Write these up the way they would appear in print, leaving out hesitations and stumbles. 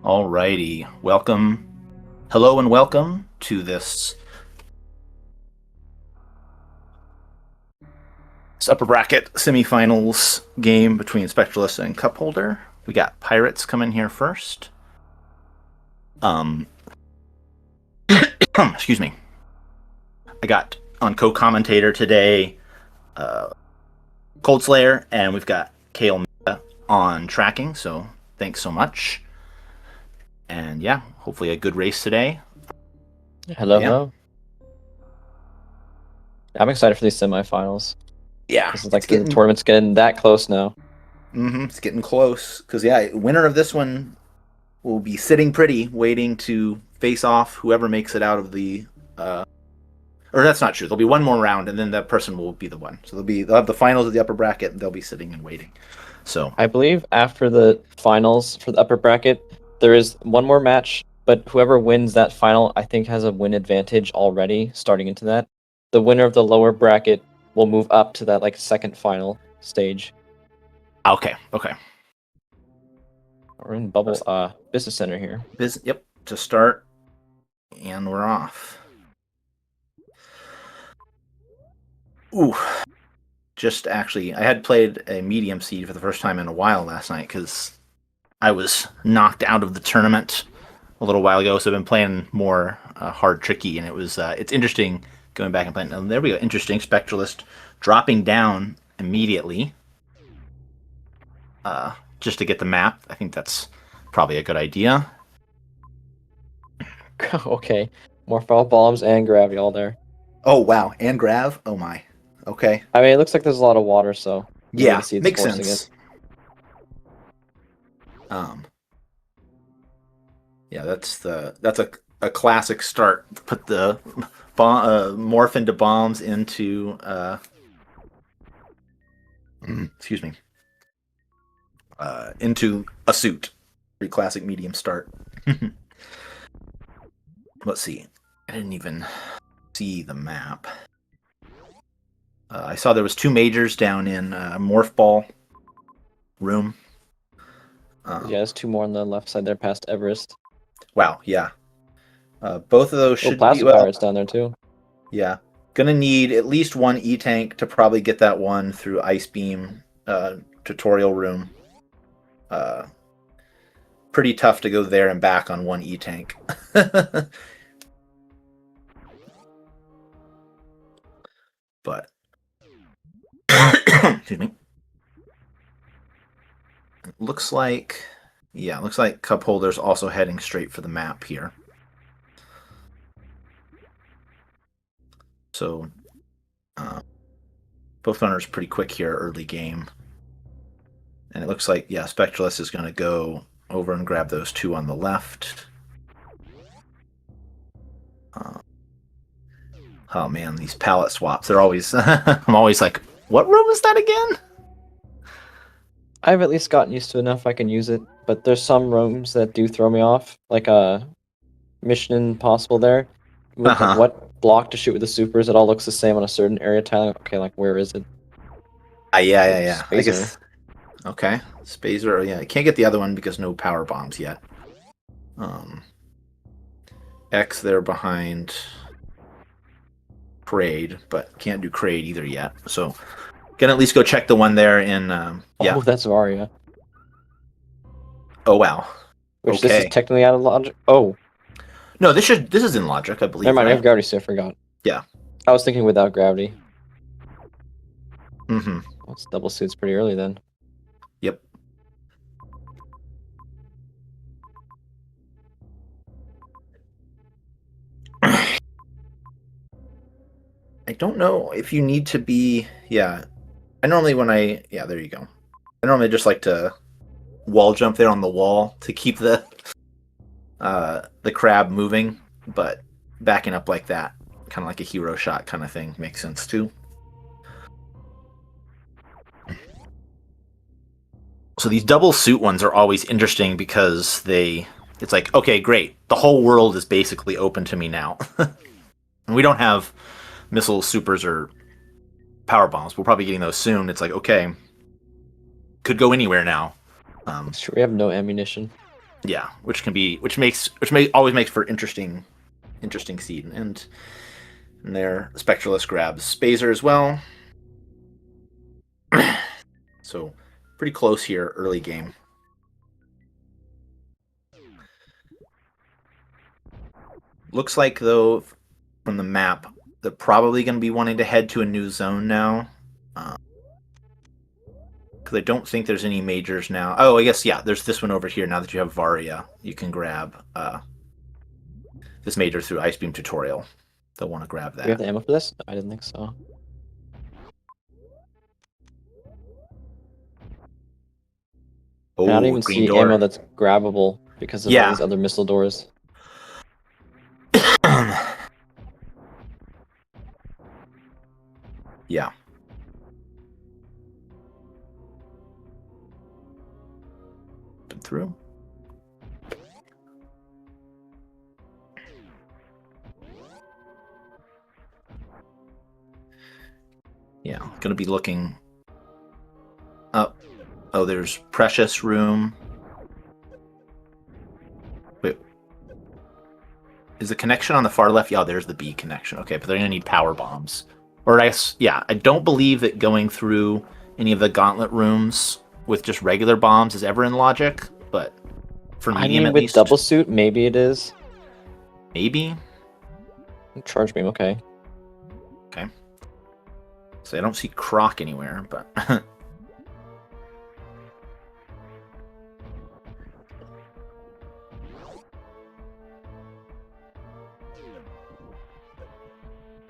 Alrighty, welcome, hello, and welcome to this upper bracket semifinals game between Spectralist and CupHolder. We got Pirates coming here first. Um, excuse me. I got on co-commentator today, uh, Cold Slayer, and we've got Kale on tracking. So thanks so much. And yeah, hopefully a good race today. Hello, Yeah. hello. I'm excited for these semifinals. Yeah, This is like the tournament's getting that close now. It's getting close because winner of this one will be sitting pretty, waiting to face off whoever makes it out of the. Or that's not true. There'll be one more round, and then that person will be the one. So they'll have the finals of the upper bracket, and they'll be sitting and waiting. So I believe after the finals for the upper bracket, there is one more match, but whoever wins that final, I think, has a win advantage already starting into that. The winner of the lower bracket will move up to that like second final stage. okay. We're in bubble business center here. Yep. To start, and we're off. Ooh. Just actually, I had played a medium seed for the first time in a while last night because I was knocked out of the tournament a little while ago, so I've been playing more hard tricky, and it's interesting going back and playing. Oh, there we go, interesting. Spectralist dropping down immediately just to get the map. I think that's probably a good idea. Okay, more foul bombs and gravity all there. Oh wow, and grav. Oh my. Okay. I mean, it looks like there's a lot of water, so Yeah, the makes forcing sense. it. Yeah, that's a classic start. Put the morph into bombs into excuse me, into a suit. Pretty classic medium start. Let's see. I didn't even see the map. I saw there was two majors down in Morph Ball room. Yeah, there's two more on the left side there past Everest. Wow, yeah. Both of those should be Plasma Pirates down there too. Yeah, gonna need at least one E tank to probably get that one through Ice Beam tutorial room. Pretty tough to go there and back on one E tank. But excuse me. Looks like CupHolder's also heading straight for the map here. So both runners pretty quick here early game. And it looks like, Spectralist is going to go over and grab those two on the left. Oh man, these palette swaps, they're always, I'm always like, what room is that again? I've at least gotten used to enough I can use it, but there's some rooms that do throw me off, like Mission Impossible there. With like, what block to shoot with the supers, it all looks the same on a certain area tile. Okay, like where is it? Yeah. Spacer. I guess. Okay, Spacer. Yeah, I can't get the other one because no power bombs yet. X there behind Crade, but can't do Crade either yet. So, can at least go check the one there in. Oh, that's Varia. Oh wow. Which this is technically out of logic. Oh. No, this is in logic, I believe. Never mind, right? I have gravity, so I forgot. Yeah. I was thinking without gravity. Mm-hmm. Well, it's double suits pretty early then. Yep. I don't know if you need to be. Yeah. I normally there you go. I normally just like to wall jump there on the wall to keep the crab moving, but backing up like that, kind of like a hero shot kind of thing, makes sense too. So these double suit ones are always interesting because it's like, okay, great, the whole world is basically open to me now. And we don't have missile supers or power bombs. We'll probably be getting those soon. It's like, okay, could go anywhere now. Sure, we have no ammunition. Yeah, which always makes for interesting seed. And there, Spectralist grabs Spazer as well. So pretty close here, early game. Looks like, though, from the map, they're probably going to be wanting to head to a new zone now. Because I don't think there's any majors now. Oh, I guess, yeah, there's this one over here. Now that you have Varia, you can grab this major through Ice Beam Tutorial. They'll want to grab Do we have that. the ammo for this? I didn't think so. And I don't Oh, even green see ammo door. that's grabbable because of all Yeah. these other missile doors. Yeah. Been through. Yeah, gonna be looking up. Oh, there's Precious Room. Wait. Is the connection on the far left? Yeah, there's the B connection. Okay, but they're gonna need power bombs. Or I don't believe that going through any of the gauntlet rooms with just regular bombs is ever in logic, but for I medium mean, at with least, double suit, maybe it is. maybe. Charge beam, okay. Okay. So I don't see Croc anywhere, but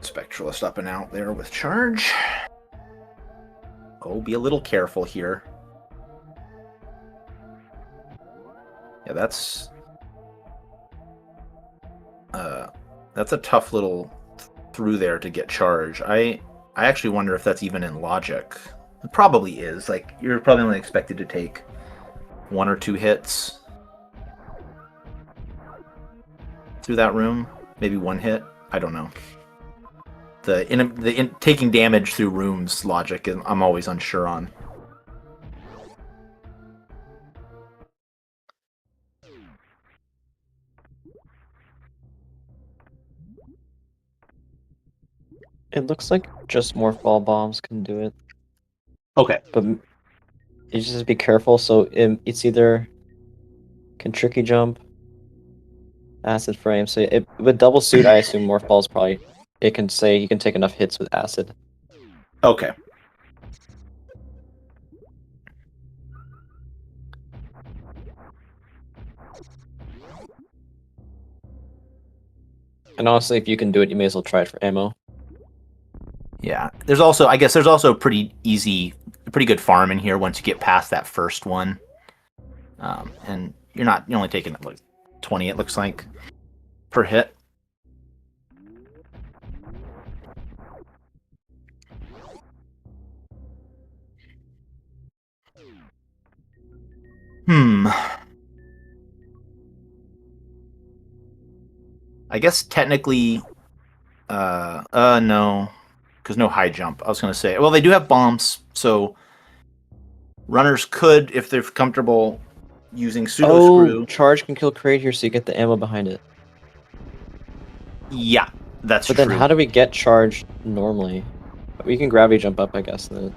Spectralist up and out there with charge. Oh, be a little careful here. Yeah, that's a tough little through there to get charge. I actually wonder if that's even in logic. It probably is. Like, you're probably only expected to take 1 or 2 hits through that room. Maybe 1 hit. I don't know. Taking damage through rooms logic, I'm always unsure on. It looks like just more fall bombs can do it. Okay. But you just be careful. So it's either can tricky jump, acid frame. So with double suit, I assume more falls probably. It can say you can take enough hits with acid. Okay. And honestly, if you can do it, you may as well try it for ammo. Yeah. I guess there's also pretty good farm in here once you get past that first one. And you're only taking like 20, it looks like, per hit. I guess technically, no, because no high jump. I was gonna say, well, they do have bombs, so runners could, if they're comfortable, using pseudo Oh, screw. charge can kill crate here, so you get the ammo behind it. Yeah, that's But true. then, how do we get charge normally? We can gravity jump up, I guess. That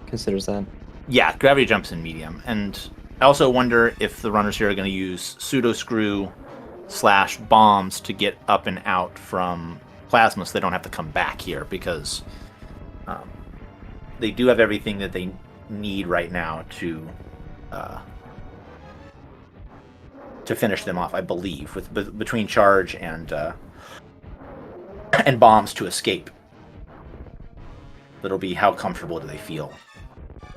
considers that. Yeah, gravity jumps in medium, and I also wonder if the runners here are going to use pseudo screw / bombs to get up and out from plasma, so they don't have to come back here, because they do have everything that they need right now to finish them off, I believe, with between charge and bombs to escape. It'll be how comfortable do they feel.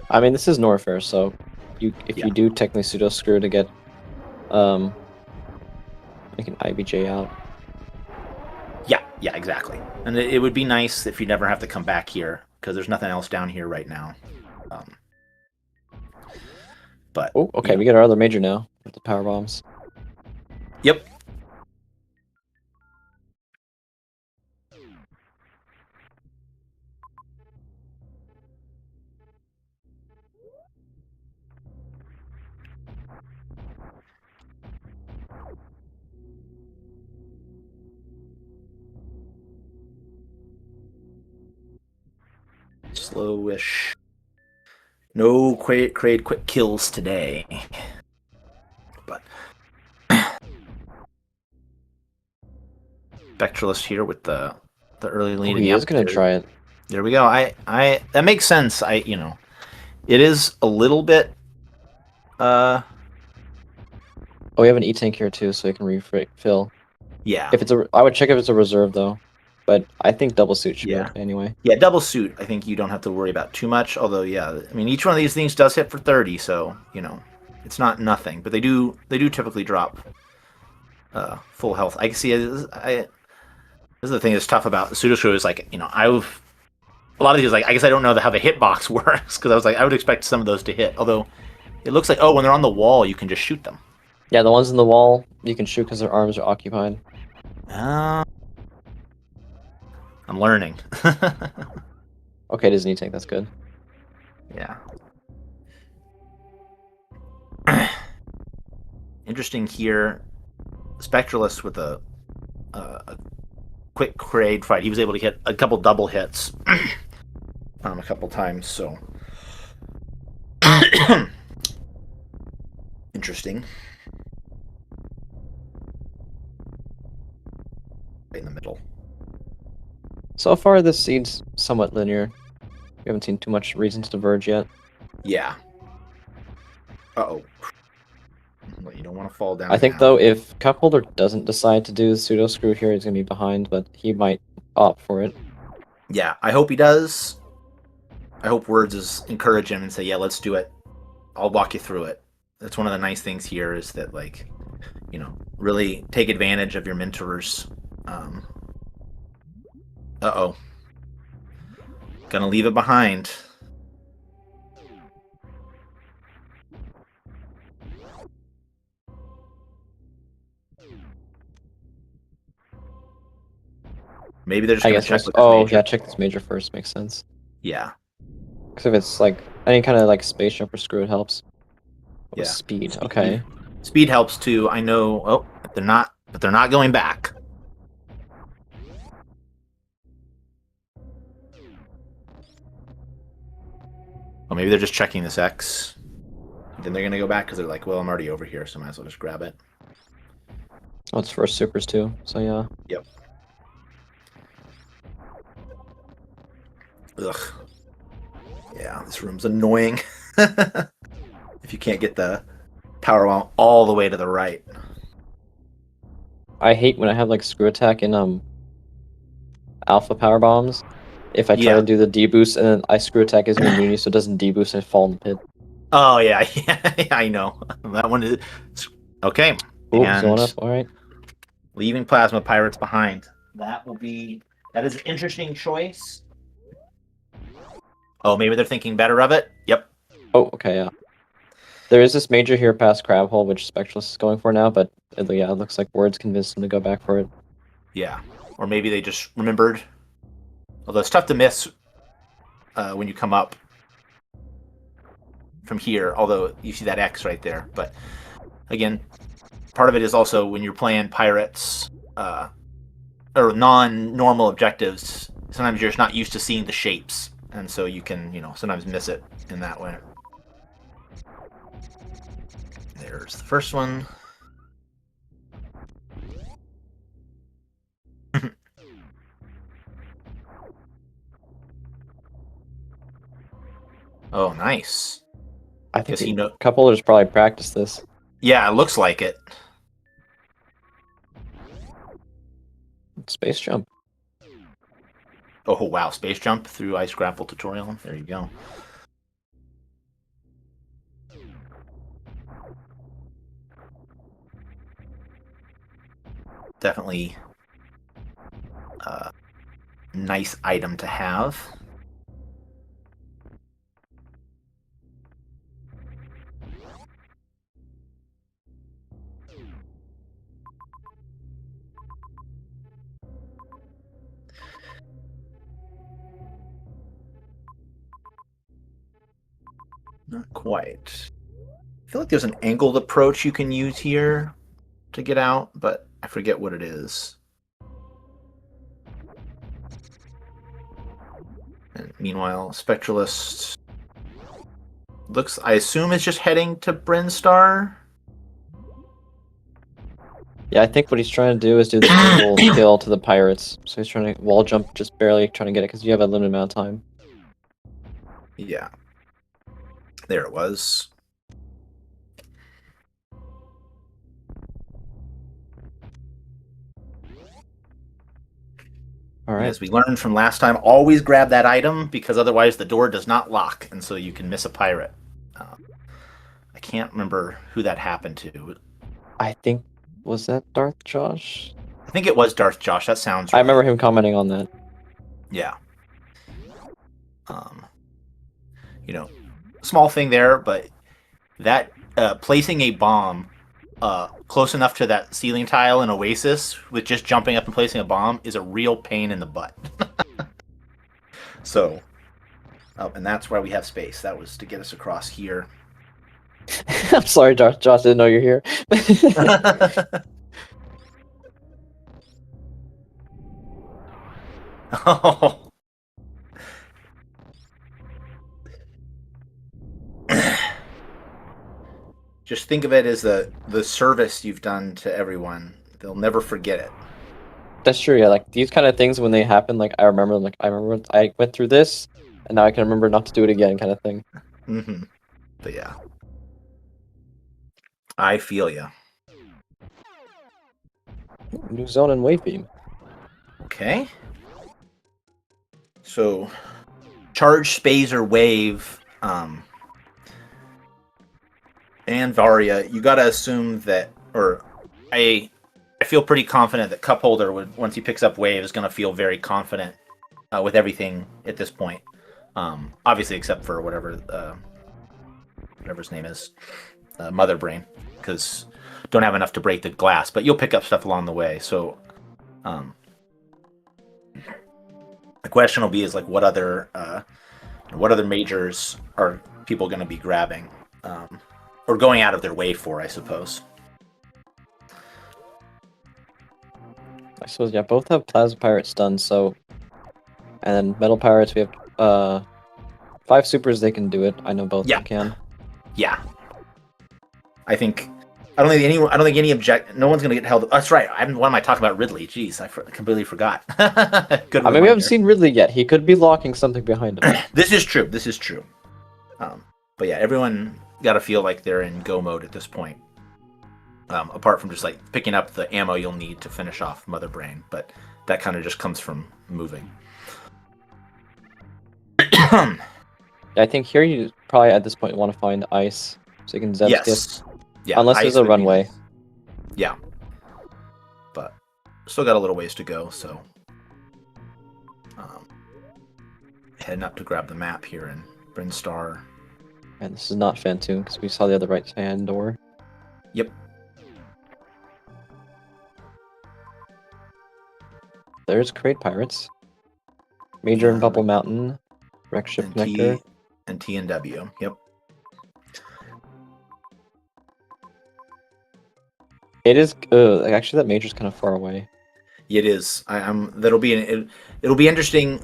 I mean, this is Norfair, so if you do technically pseudo screw to get like an IBJ out. Yeah, exactly. And it would be nice if you never have to come back here, because there's nothing else down here right now. But Oh, okay, we get our other major now with the power bombs. Yep. slowish. No quick kills today. But Spectralist here with the early lead. Oh, he is gonna try it. There we go. I that makes sense. It is a little bit. Oh, we have an E-tank here too, so we can refill. Yeah. If it's I would check if it's a reserve though, but I think double suit should be Yeah. okay anyway. Yeah, double suit. I think you don't have to worry about too much. Although, yeah, I mean, each one of these things does hit for 30, so it's not nothing. But they do typically drop full health. I can see. This is the thing that's tough about the pseudo screw is like I've a lot of these like I guess I don't know how the hitbox works because I was like I would expect some of those to hit. Although it looks like when they're on the wall you can just shoot them. Yeah, the ones in the wall you can shoot because their arms are occupied. I'm learning. Okay, Disney tank, that's good. Yeah. Interesting here. Spectralist with a quick raid fight. He was able to hit a couple double hits a couple times. So interesting. Right in the middle. So far, this seed's somewhat linear. We haven't seen too much reason to diverge yet. Yeah. Uh-oh. You don't want to fall down. I think, though, if CupHolder doesn't decide to do the pseudo screw here, he's going to be behind, but he might opt for it. Yeah, I hope he does. I hope Words is encourage him and say, yeah, let's do it. I'll walk you through it. That's one of the nice things here is that, like, really take advantage of your mentors. Uh-oh. Gonna leave it behind. Maybe they're just I gonna guess. check with this major. Yeah, check this major first. Makes sense. Yeah. Because if it's like any kind of like space jump or screw, it helps. Yeah. Speed. Okay. Speed helps too. I know. Oh, but they're not going back. Well, maybe they're just checking this X. Then they're gonna go back because they're like, well, I'm already over here, so I might as well just grab it. Oh, it's first supers too. So yeah. Yep. Ugh. Yeah, this room's annoying. If you can't get the power wall all the way to the right. I hate when I have like screw attack and alpha power bombs. If I try to do the deboost and then I screw attack as an immunity, so it doesn't deboost and I fall in the pit. Oh yeah, yeah, I know. That one is okay. Ooh, and zone up. All right. Leaving plasma pirates behind. That is an interesting choice. Oh, maybe they're thinking better of it. Yep. Oh, okay, yeah. There is this major here past Crab Hole, which Spectralist is going for now, but yeah, it looks like Words convinced him to go back for it. Yeah, or maybe they just remembered. Although it's tough to miss when you come up from here, although you see that X right there. But again, part of it is also when you're playing pirates or non-normal objectives, sometimes you're just not used to seeing the shapes. And so you can, sometimes miss it in that way. There's the first one. Oh, nice. I think the CupHolder's probably practiced this. Yeah, it looks like it. Space jump. Oh, wow. Space jump through ice grapple tutorial. There you go. Definitely a nice item to have. Not quite. I feel like there's an angled approach you can use here to get out, but I forget what it is. And meanwhile, Spectralist looks, I assume, is just heading to Brinstar. Yeah, I think what he's trying to do is do the angle kill to the pirates. So he's trying to wall jump, just barely trying to get it because you have a limited amount of time. Yeah. There it was. All right. As we learned from last time, always grab that item because otherwise the door does not lock, and so you can miss a pirate. I can't remember who that happened to. I think, was that Darth Josh? I think it was Darth Josh. That sounds I right. remember him commenting on that. Yeah. Small thing there, but that placing a bomb close enough to that ceiling tile in Oasis with just jumping up and placing a bomb is a real pain in the butt. So, and that's why we have space. That was to get us across here. I'm sorry, Darth Josh, didn't know you're here. Oh. Just think of it as the service you've done to everyone. They'll never forget it. That's true, yeah. Like these kind of things when they happen, like I remember I went through this, and now I can remember not to do it again, kind of thing. Mm-hmm. But yeah, I feel ya. New zone and wave beam. Okay. So, charge, spaze, or wave, and Varia. You gotta assume that, or I feel pretty confident that CupHolder would, once he picks up wave, is gonna feel very confident with everything at this point. Obviously, except for whatever his name is, Mother Brain, because don't have enough to break the glass. But you'll pick up stuff along the way. So, the question will be is like what other majors are people going to be grabbing, or going out of their way for, I suppose. I suppose, yeah, both have Plasma Pirates done, so... And then Metal Pirates, we have 5 supers, they can do it. I know both Yeah. of them can. Yeah. I don't think any no one's going to get held. That's right. What am I talking about? Ridley. Jeez, I completely forgot. Good I mean, we haven't reminder. seen Ridley yet. He could be locking something behind him. This is true. But yeah, everyone got to feel like they're in go mode at this point. Apart from just like picking up the ammo you'll need to finish off Mother Brain, but that kind of just comes from moving. I think here you probably at this point want to find ice so you can Zeb Yes. skip. Yeah. Unless there's a runway. Nice. Yeah. But still got a little ways to go, so heading up to grab the map here in Brinstar. And this is not Fantoon because we saw the other right hand door. Yep. There's Crate Pirates. Major and Bubble Mountain. Wreck Ship Connector. And T and W. Yep. It is actually that major's kind of far away. It is. It'll be interesting.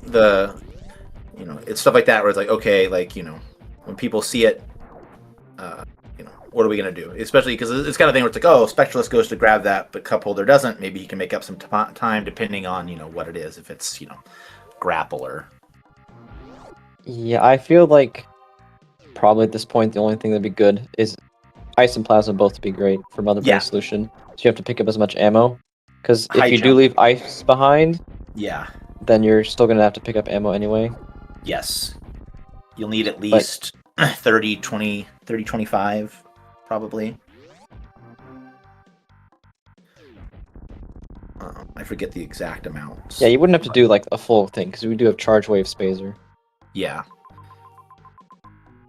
It's stuff like that where it's like, okay, like, when people see it, what are we gonna do? Especially because it's kind of thing where it's like, oh, Spectralist goes to grab that, but CupHolder doesn't. Maybe he can make up some time depending on what it is. If it's grapple or. Yeah, I feel like probably at this point the only thing that'd be good is ice and plasma both to be great for Mother Brain solution. So you have to pick up as much ammo. Because if you do leave ice behind, then you're still gonna have to pick up ammo anyway. Yes. You'll need at least 30, 20, 30, 25, probably. I forget the exact amounts. Yeah, you wouldn't have to do like a full thing because we do have Charge Wave Spazer. Yeah.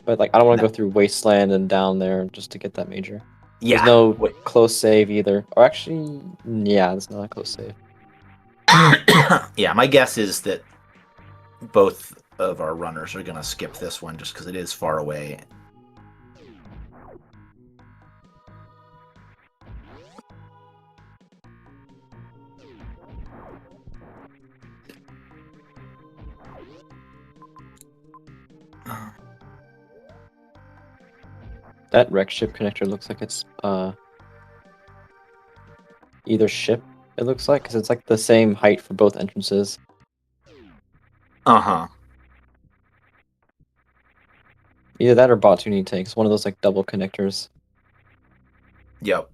But like, I don't want to go through Wasteland and down there just to get that major. Yeah. There's no close save either. Or actually, yeah, it's not a close save. Yeah, my guess is that both of our runners are going to skip this one just because it is far away. That wreck ship connector looks like it's either ship. It looks like because it's like the same height for both entrances. Uh-huh. Either that or Botuni tanks. One of those like double connectors. Yep.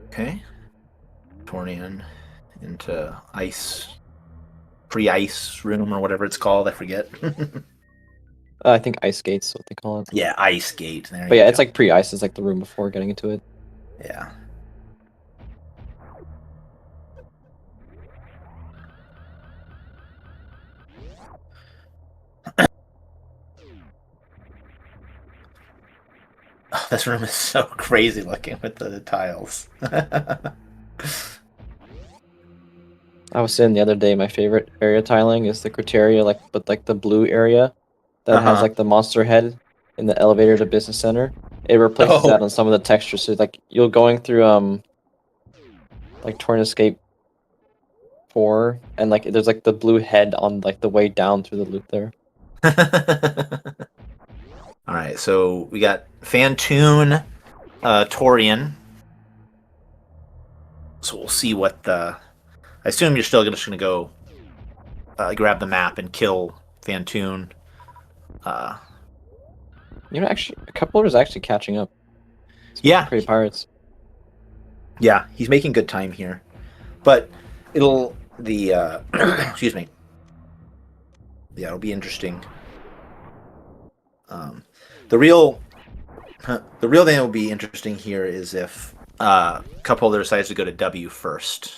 Okay. Tornian into ice, pre-ice room or whatever it's called. I forget. I think ice gates, what they call it. Yeah, ice gate. There But you yeah, go. it's like pre-ice. It's like the room before getting into it. Yeah. Oh, this room is so crazy looking with the tiles. I was saying the other day, my favorite area tiling is the criteria, but like the blue area that has Uh-huh. like the monster head in the elevator to business center. It replaces that Oh. on some of the textures. So like you're going through like Torn Escape 4, and like there's like the blue head on like the way down through the loop there. All right, so we got Fantoon, Torian. So we'll see what the. I assume you're still just going to go grab the map and kill Fantoon. You know, actually, CupHolder is actually catching up. Yeah, Pretty Pirates. yeah, he's making good time here, but it'll the excuse me. Yeah, it'll be interesting. The real thing that will be interesting here is if CupHolder decides to go to W first.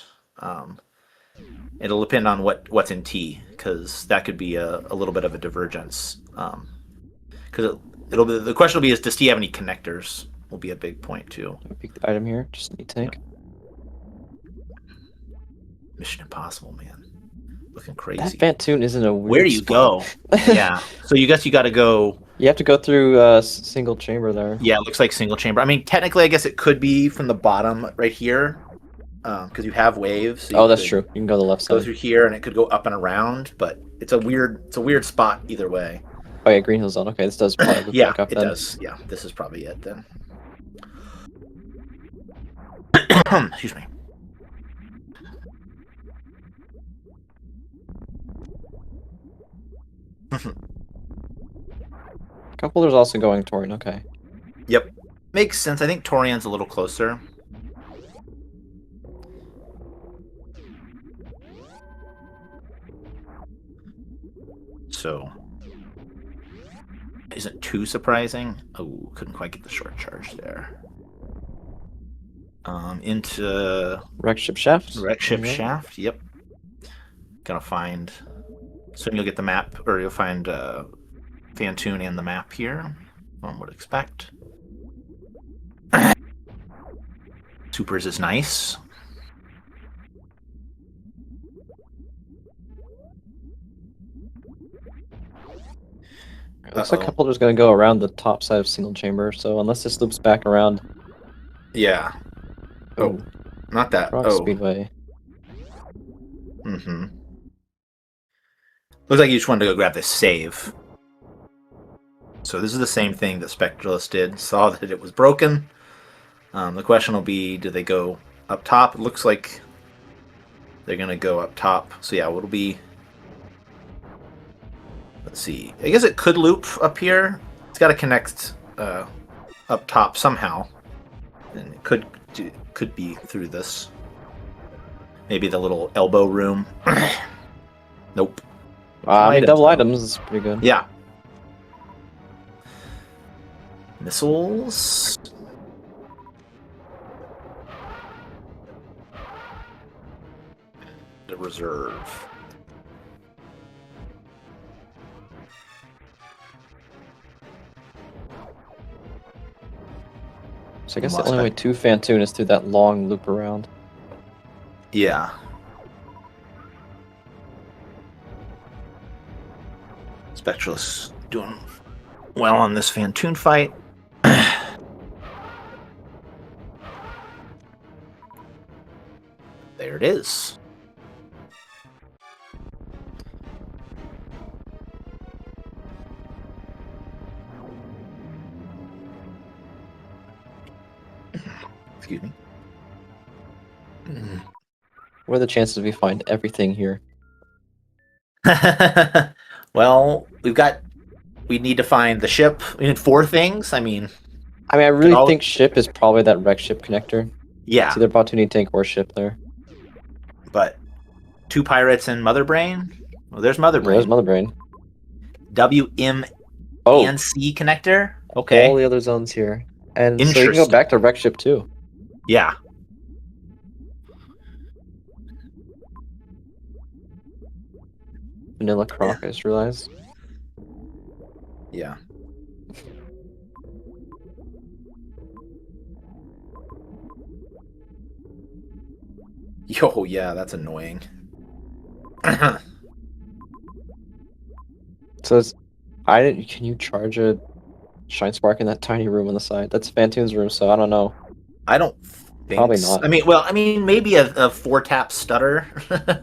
It'll depend on what's in T, because that could be a little bit of a divergence. Because it'll be, the question will be is, does T have any connectors? Will be a big point too. Pick the item here. Just need tank. Mission Impossible, man, looking That crazy. Fantoon is in a weird Where do you spot. go? Yeah, so you guess you got to go. You have to go through single chamber there. Yeah, it looks like single chamber. I mean, technically, I guess it could be from the bottom right here, because you have waves. So Oh, that's true. You can go to the left Go side. through here, and it could go up and around, but it's a weird spot either way. Oh yeah, Green Hill Zone. Okay, this does probably loop Yeah, back up it then. does. Yeah, this is probably it then. Excuse me. CupHolder's also going Torian. Okay. Yep, makes sense. I think Torian's a little closer. So, isn't too surprising. Oh, couldn't quite get the short charge there. Into Wreck ship shaft. Wreck ship Okay. shaft. Yep. Gonna find. Soon you'll get the map, or you'll find Fantoon and the map here. One would expect. Supers is nice. It looks like CupHolder's gonna go around the top side of single chamber. So unless this loops back around. Yeah. Oh, not that. Rock Oh. Speedway. Mm-hmm. Looks like you just wanted to go grab this save. So this is the same thing that Spectralist did. Saw that it was broken. The question will be, do they go up top? It looks like they're going to go up top. So yeah, it'll be... Let's see. I guess it could loop up here. It's got to connect up top somehow. And it could be through this. Maybe the little elbow room. Nope. I mean, double though. items is pretty good. Yeah. Missiles. The reserve. So I guess the only way to Fantoon is through that long loop around. Yeah. Spectralist doing well on this Fantoon fight. There it is. Excuse me. What are the chances we find everything here? Well, we need to find the ship. We need 4 things. I mean, I could really all think ship is probably that wreck ship connector. yeah, It's either Botuni tank or ship there. but 2 pirates and Mother Brain. Well, there's Mother Yeah, there's Brain. Mother Brain. W, M, Oh, and C connector. all Okay, the other zones here. And so you can go interesting. back to wreck ship too. Yeah, Vanilla Croc, I just realized. yeah. Yo, yeah, that's annoying. So it's, can you charge a Shine Spark in that tiny room on the side? That's Fantoon's room, so I don't know. I don't think. Probably not. I mean, maybe a 4-tap stutter,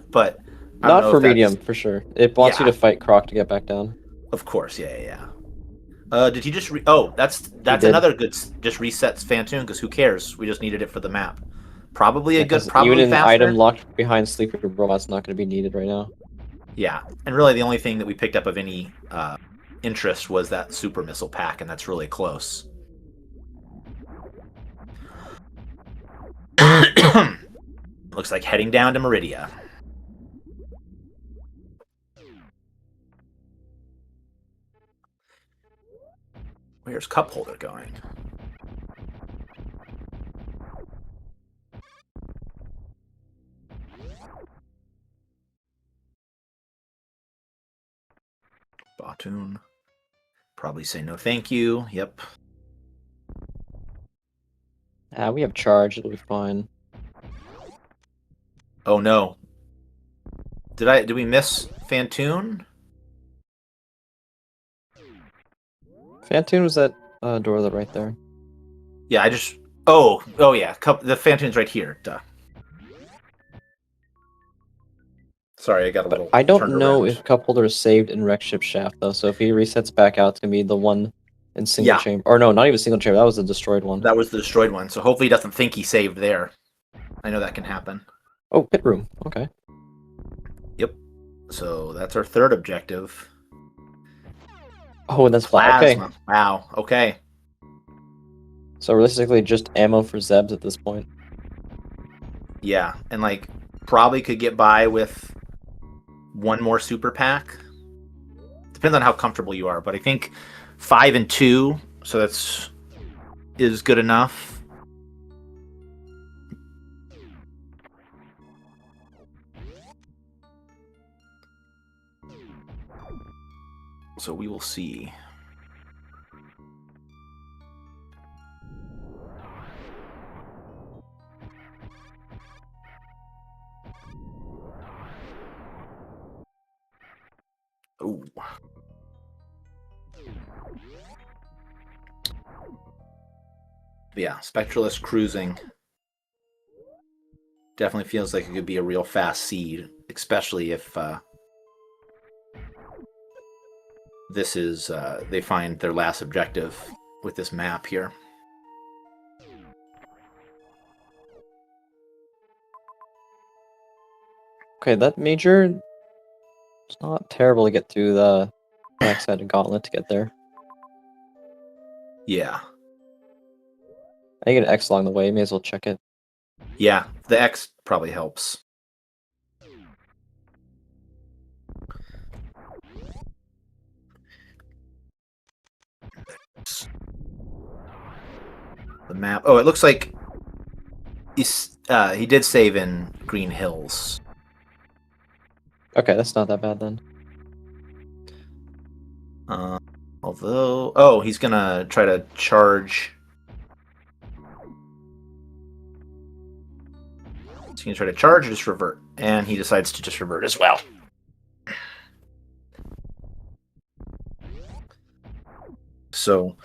but I don't Not know for if that's. medium, for sure. It wants you Yeah, to fight Croc to get back down. of course. Yeah. Did he just? That's did. another good. Just resets Fantoon because who cares? We just needed it for the map. Probably Yeah, a good. 'cause Probably even an faster. item locked behind Sleeper Robot's not going to be needed right now. Yeah, and really the only thing that we picked up of any interest was that super missile pack, and that's really close. Looks like heading down to Meridia. Where's CupHolder going? Batoon. Probably say no thank you. Yep. We have charge, it'll be fine. Oh no. Did we miss Fantoon? Fantoon was that door that right there. Yeah, I just. Oh yeah. The Fantoon's right here. Duh. Sorry, I got a little. I don't turned know around. if CupHolder is saved in wreck ship shaft though. So if he resets back out, it's gonna be the one in single Yeah. chamber. Or no, not even single chamber. That was the destroyed one. That was the destroyed one, so hopefully he doesn't think he saved there. I know that can happen. Oh, pit room. Okay. Yep. So that's our 3rd objective. Oh, and that's Plasma. okay. Wow. Okay. So realistically, just ammo for Zebs at this point. Yeah, and like probably could get by with 1 more super pack. Depends on how comfortable you are, but I think 5 and 2, so is good enough. So we will see. Ooh. Yeah, Spectralist cruising definitely feels like it could be a real fast seed, especially if this is they find their last objective with this map here. Okay, that major. It's not terrible to get through the backside of Gauntlet to get there. Yeah. I get an X along the way. May as well check it. Yeah, the X probably helps. The map. Oh, it looks like he did save in Green Hills. Okay, that's not that bad then. Although, he's gonna try to charge. He's gonna try to charge or just revert, and he decides to just revert as well. So,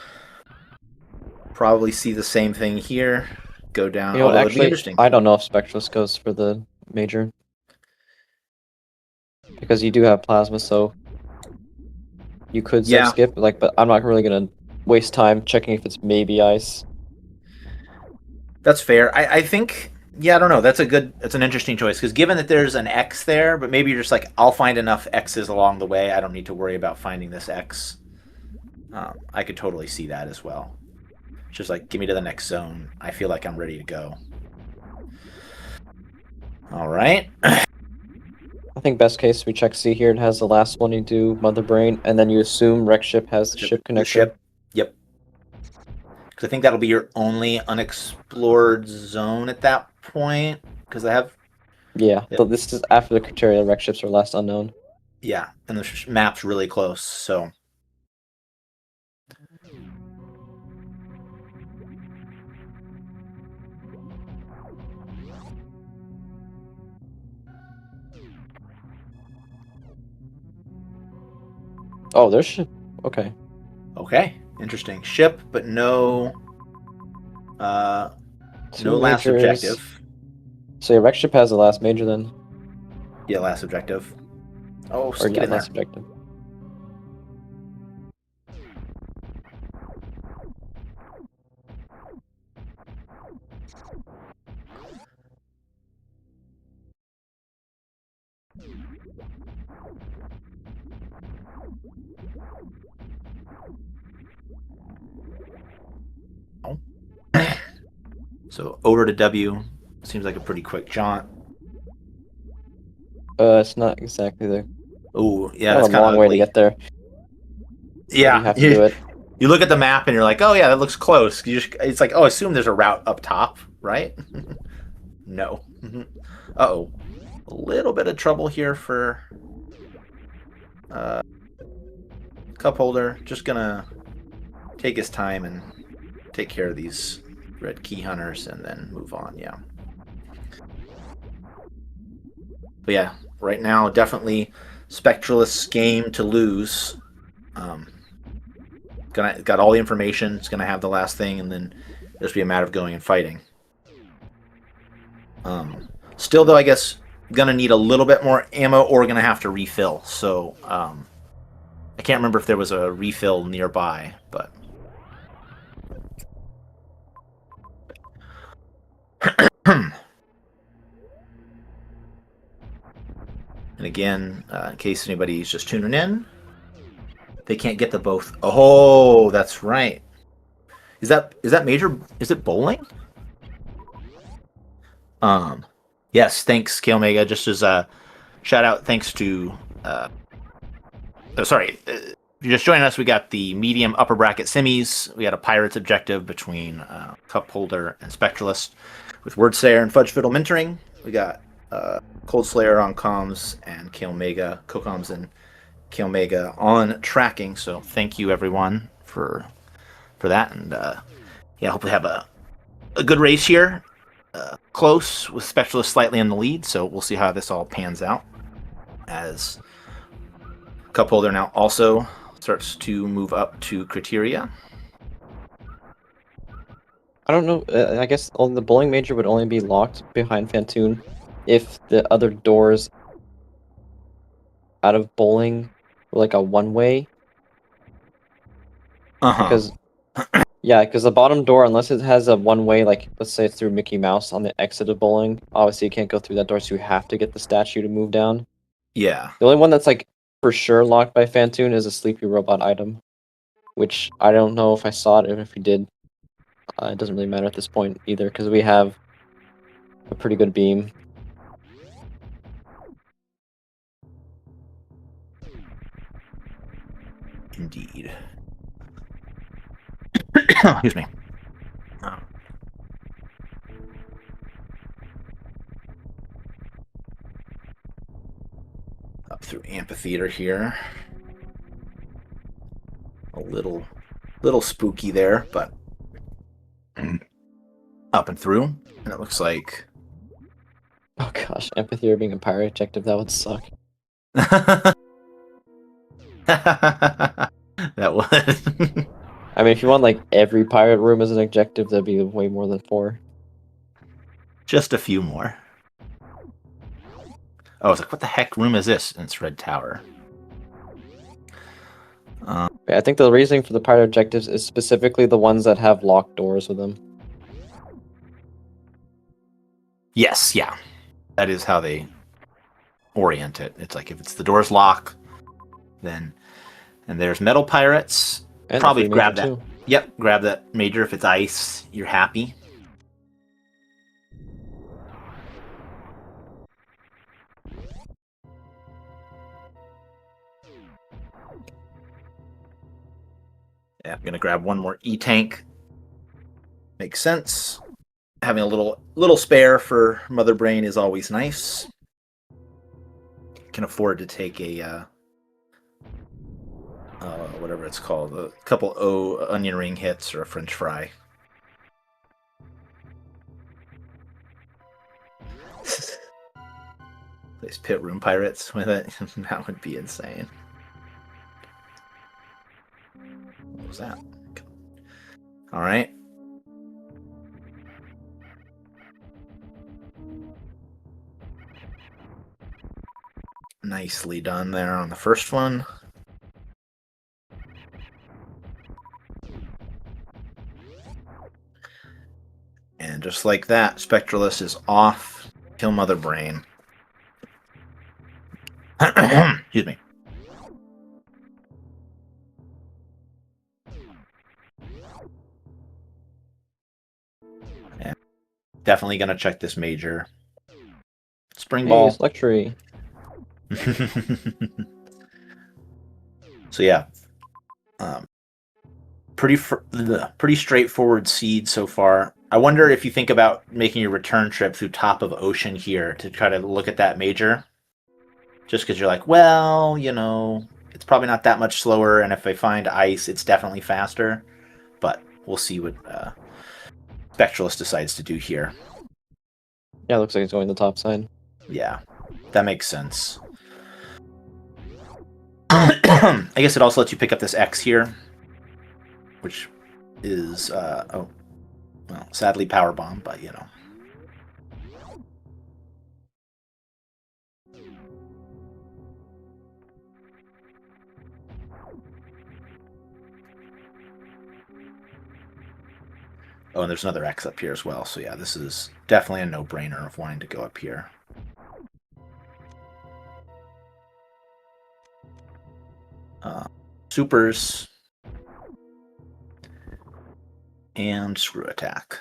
probably see the same thing here. Go down. You know, Although it'd be actually, interesting. I don't know if Spectralist goes for the major. Because you do have plasma, so you could Yeah. skip, but I'm not really gonna waste time checking if it's maybe ice. That's fair. I think, yeah, I don't know. That's an interesting choice because given that there's an X there, but maybe you're just like, I'll find enough X's along the way. I don't need to worry about finding this X. I could totally see that as well. Just like, give me to the next zone. I feel like I'm ready to go. All right. I think best case we check C here. It has the last one. You do Mother Brain, and then you assume Wreck Ship has ship The connector. ship. Yep. Because I think that'll be your only unexplored zone at that point. Because I have. Yeah, Yep. this is after the criteria. Wreck Ships are last unknown. Yeah, and the map's really close, so. Oh, there's ship. Okay. Okay, interesting. Ship, but no. Two No last majors. objective. So yeah, Wreck Ship has the last major then. Yeah, last objective. Oh, Or stick yeah, it in there. last objective. So over to W. Seems like a pretty quick jaunt. It's not exactly the Oh, yeah, kind that's of a kind of long way to ugly. get there. But you Yeah, have to do it. you look at the map and you're like, oh yeah, that looks close. It's like, oh, assume there's a route up top, right? No. Uh-oh. A little bit of trouble here for CupHolder. Just gonna take his time and take care of these red key hunters and then move on, yeah. But yeah, right now, definitely Spectralist's game to lose. Got all the information. It's gonna have the last thing, and then just be a matter of going and fighting. Still, though, I guess gonna need a little bit more ammo, or gonna have to refill. So I can't remember if there was a refill nearby, but. And again, in case anybody's just tuning in, they can't get the both. Oh, that's right. Is that major? Is it bowling? Yes. Thanks, Kale Mega. Just as a shout out, thanks to. Sorry. If you're just joining us, we got the medium upper bracket semis. We got a Pirates objective between CupHolder and Spectralist with Wordslayer and Fudge Fiddle mentoring. We got Cold Slayer on comms and Kale Mega, co-comms and Kale Mega on tracking. So thank you everyone for that, and yeah, hopefully have a good race here. Close with Spectralist slightly in the lead, so we'll see how this all pans out as CupHolder now also starts to move up to criteria. I don't know. I guess the bowling major would only be locked behind Fantoon if the other doors out of bowling were like a one-way. Because the bottom door, unless it has a one-way, like let's say it's through Mickey Mouse on the exit of bowling, obviously you can't go through that door, so you have to get the statue to move down. Yeah. The only one that's like for sure locked by Fantoon is a sleepy robot item, which I don't know if I saw it, or if we did. It doesn't really matter at this point either, because we have a pretty good beam. Indeed. Excuse me. Up through amphitheater here. A little spooky there, but up and through. And it looks like Oh gosh, amphitheater being a pirate objective, that would suck. that would. I mean, if you want like every pirate room as an objective, that'd be way more than 4. Just a few more. Oh, I was like, what the heck room is this? And it's Red Tower. I think the reasoning for the pirate objectives is specifically the ones that have locked doors with them. Yes, yeah. That is how they orient it. It's like if it's the door's lock, then and there's metal pirates. And the Probably free major grab that. too. Yep, grab that major. If it's ice, you're happy. Yeah, I'm gonna grab one more E-tank. Makes sense. Having a little spare for Mother Brain is always nice. Can afford to take a whatever it's called, a couple onion ring hits or a French fry. Place pit room pirates with it. That would be insane. What was that? All right. Nicely done there on the first one. And just like that, Spectralist is off. Kill Mother Brain. Excuse me. Yeah, definitely gonna check this major. Spring Hey, Ball. it's luxury. So yeah, um, pretty straightforward seed so far. I wonder if you think about making your return trip through top of ocean here to try to look at that major, just because you're like, well, it's probably not that much slower, and if I find ice, it's definitely faster. But we'll see what Spectralist decides to do here. Yeah, looks like it's going the top side. Yeah, that makes sense. I guess it also lets you pick up this X here, which is sadly power bomb, but Oh, and there's another X up here as well. So yeah, this is definitely a no-brainer of wanting to go up here. Supers and screw attack.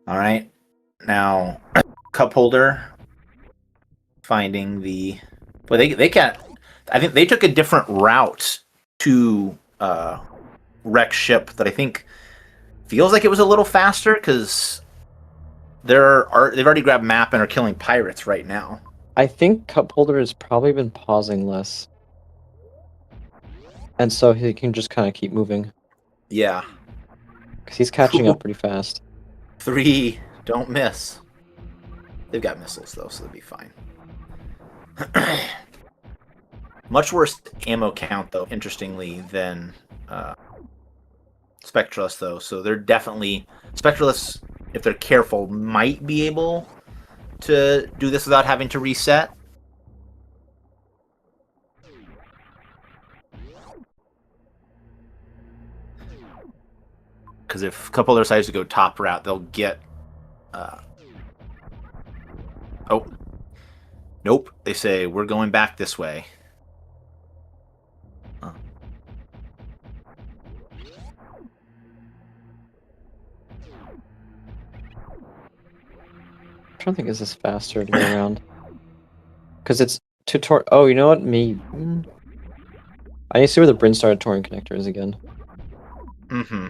All right, now CupHolder finding the. Well, they can't. I think they took a different route to wreck ship that I think feels like it was a little faster because they've already grabbed map and are killing pirates right now. I think CupHolder has probably been pausing less. And so he can just kind of keep moving. Yeah. Because he's catching up pretty fast. 3, don't miss. They've got missiles though, so they'll be fine. Much worse ammo count though, interestingly, than Spectralist though. So they're definitely Spectralists, if they're careful, might be able to do this without having to reset. Because if a couple decides to go top route, they'll get. Oh, nope. They say we're going back this way. I'm trying to think, is this faster to go around? Because it's tutorial. Oh, you know what? Maybe. I need to see where the Brinstar Torin connector is again. Mm-hmm.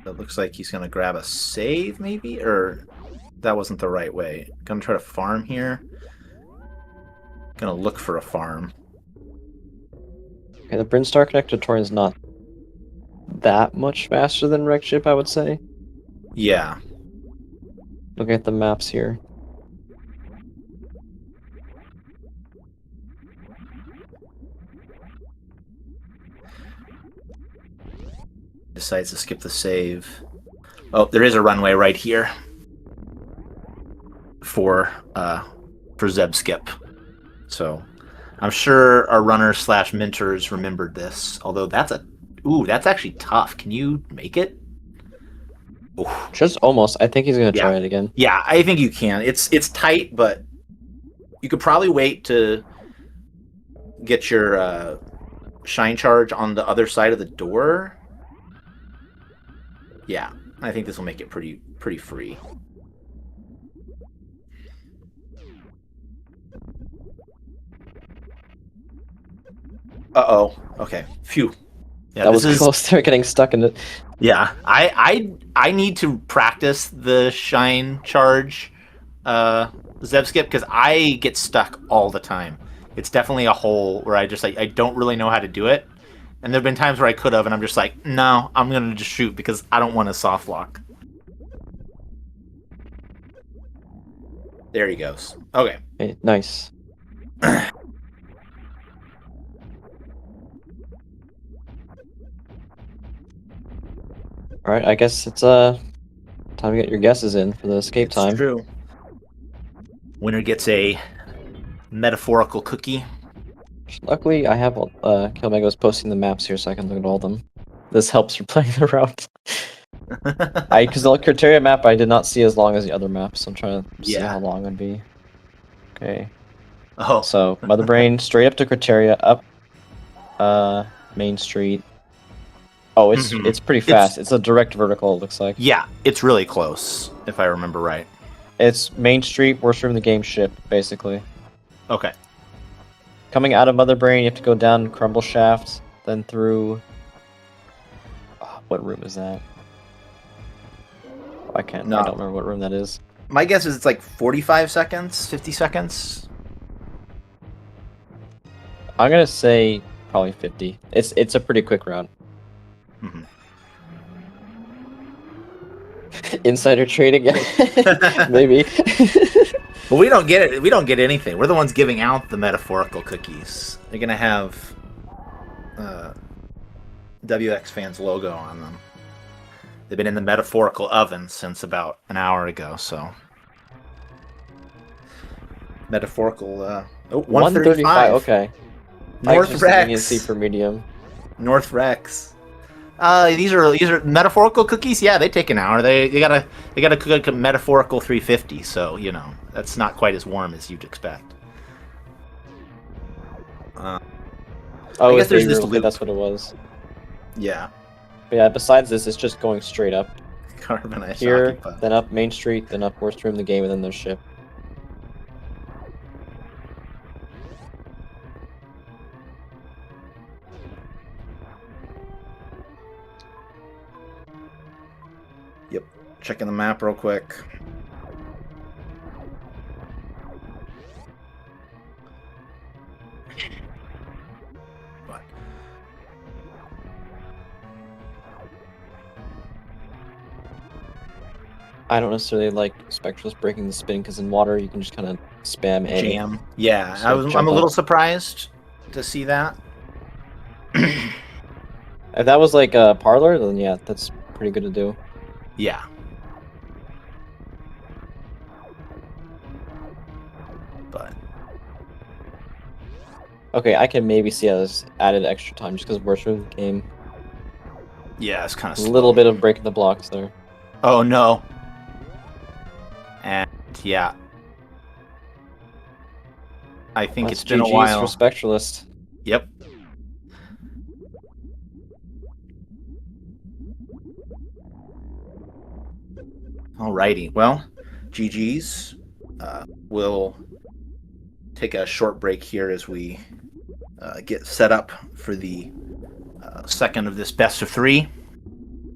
It looks like he's gonna grab a save, maybe, or that wasn't the right way. Gonna try to farm here. Gonna look for a farm. Okay, the Brinstar connector Torin is not that much faster than Wreck Ship, I would say. Yeah. Looking at the maps here. decides to skip the save. Oh, there is a runway right here for Zeb skip. So I'm sure our runners slash mentors remembered this. Although that's actually tough. Can you make it? Ooh. Just almost. I think he's gonna Yeah. try it again. Yeah, I think you can. It's tight, but you could probably wait to get your shine charge on the other side of the door. Yeah, I think this will make it pretty free. Uh-oh. Okay. Phew. Yeah, That this was is close. They're getting stuck in it. yeah. I need to practice the shine charge Zeb skip because I get stuck all the time. It's definitely a hole where I don't really know how to do it. And there have been times where I could have, and I'm just like, no, I'm gonna just shoot because I don't want to soft lock. There he goes. Okay. Okay, nice. All right, I guess it's time to get your guesses in for the escape It's time. true. Winner gets a metaphorical cookie. Luckily, I have Kilmego's posting the maps here, so I can look at all of them. This helps for playing the route. Because the criteria map I did not see as long as the other maps. So I'm trying to see Yeah. how long it'd be. Okay. Oh. So Mother Brain straight up to criteria, up Main Street. Oh, it's pretty fast. It's a direct vertical, it looks like. Yeah, it's really close, if I remember right. It's Main Street, worst room in the game ship, basically. Okay. Coming out of Mother Brain, you have to go down Crumble Shaft, then through... what room is that? I don't remember what room that is. My guess is it's like 45 seconds, 50 seconds. I'm gonna say probably 50. It's a pretty quick route. Mm-hmm. Insider trading, maybe. But we don't get it. We don't get anything. We're the ones giving out the metaphorical cookies. They're gonna have WX Fans logo on them. They've been in the metaphorical oven since about an hour ago. So metaphorical. 135. Okay. North Rex. Rex. For medium. North Rex. These are metaphorical cookies. Yeah, they take an hour. They gotta cook a metaphorical 350. So that's not quite as warm as you'd expect. I guess there's this loop. That's what it was. Yeah. But yeah. Besides this, it's just going straight up. Carbonized Here, occupied. then up Main Street, then up worst room in the game, and then there's ship. Yep. Checking the map real quick. What? I don't necessarily like Spectralist breaking the spin because in water you can just kind of spam A. Jam. Yeah, So I'm a little up. surprised to see that. If that was like a parlor, then yeah, that's pretty good to do. Yeah. But okay, I can maybe see as added extra time just because worst room of the game. yeah, it's kind of A little bit of breaking the blocks there. Oh no. And yeah. I think it's been a while. For Spectralist. Yep. Alrighty. Well, GG's. We'll take a short break here as we get set up for the second of this best of 3,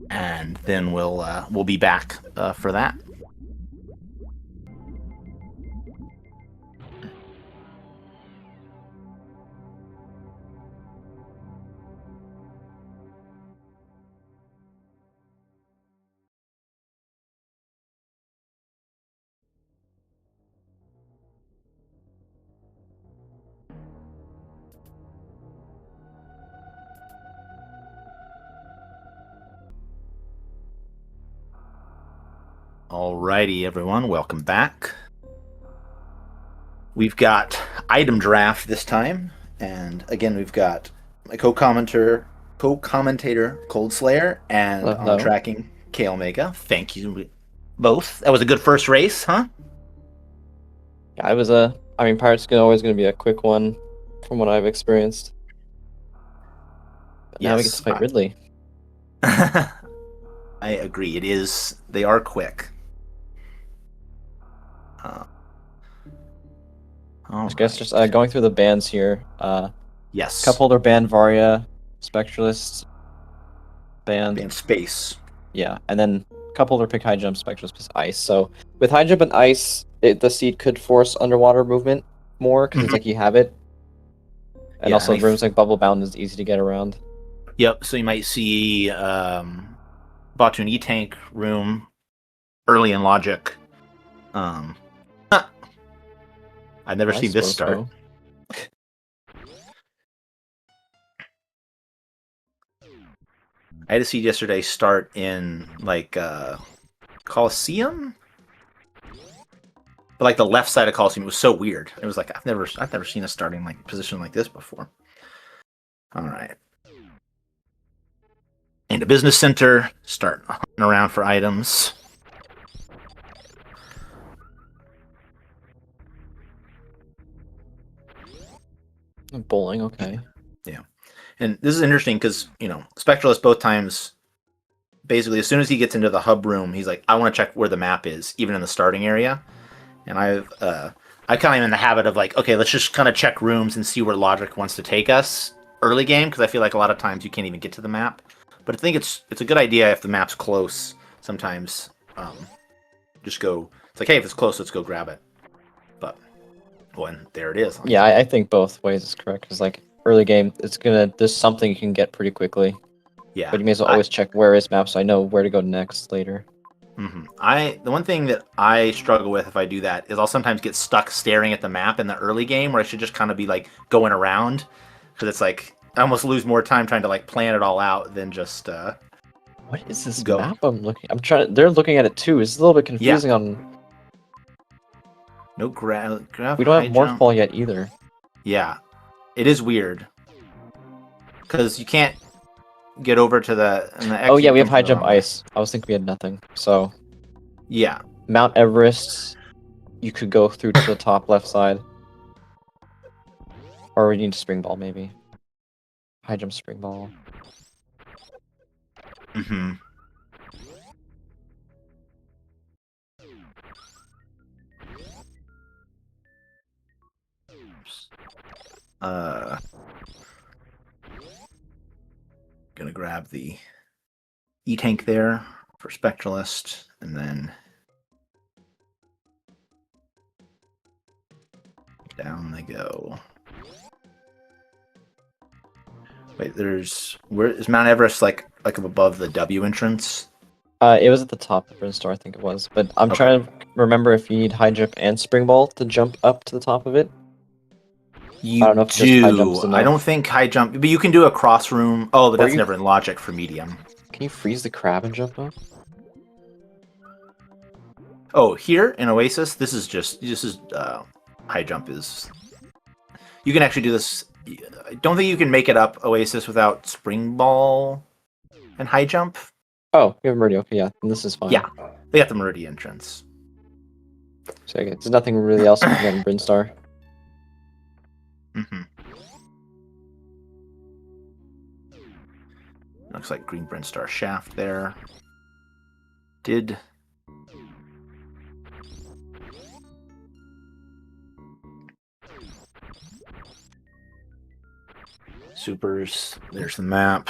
and then we'll be back for that. Alrighty, everyone, welcome back. We've got item draft this time, and again, we've got my co-commentator Cold Slayer, and Hello, on hello. tracking K Omega. Thank you both. That was a good first race, huh? Yeah, I mean, Pirates are always going to be a quick one from what I've experienced. But now we get to Yes, fight Ridley. I agree. It is. They are quick. All I guess right. just going through the bans here. Yes. CupHolder banned Varia, Spectralist banned. Band space. Yeah, and then CupHolder pick High Jump, Spectralist picks Ice. So with High Jump and Ice, the seed could force underwater movement more because it's like you have it. And Yeah, also rooms like Bubble Bound is easy to get around. Yep. So you might see bought you an E-Tank room early in Logic. I've never I seen this suppose start. so. I had a seed yesterday start in like Coliseum, but like the left side of Coliseum. It was so weird. It was like I've never seen a starting like position like this before. All right. In the business center, start hunting around for items. Bowling, okay. Yeah. And this is interesting because, Spectralist both times, basically, as soon as he gets into the hub room, he's like, I want to check where the map is, even in the starting area. And I kind of am in the habit of like, okay, let's just kind of check rooms and see where Logic wants to take us early game, because I feel like a lot of times you can't even get to the map. But I think it's a good idea if the map's close, sometimes just go, it's like, hey, if it's close, let's go grab it. But, when there it is. Yeah, I think both ways is correct. Because like early game, there's something you can get pretty quickly. Yeah. But you may as well always check where is map so I know where to go next later. The one thing that I struggle with if I do that is I'll sometimes get stuck staring at the map in the early game where I should just kind of be like going around, because it's like I almost lose more time trying to like plan it all out than just What is this go. map they're looking at it too. It's a little bit confusing on. No grab We don't high have jump. Morph Ball yet either. Yeah, it is weird because you can't get over to the. Oh yeah, we have High Jump Ice. I was thinking we had nothing. So Yeah. Mount Everest, you could go through to the top left side. Or we need to Spring Ball maybe. High Jump Spring Ball. Mm-hmm. Gonna grab the E-Tank there for Spectralist, and then down they go. Wait, where is Mount Everest like above the W entrance? It was at the top of the store, I think it was. But I'm trying to remember if you need High Jump and Spring Ball to jump up to the top of it. You I don't know if just High Jump is do. enough. I don't think high jump, but you can do a cross room. Oh, but Or that's you never in Logic for medium. Can you freeze the crab and jump up? Oh, here in Oasis, this is high jump is. You can actually do this. I don't think you can make it up Oasis without Spring Ball and high jump. Oh, we have Meridian. Okay, yeah, then this is fine. Yeah, they got the Meridian entrance. So there's nothing really else we can get in Brinstar. Mm-hmm. Looks like Green Brinstar Shaft there. Did Supers. There's the map.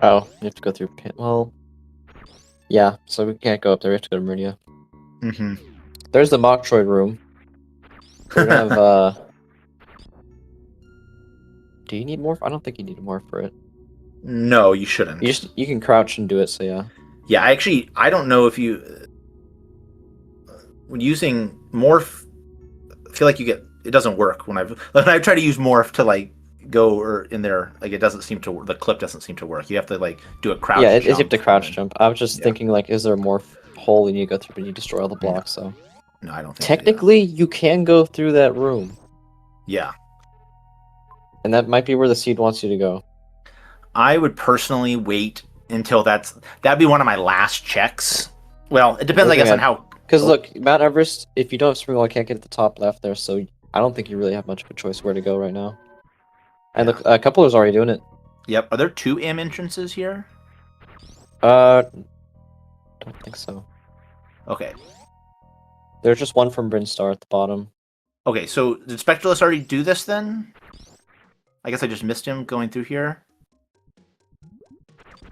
Oh, you have to go through. Well, yeah. So we can't go up there. We have to go to Meridia. Mm-hmm. There's the Metroid room. We're gonna have. Do you need morph? I don't think you need a morph for it. No, you shouldn't. You can crouch and do it. So yeah. Yeah, I don't know if you when using morph. I feel like it doesn't work when I try to use morph to like go or in there, like it doesn't seem to. The clip doesn't seem to work. You have to like do a crouch Yeah, jump. you have to crouch and then- jump. I was just Yeah. thinking, like, is there more hole you need to go through, but you destroy all the No. blocks, so... No, I don't think. Technically, you can go through that room. Yeah. And that might be where the seed wants you to go. I would personally wait until that'd be one of my last checks. Well, it depends, I guess, on how. Because look, Mount Everest, if you don't have Spring, you can't get at the top left there, so I don't think you really have much of a choice where to go right now. And Yeah. look, a couple is already doing it. Yep. Are there 2 M entrances here? Don't think so. Okay. There's just one from Brinstar at the bottom. Okay. So did Spectralist already do this then? I guess I just missed him going through here.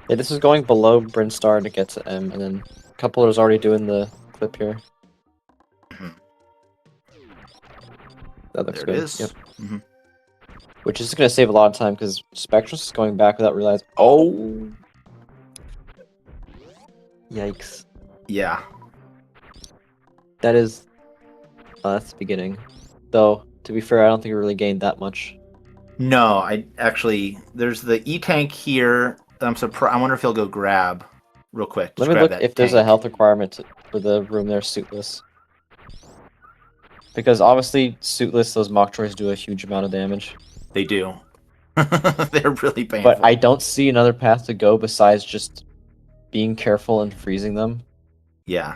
Yeah, this is going below Brinstar to get to M, and then a couple is already doing the clip here. Mhm. That looks There good. it is. Yep. Mm-hmm. Which is going to save a lot of time because Spectralist is going back without realizing. Oh! Yikes. Yeah. That is. That's the beginning. Though, to be fair, I don't think we really gained that much. No, I actually. There's the E tank here. I'm surprised. I wonder if he'll go grab real quick. Let Just me grab look that if there's a tank. health requirement for the room there, suitless. Because obviously, suitless, those mock droids do a huge amount of damage. They do. They're really painful. But I don't see another path to go besides just being careful and freezing them. Yeah.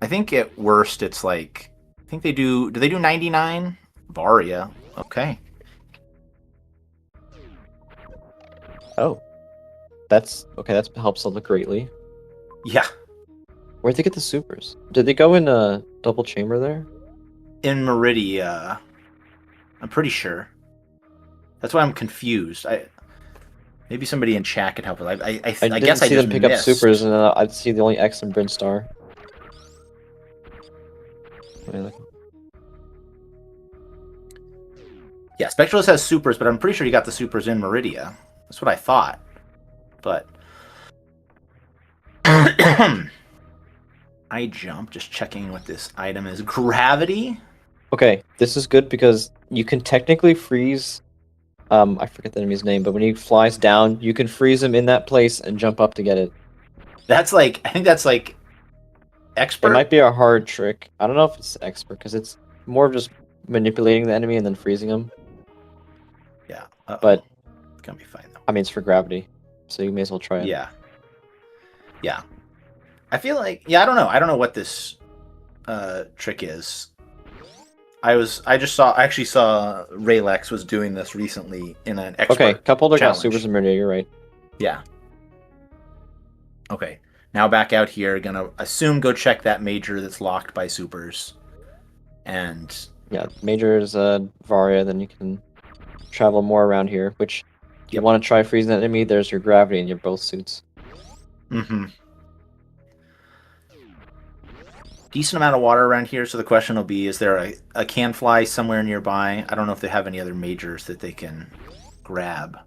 I think at worst it's like. I think they do. Do they do 99? Varia. Okay. Oh. That's okay, that helps a greatly. Yeah. Where'd they get the supers? Did they go in a double chamber there? In Meridia. I'm pretty sure. That's why I'm confused. Maybe somebody in chat could help us. I I guess didn't I see just them pick missed. up supers, and I'd see the only X and Brinstar. Yeah, Spectralist has supers, but I'm pretty sure he got the supers in Meridia. That's what I thought. But I jump, just checking what this item is. Gravity? Okay, this is good because you can technically freeze. I forget the enemy's name, but when he flies down, you can freeze him in that place and jump up to get it. That's like, I think that's like expert. It might be a hard trick. I don't know if it's expert because it's more of just manipulating the enemy and then freezing him. Yeah. But it's gonna be fine though. I mean, it's for gravity, so you may as well try it. Yeah. Yeah. I feel like, yeah, I don't know. I don't know what this trick is. I actually saw Raylex was doing this recently in an expert Okay, CupHolder got challenge. supers and Meridia, you're right. Yeah. Okay. Now back out here, gonna assume go check that major that's locked by supers. And Yeah, major is Varia, then you can travel more around here, which if you want to try freezing that enemy, there's your gravity in your both suits. Mm-hmm. Decent amount of water around here, so the question will be, is there a can fly somewhere nearby? I don't know if they have any other majors that they can grab.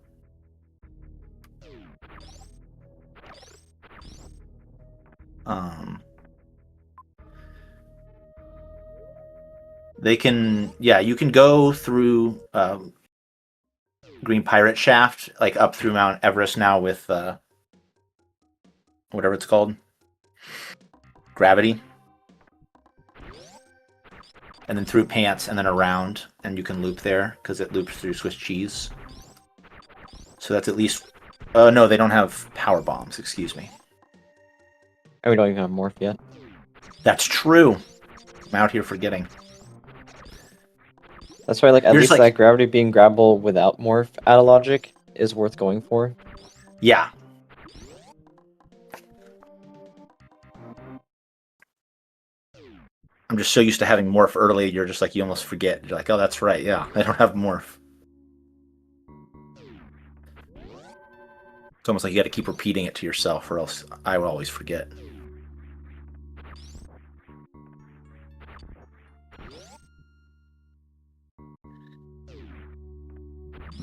They can, yeah, you can go through Green Pirate Shaft, like up through Mount Everest now with whatever it's called, gravity, and then through Pants and then around, and you can loop there because it loops through Swiss cheese. So that's at least. No, they don't have power bombs. Excuse me. And we don't even have morph yet. That's true. I'm out here forgetting. That's why, like, at You're least just like- that gravity being grabbable without morph out of logic is worth going for. Yeah. I'm just so used to having morph early, you're just like, you almost forget. You're like, oh, that's right, yeah, I don't have morph. It's almost like you got to keep repeating it to yourself, or else I would always forget.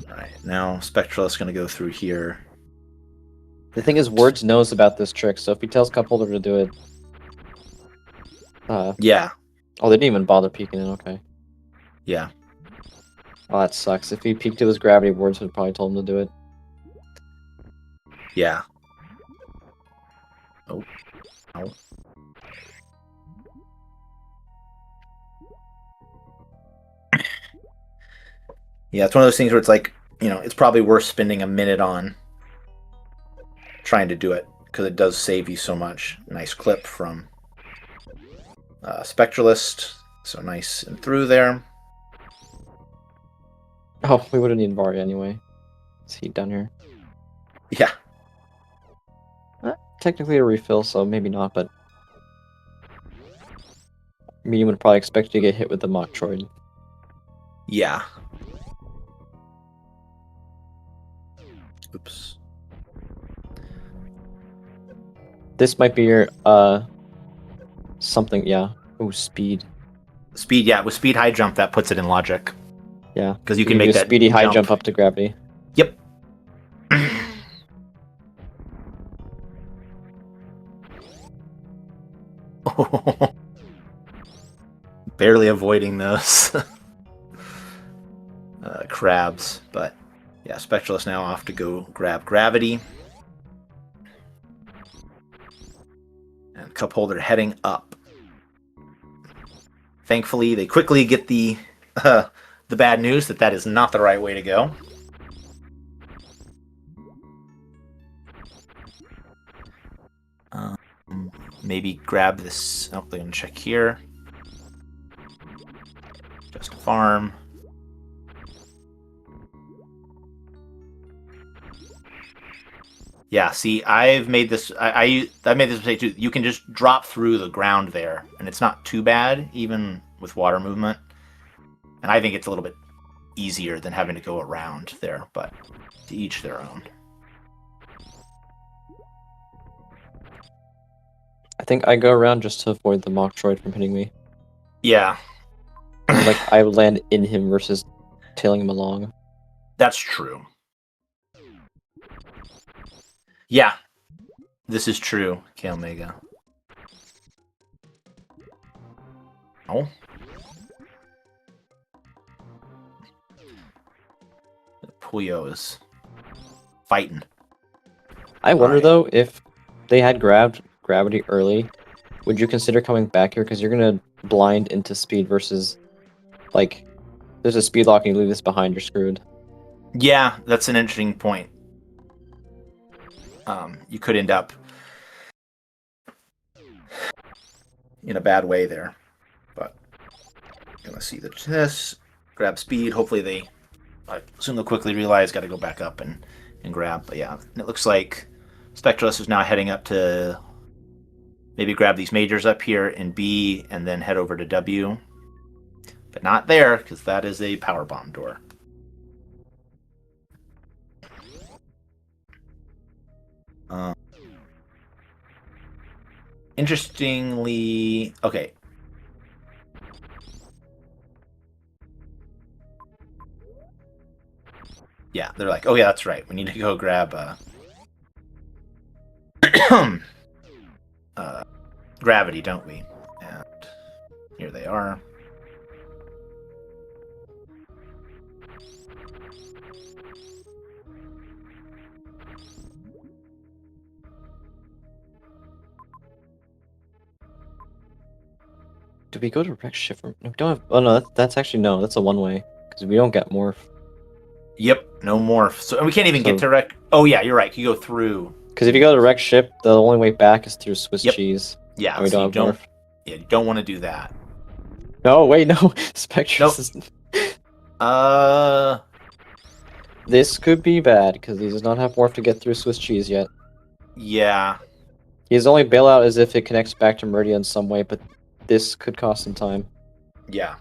Alright, now Spectralist is going to go through here. The thing is, Words knows about this trick, so if he tells CupHolder to do it... Yeah. Oh, they didn't even bother peeking in, okay. Yeah. Oh, that sucks. If he peeked to his gravity boards, would probably told him to do it. Yeah. Oh. Oh. Yeah, it's one of those things where it's like, it's probably worth spending a minute on trying to do it because it does save you so much. Nice clip from Spectralist. So nice and through there. Oh, we would have needed Vari anyway. Is he down here? Yeah. Technically a refill, so maybe not, but medium would probably expect you to get hit with the Metroid. Yeah. Oops. This might be your something, yeah. Oh, speed. Speed, yeah. With speed high jump, that puts it in logic. Yeah. Because you can make do a that speedy high jump up to gravity. Yep. Barely avoiding those crabs, but yeah, Spectralist now off to go grab gravity. And CupHolder heading up. Thankfully, they quickly get the bad news that is not the right way to go. Maybe grab this. Oh, they're gonna check here. Just a farm. Yeah, see, I've made this. I made this mistake too. You can just drop through the ground there, and it's not too bad, even with water movement. And I think it's a little bit easier than having to go around there, but to each their own. I think I go around just to avoid the Metroid from hitting me. Yeah. Like, I would land in him versus tailing him along. That's true. Yeah. This is true, K-Omega. Oh. Puyo is fighting. I wonder, though, if they had grabbed gravity early, would you consider coming back here? Because you're going to blind into speed versus, like, there's a speed lock and you leave this behind, you're screwed. Yeah, that's an interesting point. You could end up in a bad way there, but gonna see the test, grab speed. Hopefully I assume they'll quickly realize got to go back up and grab. But yeah, it looks like Spectralist is now heading up to maybe grab these majors up here in B and then head over to W, but not there because that is a power bomb door. Interestingly, okay. Yeah, they're like, oh yeah, that's right. We need to go grab gravity, don't we? And here they are. Do we go to Rex Shift? No, we don't have... Oh, no, that's actually... No, that's a one-way. Because we don't get morph. Yep, no morph. So and we can't even get to Rex. Oh yeah, you're right. You go through. Because if you go to Rex Ship, the only way back is through Swiss cheese. Yeah, and we so don't have morph. Yeah, you don't want to do that. No, wait, no. Spectralist Nope. is... This could be bad, because he does not have morph to get through Swiss cheese yet. Yeah. His only bailout is if it connects back to Meridia in some way, but this could cost some time. Yeah.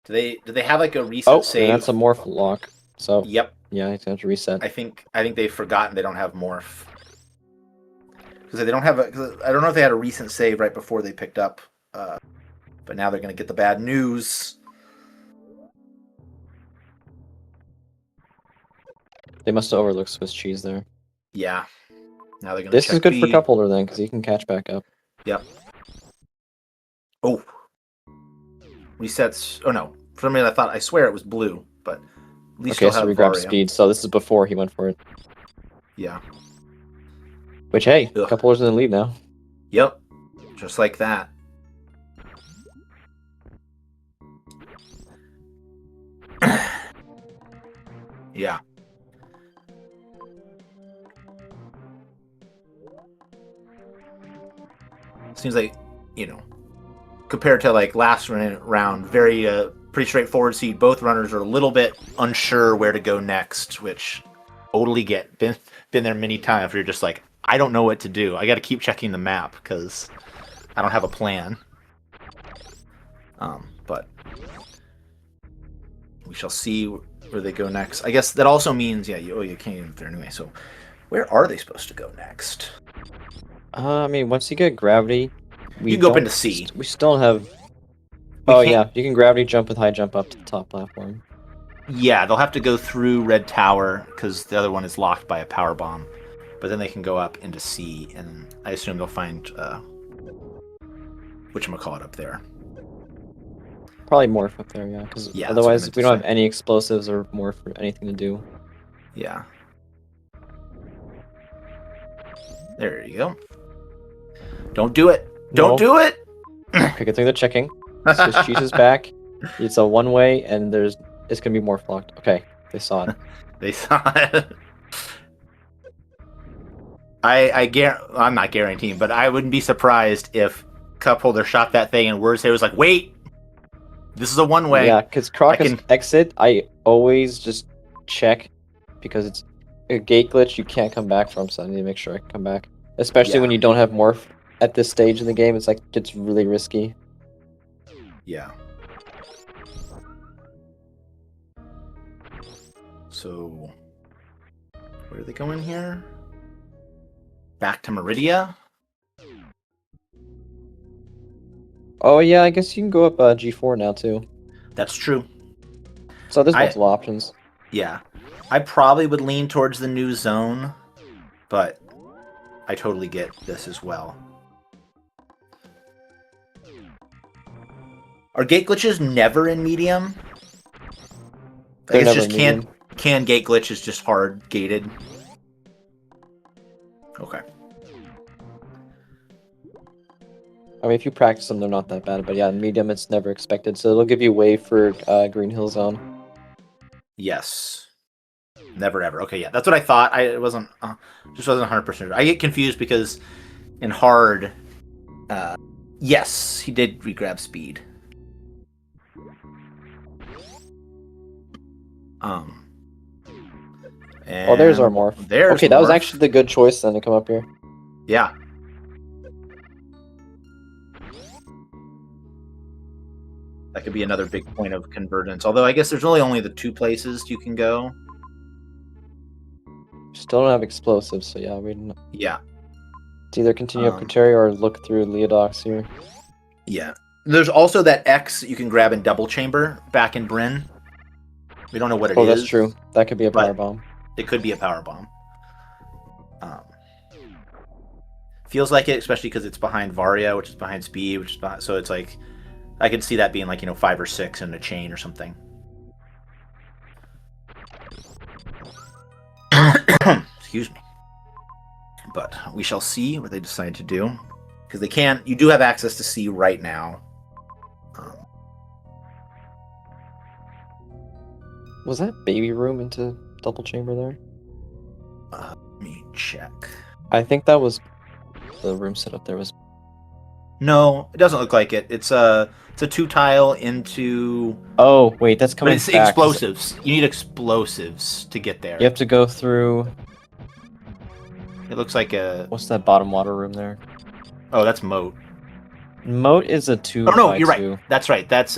Do they have like a recent save? Oh, that's a morph lock. So yep. Yeah, it's going to reset. I think they've forgotten they don't have morph. Because they don't have I don't know if they had a recent save right before they picked up, but now they're going to get the bad news. They must have overlooked Swiss cheese there. Yeah. Now they're going to. This is good for CupHolder then, because he can catch back up. Yep. Oh. resets. Oh no, for some reason I swear it was blue, but at least Okay, still so have we grabbed Varia. speed. So this is before he went for it. Yeah. Which, hey, Ugh. CupHolder's in the lead now. Yep. Just like that. Yeah. Seems like, compared to like last round, very pretty straightforward seed. Both runners are a little bit unsure where to go next, which totally get. Been there many times where you're just like, I don't know what to do. I got to keep checking the map because I don't have a plan. But we shall see where they go next. I guess that also means, yeah, you can't even there anyway. So where are they supposed to go next? I mean, once you get gravity, You can go up into C. We still have. Yeah, you can gravity jump with high jump up to the top platform. Yeah, they'll have to go through Red Tower because the other one is locked by a power bomb. But then they can go up into C, and I assume they'll find whatchamacallit up there. Probably morph up there, yeah, because otherwise we don't have any explosives or morph or anything to do. Yeah. There you go. Don't do it. Don't do it. Okay, good thing they're checking. Because Cheese is back. It's a one-way, and it's gonna be morph locked. Okay, they saw it. They saw it. I'm not guaranteeing, but I wouldn't be surprised if CupHolder shot that thing and Wordsay was like, "Wait, this is a one-way." Yeah, because Crocus exit, I always just check because it's a gate glitch you can't come back from, so I need to make sure I can come back. Especially when you don't have morph at this stage in the game, it's really risky. Yeah. So, where do they go in here? Back to Meridia? Oh yeah, I guess you can go up G4 now too. That's true. So there's multiple options. Yeah. I probably would lean towards the new zone, but I totally get this as well. Are gate glitches never in medium? I guess just can gate glitch is just hard gated. Okay. I mean, if you practice them, they're not that bad. But yeah, in medium, it's never expected. So it'll give you way for Green Hill Zone. Yes. Never ever. Okay, yeah, that's what I thought. I wasn't 100% sure. I get confused because in hard, yes, he did regrab speed. Oh, there's our morph. Okay, that was actually the good choice then to come up here. Yeah. That could be another big point of convergence. Although I guess there's only the two places you can go. Still don't have explosives, so yeah, Yeah. It's either continue up Criteria or look through Leodox here. Yeah. There's also that X you can grab in Double Chamber back in Bryn. We don't know what it is. Oh, that's true. That could be a power bomb. It could be a power bomb. Feels like it, especially because it's behind Varia, which is behind Speed, which is behind, so it's like I could see that being like 5 or 6 in a chain or something. Excuse me. But we shall see what they decide to do, because you do have access to C right now. Was that baby room into Double Chamber there? Let me check. I think that was the room set up there was. No, it doesn't look like it. It's a 2-tile into. Oh wait, that's coming. But it's back. Explosives. You need explosives to get there. You have to go through. It looks like a. What's that bottom water room there? Oh, that's Moat. Moat is a 2. Oh no, you're right. That's right. That's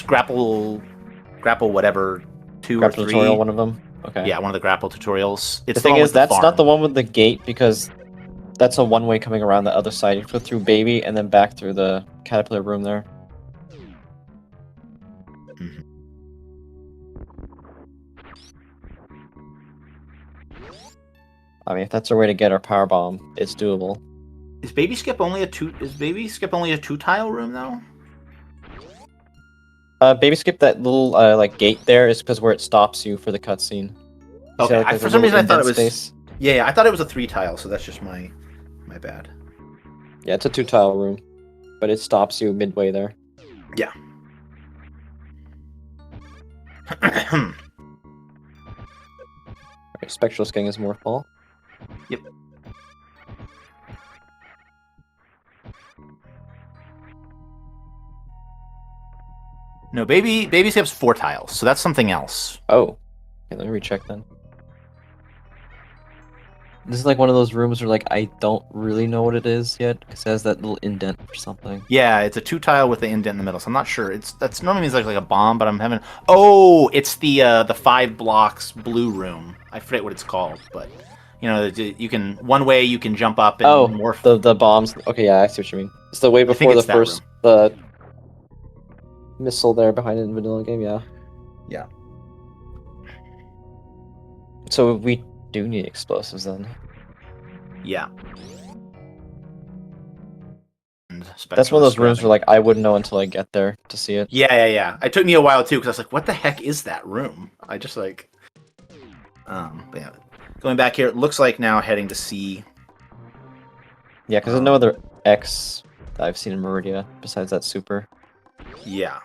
grapple whatever 2 grapple or 3. Tutorial, one of them. Okay. Yeah, one of the grapple tutorials. It's the thing is, that's not the one with the gate because that's a one-way coming around the other side. You go through Baby and then back through the caterpillar room there. Mm-hmm. I mean, if that's our way to get our power bomb, it's doable. Is Baby Skip only a 2-tile room though? Baby skip, that little like gate there is because where it stops you for the cutscene. You Okay, see, like, for a some little reason I thought it indent was. space. Yeah, I thought it was a 3-tile, so that's just my bad. Yeah, it's a 2-tile room, but it stops you midway there. Yeah. Right, Spectralist getting his morph ball. Yep. No, baby skip's 4 tiles, so that's something else. Oh, okay, let me recheck then. This is like one of those rooms where like I don't really know what it is yet because it has that little indent or something. Yeah, it's a 2-tile with the indent in the middle, so I'm not sure. That's normally means like a bomb, but I'm having. Oh, it's the 5 blocks blue room. I forget what it's called, but you know, you can one way you can jump up and morph. The bombs. Okay, yeah, I see what you mean. It's the way I think before the it's that first room. the missile there behind it in vanilla game. Yeah. Yeah. So we do need explosives then. Yeah. That's one of those rooms where like I wouldn't know until I get there to see it. Yeah. It took me a while too because I was like, "What the heck is that room?" I just like, but yeah. Going back here, it looks like now heading to C. Yeah, because there's no other X that I've seen in Meridia besides that super. Yeah.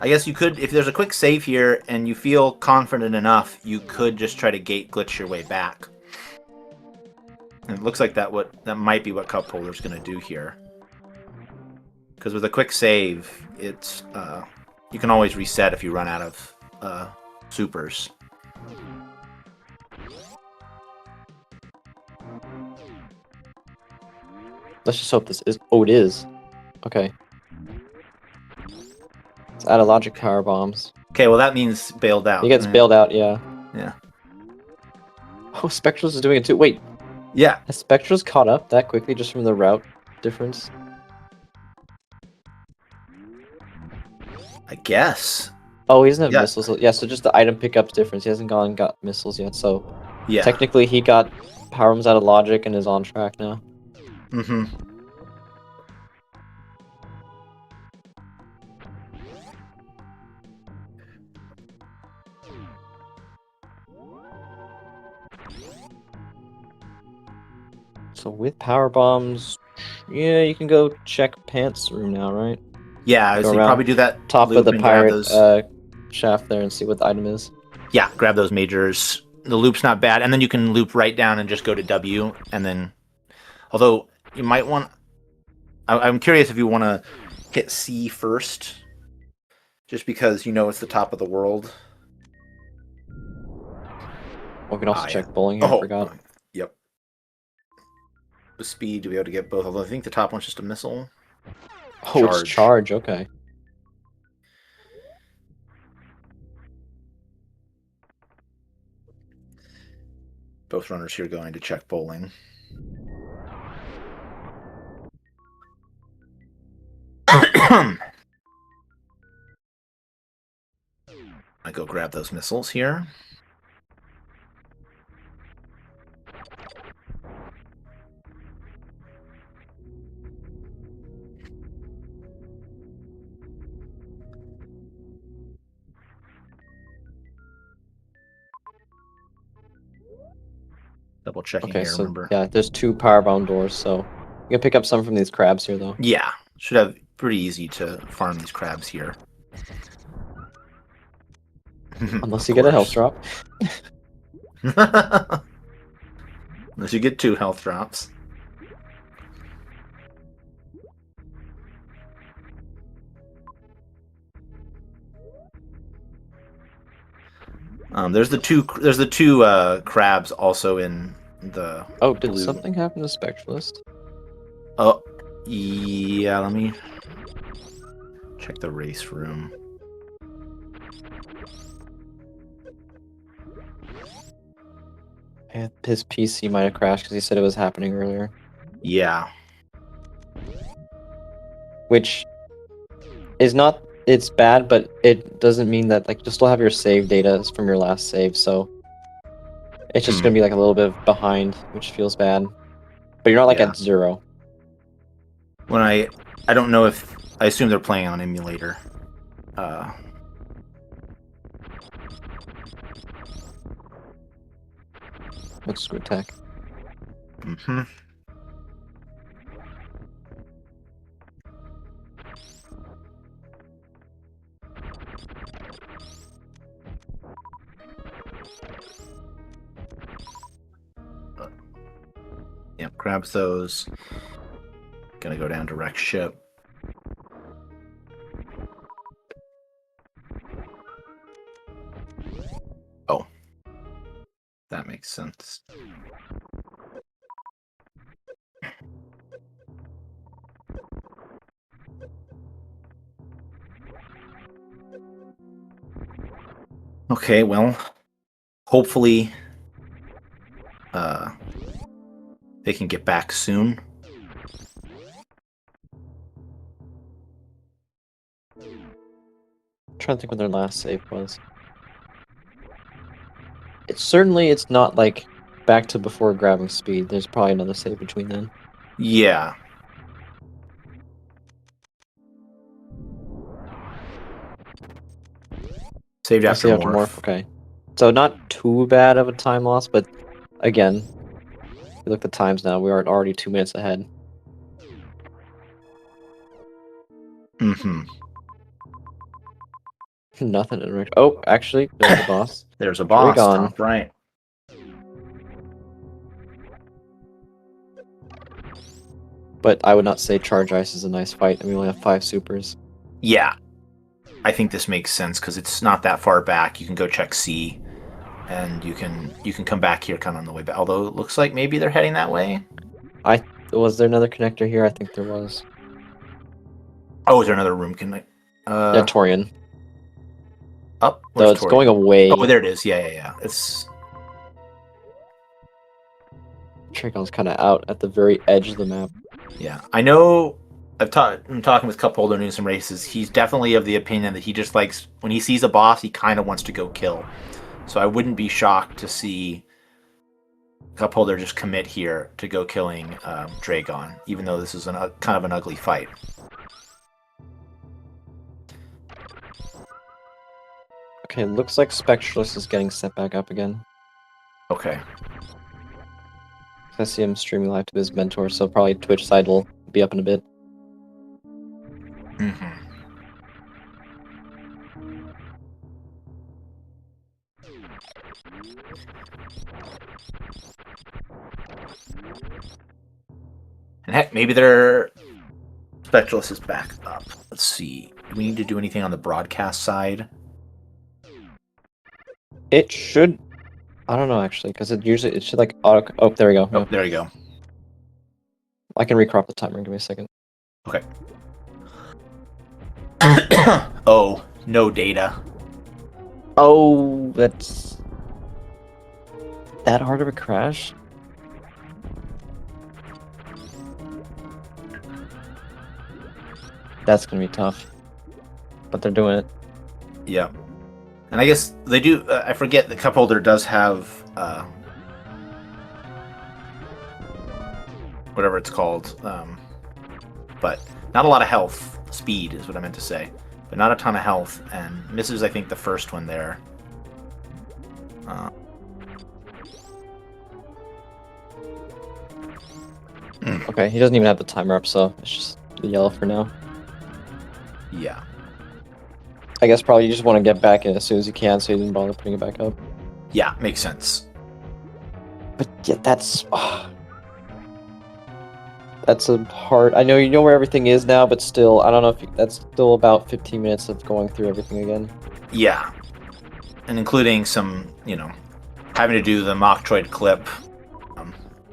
I guess you could, if there's a quick save here and you feel confident enough, you could just try to gate glitch your way back. And it looks like that might be what CupHolder's going to do here. Because with a quick save, it's you can always reset if you run out of supers. Let's just hope this is. Oh, it is. Okay. It's out of logic power bombs. Okay, well that means bailed out. He gets bailed out, yeah. Yeah. Oh, Spectralist is doing it too. Wait. Yeah. Has Spectralist caught up that quickly just from the route difference? I guess. Oh, he doesn't have missiles. Yeah, so just the item pickup difference. He hasn't gone and got missiles yet, so yeah. Technically he got power bombs out of logic and is on track now. Mm-hmm. So with power bombs, yeah, you can go check Pants room now, right? Yeah, so you probably do that top of the pirate those... shaft there and see what the item is. Yeah, grab those majors. The loop's not bad, and then you can loop right down and just go to W, and then... Although, you might want... I'm curious if you want to hit C first, just because you know it's the top of the world. We can also check bowling here, I forgot. Yep. The speed to be able to get both, although I think the top one's just a missile. Oh, it's charge, okay. Both runners here going to check bowling. I go grab those missiles here. Double checking here, so, remember. Yeah, there's 2 power bomb doors, so you can pick up some from these crabs here, though. Yeah, should have pretty easy to farm these crabs here. Unless you get a health drop. Unless you get 2 health drops. There's the two crabs also in the. Oh, did something happen to Spectralist? Oh, yeah. Let me check the race room. His PC might have crashed because he said it was happening earlier. Yeah. Which is not... It's bad, but it doesn't mean that, like, you'll still have your save data from your last save, so... It's just gonna be, like, a little bit behind, which feels bad. But you're not, like, at 0. When I don't know if I assume they're playing on emulator. Let's go attack. Mm-hmm. Yep, grabs those. Gonna go down to wreck ship. Oh. That makes sense. Okay, well, hopefully they can get back soon. I'm trying to think when their last save was. It's not like back to before grabbing speed. There's probably another save between then. Yeah. Saved I after see after morph. morph. Okay, so not too bad of a time loss, but again, if you look at the times now. We are already 2 minutes ahead. Mm-hmm. Nothing in Oh, actually, there's the boss. There's a boss, Dragon. top right. But I would not say Charge Ice is a nice fight, and we only have 5 supers. Yeah. I think this makes sense because it's not that far back. You can go check C, and you can come back here kind of on the way back. Although it looks like maybe they're heading that way. Was there another connector here? I think there was. Oh, is there another room? Can I? Yeah, Torian. Up. Though it's going away. Oh, there it is. Yeah. It's Dragon's kind of out at the very edge of the map. yeah. I know. I'm talking with CupHolder doing some races. He's definitely of the opinion that he just likes when he sees a boss, he kind of wants to go kill. So I wouldn't be shocked to see CupHolder just commit here to go killing Dragon, even though this is kind of an ugly fight. Okay, looks like Spectralist is getting set back up again. Okay. I see him streaming live to his mentor, so probably Twitch side will be up in a bit. Mm-hmm. And heck, maybe their Spectralist is back up. Let's see. Do we need to do anything on the broadcast side? It should. I don't know actually, because it should like auto. Oh, there we go. Oh, Yeah. there you go. I can recrop the timer. Give me a second. Okay. Oh, no data. Oh, that's that hard of a crash. That's gonna be tough, but they're doing it. Yeah. And I guess they do. I forget the CupHolder does have whatever it's called, but not a lot of health. Speed is what I meant to say, but not a ton of health. And misses, I think, the first one there. Okay, he doesn't even have the timer up, so it's just the yellow for now. Yeah. I guess probably you just want to get back in as soon as you can, so you didn't bother putting it back up. Yeah, makes sense. But yeah, that's a hard. I know you know where everything is now, but still, I don't know if that's still about 15 minutes of going through everything again. Yeah. And including some, having to do the Metroid clip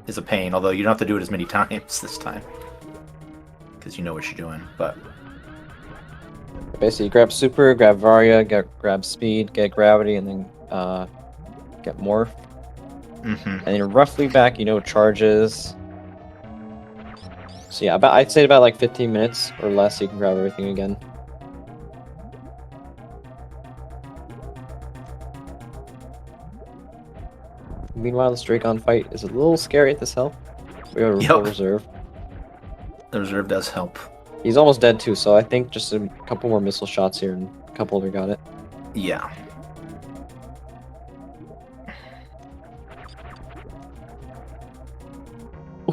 is a pain, although you don't have to do it as many times this time. Because you know what you're doing, but... Basically, grab super, grab Varia, grab speed, get gravity, and then get morph. Mm-hmm. And then roughly back, charges. So yeah, I'd say about like 15 minutes or less, you can grab everything again. Meanwhile, this Dragon fight is a little scary at this health. We have a full reserve. The reserve does help. He's almost dead too, so I think just a couple more missile shots here and CupHolder got it. Yeah.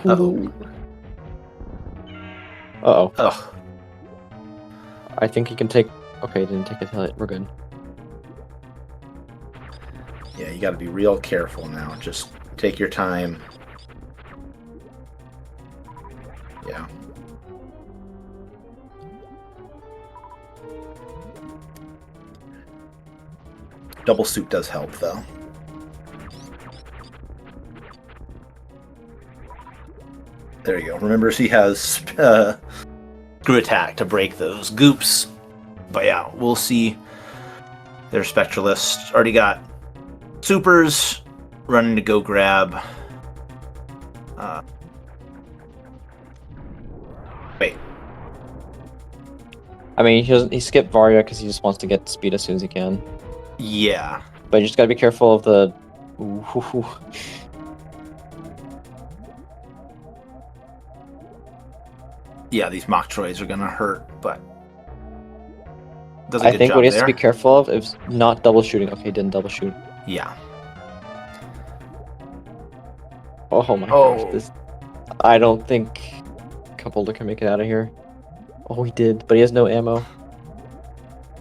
Uh-oh. Uh-oh. Ugh. I think he can take... Okay, he didn't take a hit. We're good. Yeah, you gotta be real careful now. Just take your time. Yeah. Double suit does help, though. There you go. Remember, he has screw attack to break those goops. But yeah, we'll see. Their Spectralist already got supers running to go grab. Wait. I mean, he skipped Varya because he just wants to get speed as soon as he can. Yeah. But you just gotta be careful of the... Ooh. Yeah, these Metroids are gonna hurt, but does a I good think job what he has there. to be careful of is not double shooting. Okay, he didn't double shoot. Yeah. Oh my gosh, this... I don't think CupHolder can make it out of here. Oh, he did, but he has no ammo.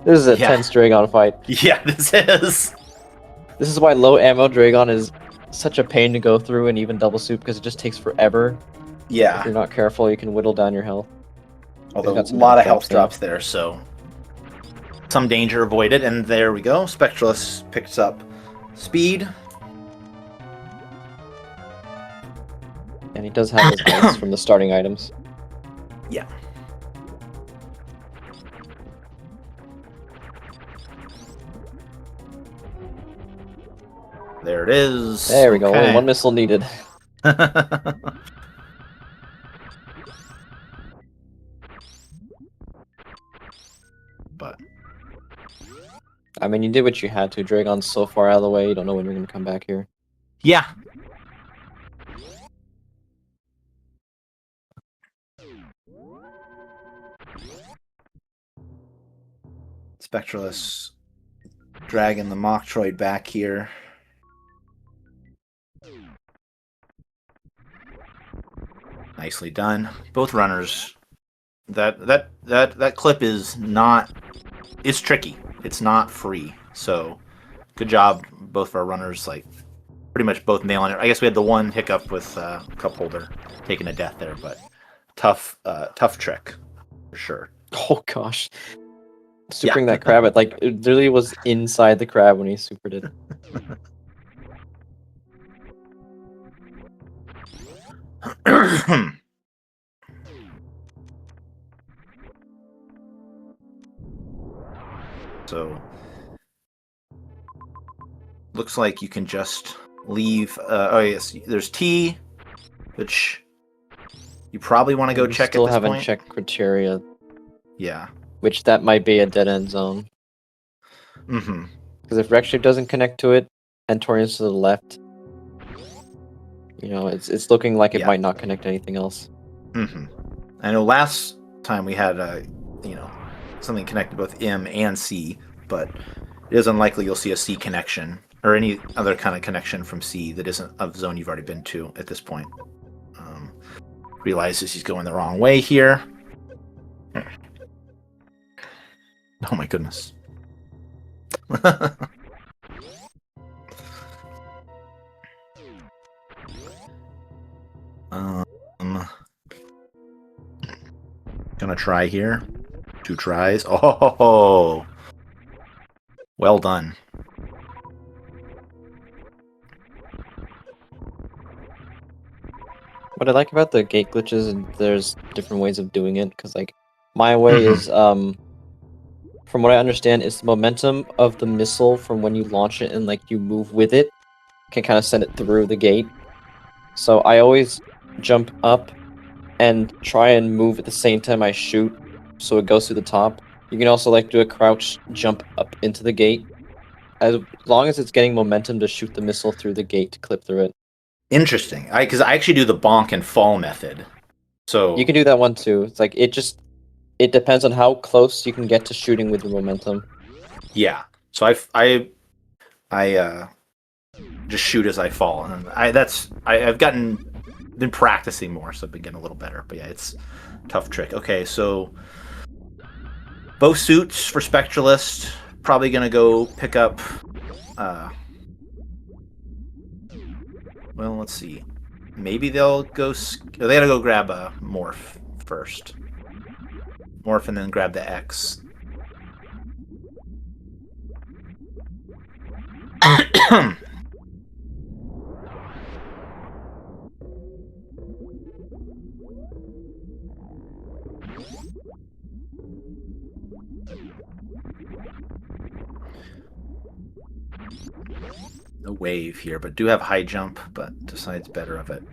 This is a tense Dragon fight. Yeah, this is. This is why low ammo Dragon is such a pain to go through and even double suit because it just takes forever. Yeah. If you're not careful, you can whittle down your health. Although a lot of health drops there, so some danger avoided. And there we go. Spectralist picks up speed. And he does have his base from the starting items. Yeah. There it is. There we go. Only one missile needed. But I mean, you did what you had to. Dragon's so far out of the way, you don't know when you're going to come back here. yeah. Spectralist dragging the Metroid back here. Nicely done. Both runners. That clip is not. It's tricky. It's not free. So, good job, both of our runners. Like, pretty much both nailing it. I guess we had the one hiccup with CupHolder taking a death there, but tough trick for sure. Oh gosh. Supering that crab, it literally was inside the crab when he supered it. So, looks like you can just leave. Oh yes, there's T, which you probably want to go check at this point. Still haven't checked criteria. Yeah. Which that might be a dead end zone. Mm-hmm. Because if Rex Shape doesn't connect to it, and Torian's to the left, you know, it's looking like it might not connect to anything else. Mm-hmm. I know last time we had something connected both M and C, but it is unlikely you'll see a C connection or any other kind of connection from C that isn't a zone you've already been to at this point. Realizes he's going the wrong way here. Oh my goodness. Gonna try here. 2 tries. Oh, well done. What I like about the gate glitches is there's different ways of doing it. Because like my way is from what I understand, it's the momentum of the missile from when you launch it and like you move with it can kind of send it through the gate. So I always jump up and try and move at the same time I shoot, so it goes through the top. You can also like do a crouch jump up into the gate, as long as it's getting momentum to shoot the missile through the gate to clip through it. Interesting. Because I actually do the bonk and fall method. So You can do that one too. It's like it depends on how close you can get to shooting with your momentum. yeah. So I just shoot as I fall, and I've been practicing more, so I've been getting a little better. But yeah, it's a tough trick. Okay, so both suits for Spectralist. Probably gonna go pick up. Well, let's see. Maybe they'll go. They gotta go grab a morph first. Morph and then grab the X. A wave here, but do have high jump, but decides better of it.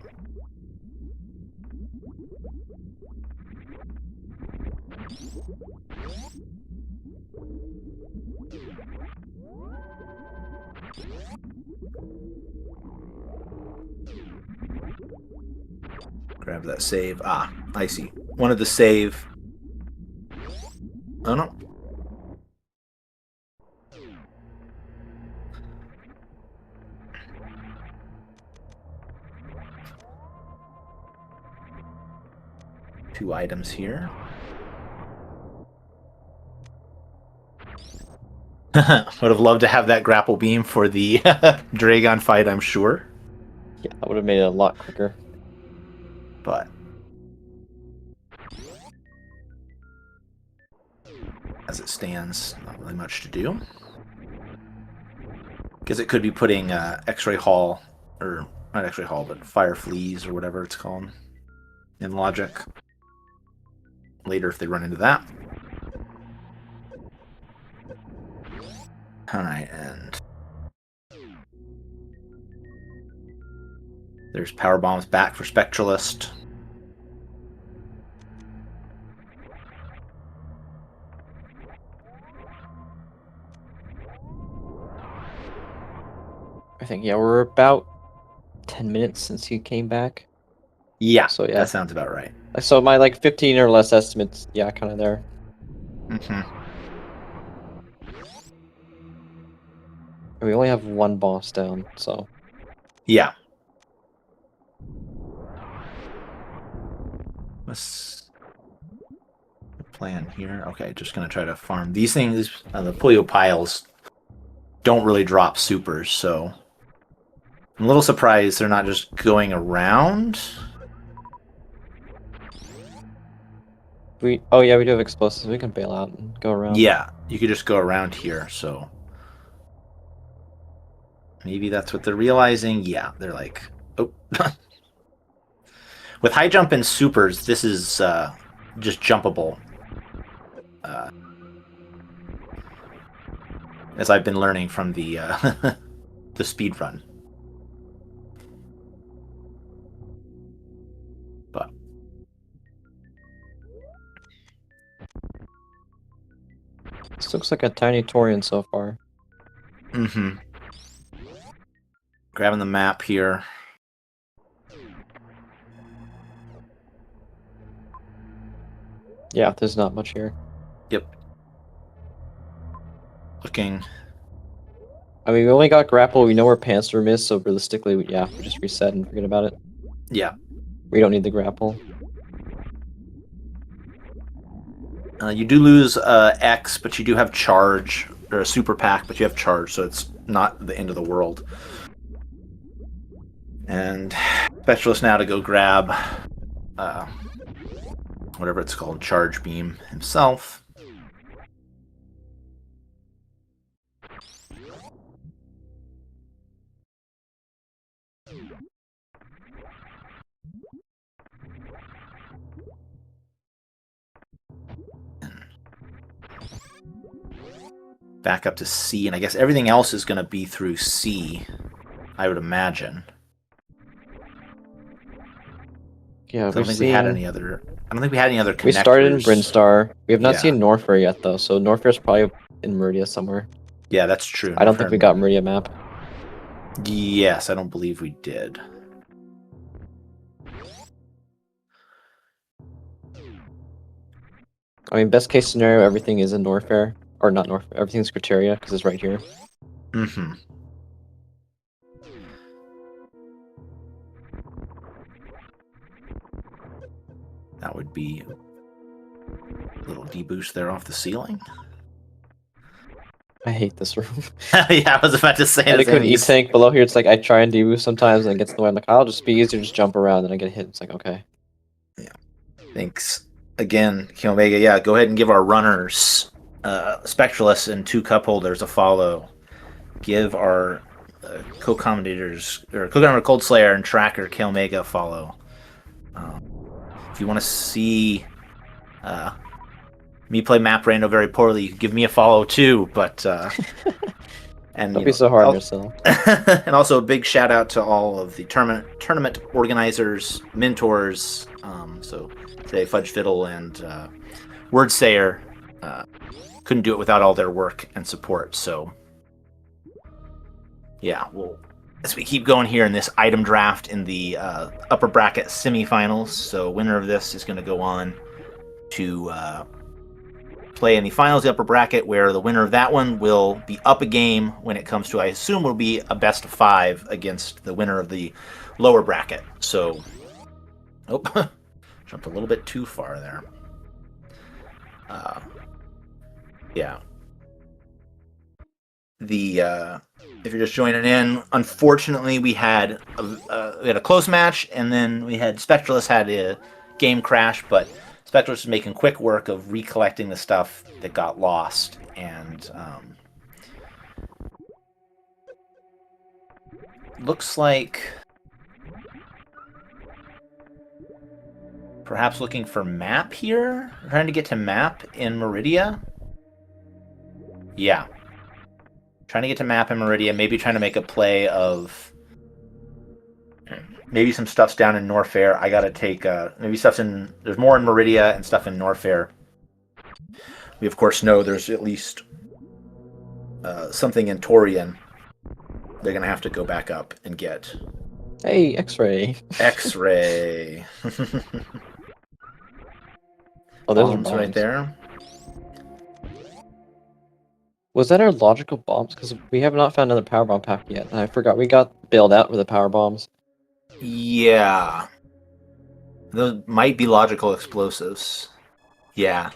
Grab that save. Ah, I see. Wanted to save. Oh no. Two items here. Would have loved to have that grapple beam for the Dragon fight, I'm sure. Yeah, that would have made it a lot quicker. But as it stands, not really much to do. Because it could be putting X-Ray Hall, or not X-Ray Hall, but Fire Fleas, or whatever it's called, in Logic. Later if they run into that. Alright, and there's power bombs back for Spectralist. I think, yeah, we're about 10 minutes since he came back. Yeah, So yeah, that sounds about right. so my like 15 or less estimates, yeah, kind of there. We only have one boss down, so Yeah. What's the plan here? Okay, just gonna try to farm these things. The Puyo piles don't really drop supers, so I'm a little surprised they're not just going around. oh yeah, we do have explosives. We can bail out and go around. Yeah, you could just go around here, so maybe that's what they're realizing. Yeah, they're like, oh. With high jump and supers, this is just jumpable. As I've been learning from the the speed run. But This looks like a tiny Torian so far. Grabbing the map here. Yeah, there's not much here. Yep. Looking. I mean, we only got grapple. We know where Panzer is, so realistically, yeah, we just reset and forget about it. Yeah. We don't need the grapple. You do lose X, but you do have charge, or a super pack, but you have charge, so it's not the end of the world. And Specialist now to go grab whatever it's called, charge beam himself. Back up to C, and I guess everything else is going to be through C, I would imagine. Yeah, I don't think we had any other connectors. We started in Brinstar. We have not Yeah. seen Norfair yet, though, so Norfair's probably in Meridia somewhere. Yeah, that's true. I don't think we got Meridia map. Yes, I don't believe we did. I mean, best case scenario, everything is in Norfair. Or not Norfair, everything's Criteria, because it's right here. Mm-hmm. That would be a little deboost there off the ceiling. I hate this room. Yeah, I was about to say And the it could same. E-Tank below here, it's like I try and deboost sometimes and it gets in the way. I'm like, I'll just be easier, just jump around, and I get hit. It's like, okay. Yeah. Thanks. Again, Omega, yeah, go ahead and give our runners, Spectralist and 2 CupHolders a follow. Give our co-commentators, or co-commentator Cold Slayer and Tracker Omega a follow. If you want to see me play Map Rando very poorly, you can give me a follow too, but... and Don't be so hard on yourself. And also a big shout out to all of the tournament organizers, mentors. So today Fudge Fiddle and Word Sayer couldn't do it without all their work and support. So yeah, well, as we keep going here in this item draft in the upper bracket semifinals, so winner of this is going to go on to play in the finals, the upper bracket, where the winner of that one will be up a game when it comes to, I assume, will be a best of 5 against the winner of the lower bracket. So, oh, jumped a little bit too far there. Yeah. If you're just joining in, unfortunately, we had a close match, and then we had Spectralist had a game crash, but Spectralist is making quick work of recollecting the stuff that got lost, and looks like perhaps looking for map here, trying to get to map in Meridia. Yeah, trying to get to map in Meridia, maybe trying to make a play of maybe some stuff's down in Norfair. I gotta take maybe stuff's in. There's more in Meridia and stuff in Norfair. We of course know there's at least something in Torian. They're gonna have to go back up and get. Hey, X-ray. X-ray. Oh, there's bombs right there. Was that our logical bombs? Because we have not found another power bomb pack yet. I forgot we got bailed out with the power bombs. Yeah. Those might be logical explosives. Yeah.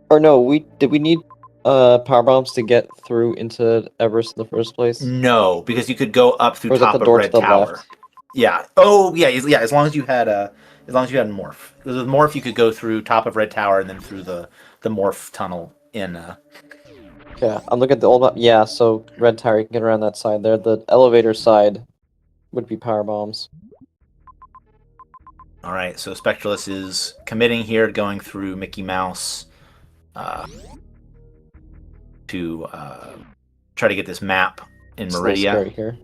Or no, did we need power bombs to get through into Everest in the first place? No, because you could go up through Or was that top the of door Red to the Tower. left? Yeah. Oh, yeah. Yeah. As long as you had morph. Because with morph, you could go through top of Red Tower and then through the morph tunnel in. Yeah, I'm looking at the old map. Yeah, so Red Tower, you can get around that side there. The elevator side would be power bombs. All right. So Spectralist is committing here, going through Mickey Mouse to try to get this map in It's a little Meridia. scary here.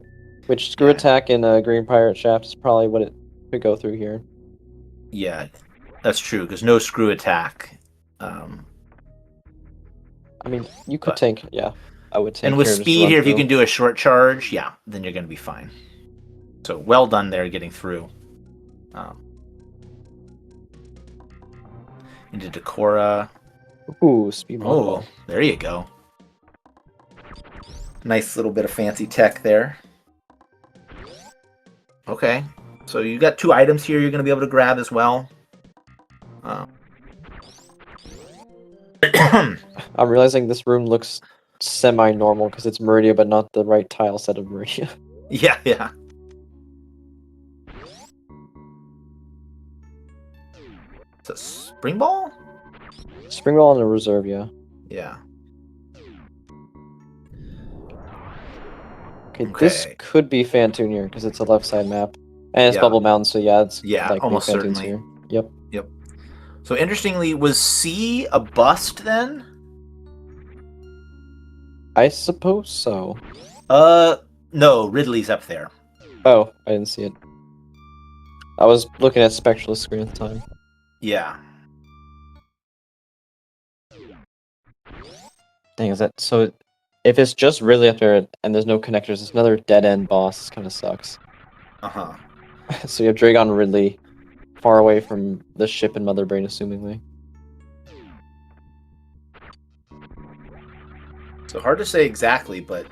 Which screw attack in Green Pirate Shaft is probably what it could go through here. Yeah, that's true, because no screw attack. I mean, you could tank, yeah. I would tank And with here, just speed run here, if you through. can do a short charge, yeah, then you're going to be fine. So well done there getting through. Into Decora. Ooh, speed Oh, ball. there you go. Nice little bit of fancy tech there. Okay, so you got 2 items here you're going to be able to grab as well. I'm realizing this room looks semi-normal because it's Meridia, but not the right tile set of Meridia. Yeah, yeah. It's a spring ball? Spring ball and a reserve, yeah. Yeah. Okay, this could be Fantunier because it's a left side map. And it's Bubble Mountain, so yeah, it's likely almost Fantune's certainly. here. Yep. Yep. So interestingly, was C a bust then? I suppose so. No, Ridley's up there. Oh, I didn't see it. I was looking at Spectralist screen at the time. Yeah. Dang, is that so? If it's just Ridley up there and there's no connectors, it's another dead end boss. This kind of sucks. Uh-huh. So you have Dragon Ridley far away from the ship and Mother Brain, assumingly. So hard to say exactly, but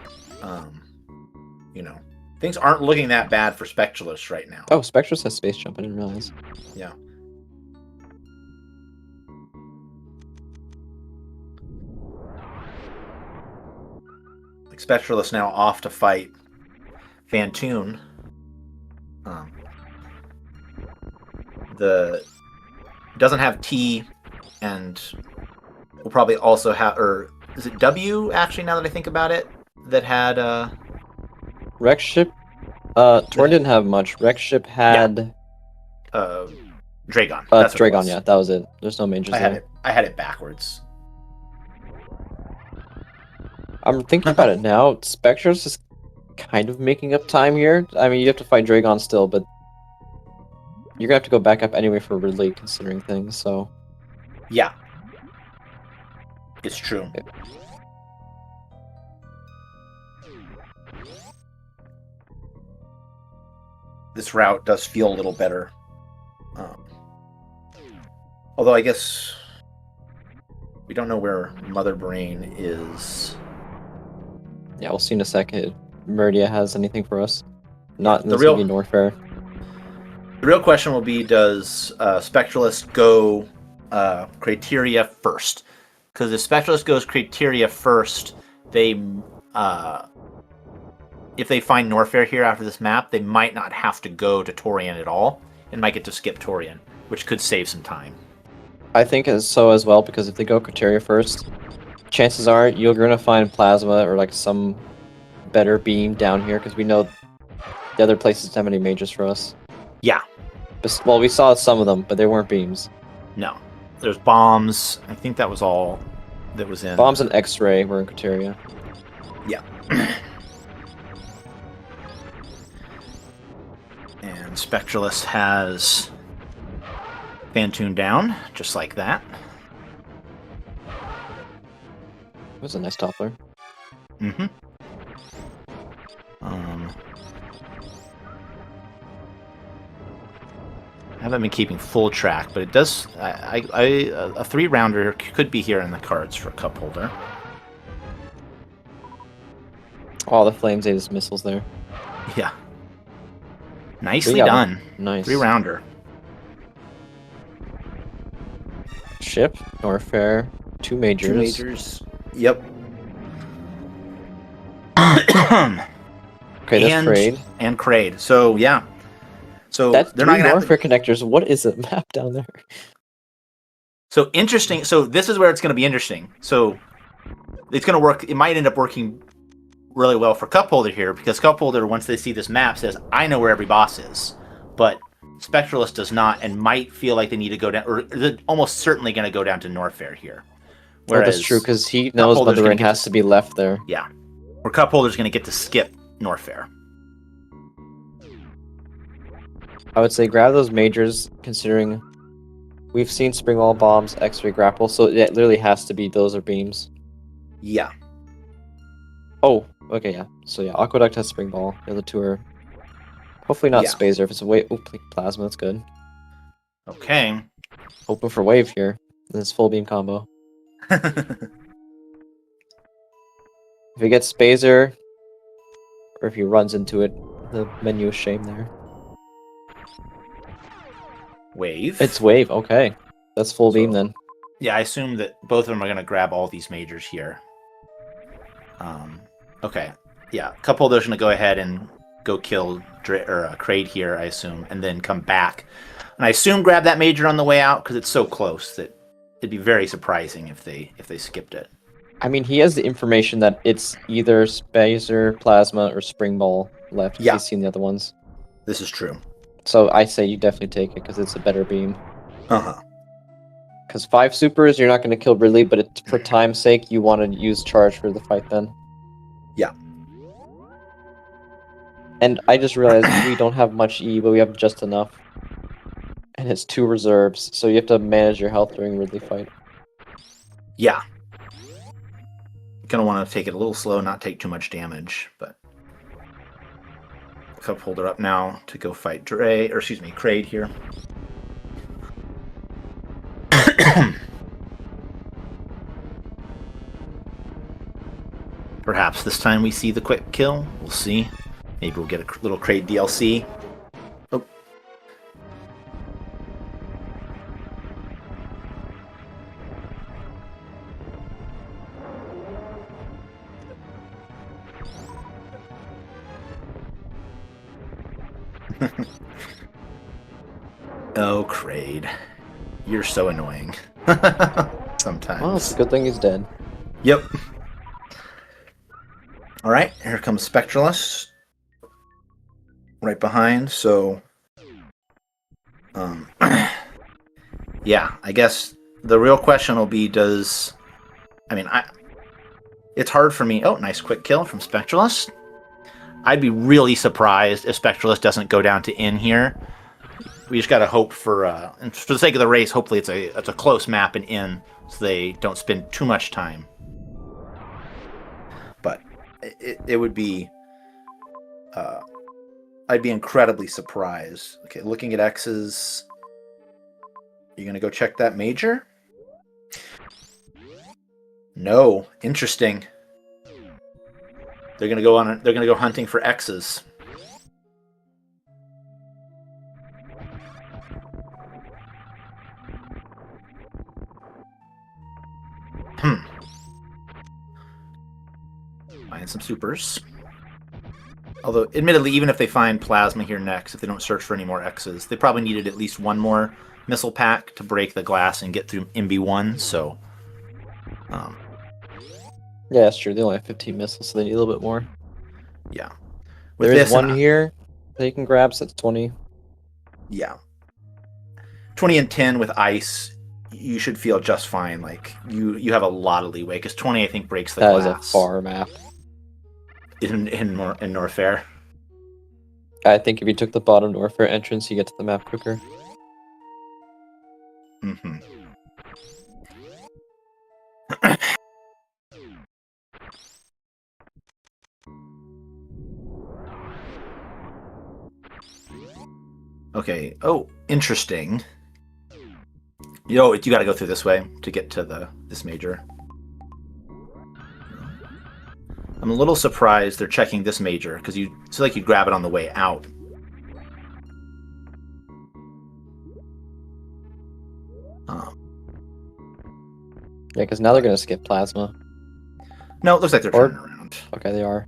you know, things aren't looking that bad for Spectralist right now. Oh, Spectralist has space jump. I didn't realize. Yeah. Like Spectralist now off to fight Fantoon. The doesn't have T, and will probably also have, or is it W? Actually, now that I think about it, that had Rex ship. Torn didn't have much. Rex ship had Dragon. That's what it Dragon. was. Yeah, that was it. There's no majors there. I had it backwards. I'm thinking about it now. Spectre's is kind of making up time here. I mean, you have to fight Dragon still, but you're gonna have to go back up anyway for Ridley, considering things. So Yeah, it's true. Yeah. This route does feel a little better. Although I guess we don't know where Mother Brain is. yeah, we'll see in a second if Meridia has anything for us. Not in The this real- movie Norfair. The real question will be, does Spectralist go Criteria first? Because if Spectralist goes Criteria first, they if they find Norfair here after this map, they might not have to go to Torian at all, and might get to skip Torian, which could save some time. I think so as well, because if they go Criteria first, chances are you're gonna find Plasma or like some better beam down here, because we know the other places don't have any majors for us. Yeah. Well, we saw some of them, but they weren't beams. No. There's bombs. I think that was all that was in. Bombs and X-ray were in Criteria. Yeah. And Spectralist has Fantoon down, just like that. It was a nice toppler. Mm-hmm. I haven't been keeping full track, but it does. A 3-rounder could be here in the cards for CupHolder. Oh, the Flames Aegis missiles there. Yeah. Nicely We got done. Nice. 3-rounder. Ship, Norfair, 2 majors. 2 majors. Yep. Okay, that's Kraid. And Kraid. So yeah. So That's they're 3 not gonna have to... Norfair connectors. What is the map down there? So interesting. So this is where it's going to be interesting. So it's going to work. It might end up working really well for CupHolder here, because CupHolder, once they see this map, says, I know where every boss is. But Spectralist does not, and might feel like they need to go down, or they're almost certainly going to go down to Norfair here. Whereas that's true, because he knows Mother Brain has to be left there. Yeah. Where CupHolder's going to get to skip Norfair. I would say grab those majors, considering we've seen Springwall bombs, X-ray grapple, so it literally has to be those are beams. Yeah. Oh, okay, yeah. So yeah, Aqueduct has Springball. The other 2 are hopefully not Spazer. If it's a wave, Plasma, that's good. Okay. Hoping for wave here. This full beam combo. If he gets Spazer, or if he runs into it, the menu is shame there. Wave. It's wave, okay. That's full beam then. Yeah, I assume that both of them are going to grab all these majors here. Okay. Yeah, CupHolder's going to go ahead and go kill Kraid here, I assume, and then come back. And I assume grab that major on the way out, because it's so close that it'd be very surprising if they skipped it. I mean, he has the information that it's either Spazer, Plasma, or Springball left. Yeah. He's seen the other ones. This is true. So I say you definitely take it, because it's a better beam. Uh-huh. Because 5 supers, you're not going to kill Ridley, but for time's sake, you want to use charge for the fight then. Yeah. And I just realized we don't have much E, but we have just enough. And it's 2 reserves, so you have to manage your health during Ridley fight. Yeah. Gonna want to take it a little slow, not take too much damage, but CupHolder up now to go fight Kraid here. Perhaps this time we see the quick kill. We'll see. Maybe we'll get a little Kraid DLC. Oh. Oh, Kraid. You're so annoying. Sometimes. Well, it's a good thing he's dead. Yep. Alright, here comes Spectralist. Right behind, so... yeah, I guess the real question will be, does... I mean, it's hard for me... Oh, nice quick kill from Spectralist. I'd be really surprised if Spectralist doesn't go down to in here. We just gotta hope for the sake of the race, hopefully it's a close map and in, so they don't spend too much time. But it would be... I'd be incredibly surprised. Okay, looking at X's... You gonna go check that major? No. Interesting. They're gonna go hunting for X's. Find some supers. Although, admittedly, even if they find Plasma here next, if they don't search for any more X's, they probably needed at least one more missile pack to break the glass and get through MB1, so... Yeah, that's true. They only have 15 missiles, so they need a little bit more. Yeah. There is one here that you can grab, so it's 20. Yeah. 20 and 10 with ice, you should feel just fine. Like, you have a lot of leeway, because 20, I think, breaks the glass. That is a far map. In Norfair. I think if you took the bottom Norfair entrance, you get to the map quicker. Mm-hmm. Okay. Oh, interesting. You got to go through this way to get to this major. I'm a little surprised they're checking this major, because it's like you'd grab it on the way out. Yeah, because now they're going to skip Plasma. No, it looks like they're turning around. Okay, they are.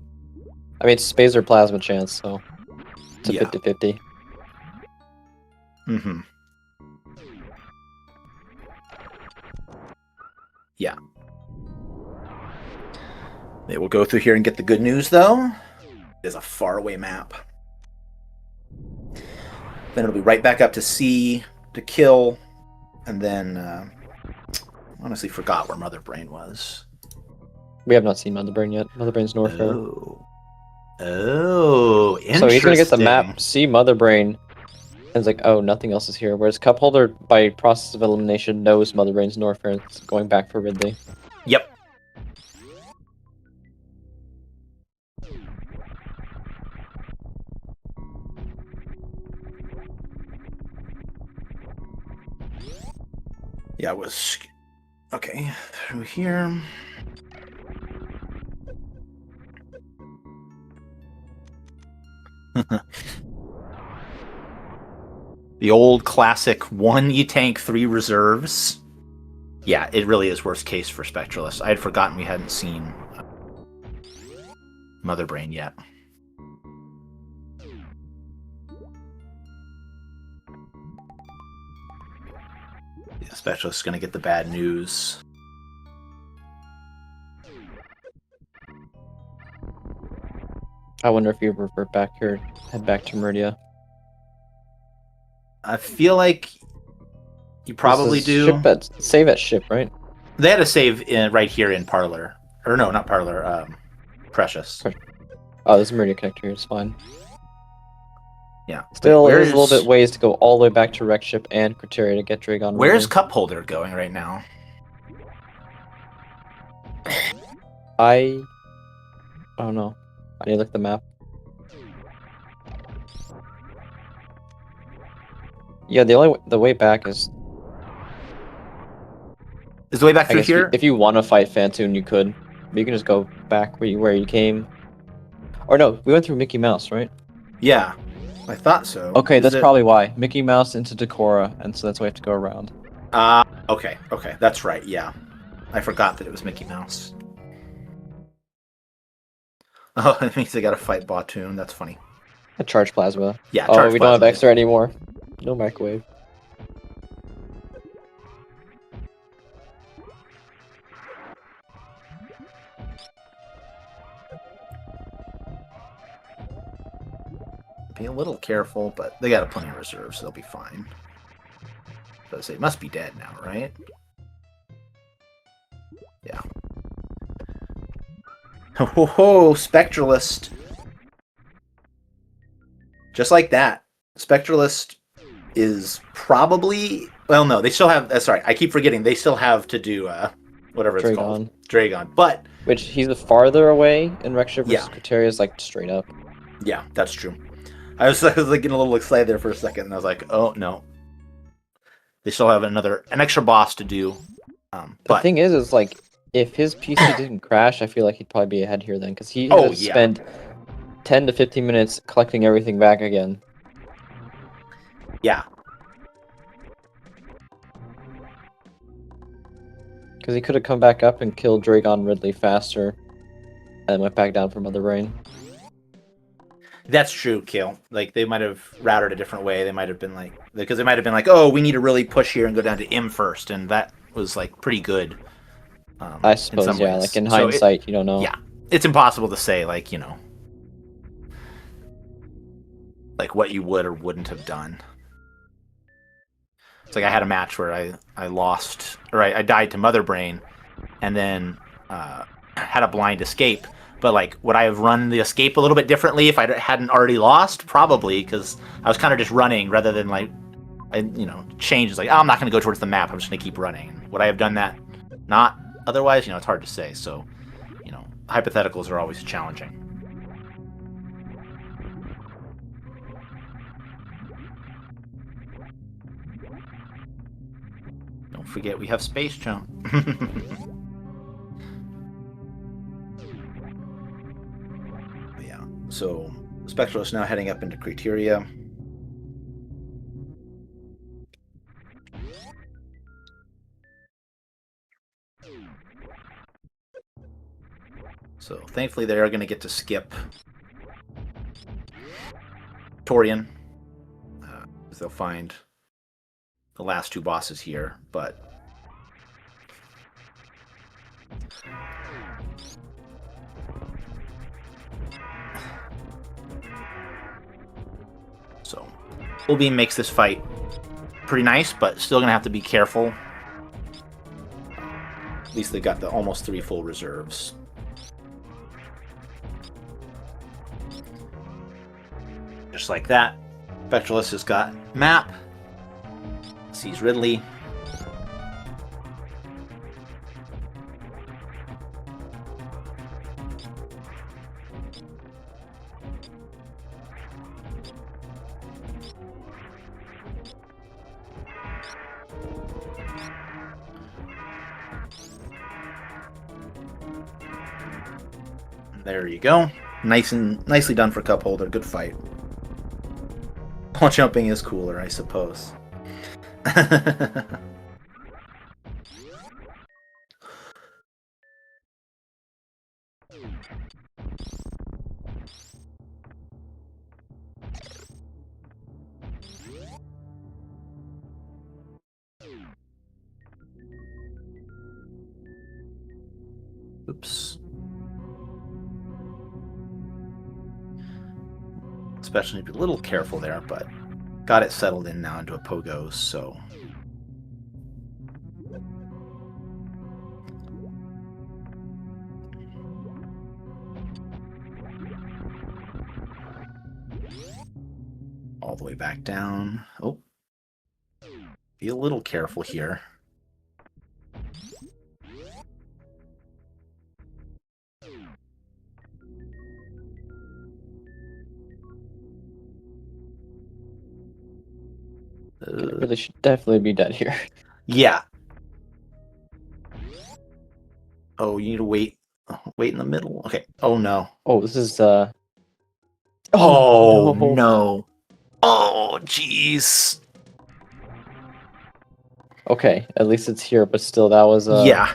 I mean, it's space or Plasma chance, so it's a 50-50. Mm-hmm. Yeah. They will go through here and get the good news, though. It is a faraway map. Then it'll be right back up to C to kill, and then honestly forgot where Mother Brain was. We have not seen Mother Brain yet. Mother Brain's Norfair. Oh, interesting. So he's gonna get the map, see Mother Brain, and it's like, oh, nothing else is here. Whereas CupHolder, by process of elimination, knows Mother Brain's Norfair and it's going back for Ridley. Yep. Yeah, it was... Okay, through here... The old classic 1 E-Tank, 3 reserves. Yeah, it really is worst case for Spectralist. I had forgotten we hadn't seen Mother Brain yet. Yeah, Spectralist is going to get the bad news. I wonder if you revert back here, head back to Meridia. I feel like you probably do. Save at ship, right? They had a save right here in Parlor. Or no, not Parlor, Precious. Oh, this is Meridia connector here, it's fine. Yeah. Still, there's a little bit ways to go all the way back to Wreck Ship and Criteria to get Dragon. Where's CupHolder going right now? I don't know. I need to look at the map. Yeah, the way back is... Is the way back through here? If you want to fight Phantoon, you could. You can just go back where you came. Or no, we went through Mickey Mouse, right? Yeah, I thought so. Okay, Is that's it? probably why. Mickey Mouse into Decora, and so that's why we have to go around. Okay, that's right. Yeah, I forgot that it was Mickey Mouse. Oh, it means they got to fight Batoon. That's funny. A charge plasma. Yeah, Oh, charge we don't have plasma. extra anymore. No microwave. Be a little careful, but they got plenty of reserves, so they'll be fine. But they must be dead now, right? Yeah. Ho ho, Spectralist. Just like that. Spectralist is probably... Well, no, they still have... sorry, I keep forgetting. They still have to do whatever it's called. Dragon. But... Which, he's the farther away in Rextra versus Yeah. Criteria's, like, straight up. Yeah, that's true. I was like, getting a little excited there for a second, and I was like, oh, no. They still have an extra boss to do. The thing is like, if his PC didn't crash, I feel like he'd probably be ahead here then, because he had to spend 10 to 15 minutes collecting everything back again. Yeah. Because he could have come back up and killed Dragon Ridley faster, and went back down for Mother Brain. That's true, Kill. Like, they might have routed a different way. They might have been like... Because they might have been like, oh, we need to really push here and go down to M first, and that was, like, pretty good. I suppose, yeah. Like, in hindsight, you don't know. Yeah. It's impossible to say, like, you know... Like, what you would or wouldn't have done. It's like I had a match where I lost... Or I died to Mother Brain, and then had a blind escape. But, like, would I have run the escape a little bit differently if I hadn't already lost? Probably, because I was kind of just running rather than, like, change. It's like, oh, I'm not going to go towards the map. I'm just going to keep running. Would I have done that? Not otherwise? It's hard to say. So, hypotheticals are always challenging. Don't forget we have space jump. So, Spectralist now heading up into Criteria. So, thankfully, they are going to get to skip Torian. They'll find the last two bosses here, but... So, Fullbeam makes this fight pretty nice, but still going to have to be careful. At least they got the almost 3 full reserves. Just like that. Spectralist has got map. Sees Ridley. There you go. Nicely done for CupHolder. Good fight. Wall jumping is cooler, I suppose. Oops. Especially be a little careful there, but got it settled in now into a pogo, so... All the way back down. Oh. Be a little careful here. Really should definitely be dead here. Yeah. Oh, you need to wait. Wait in the middle. Okay. Oh no. Oh, this is Oh no. no. Oh jeez. Okay, at least it's here, but still, that was Yeah.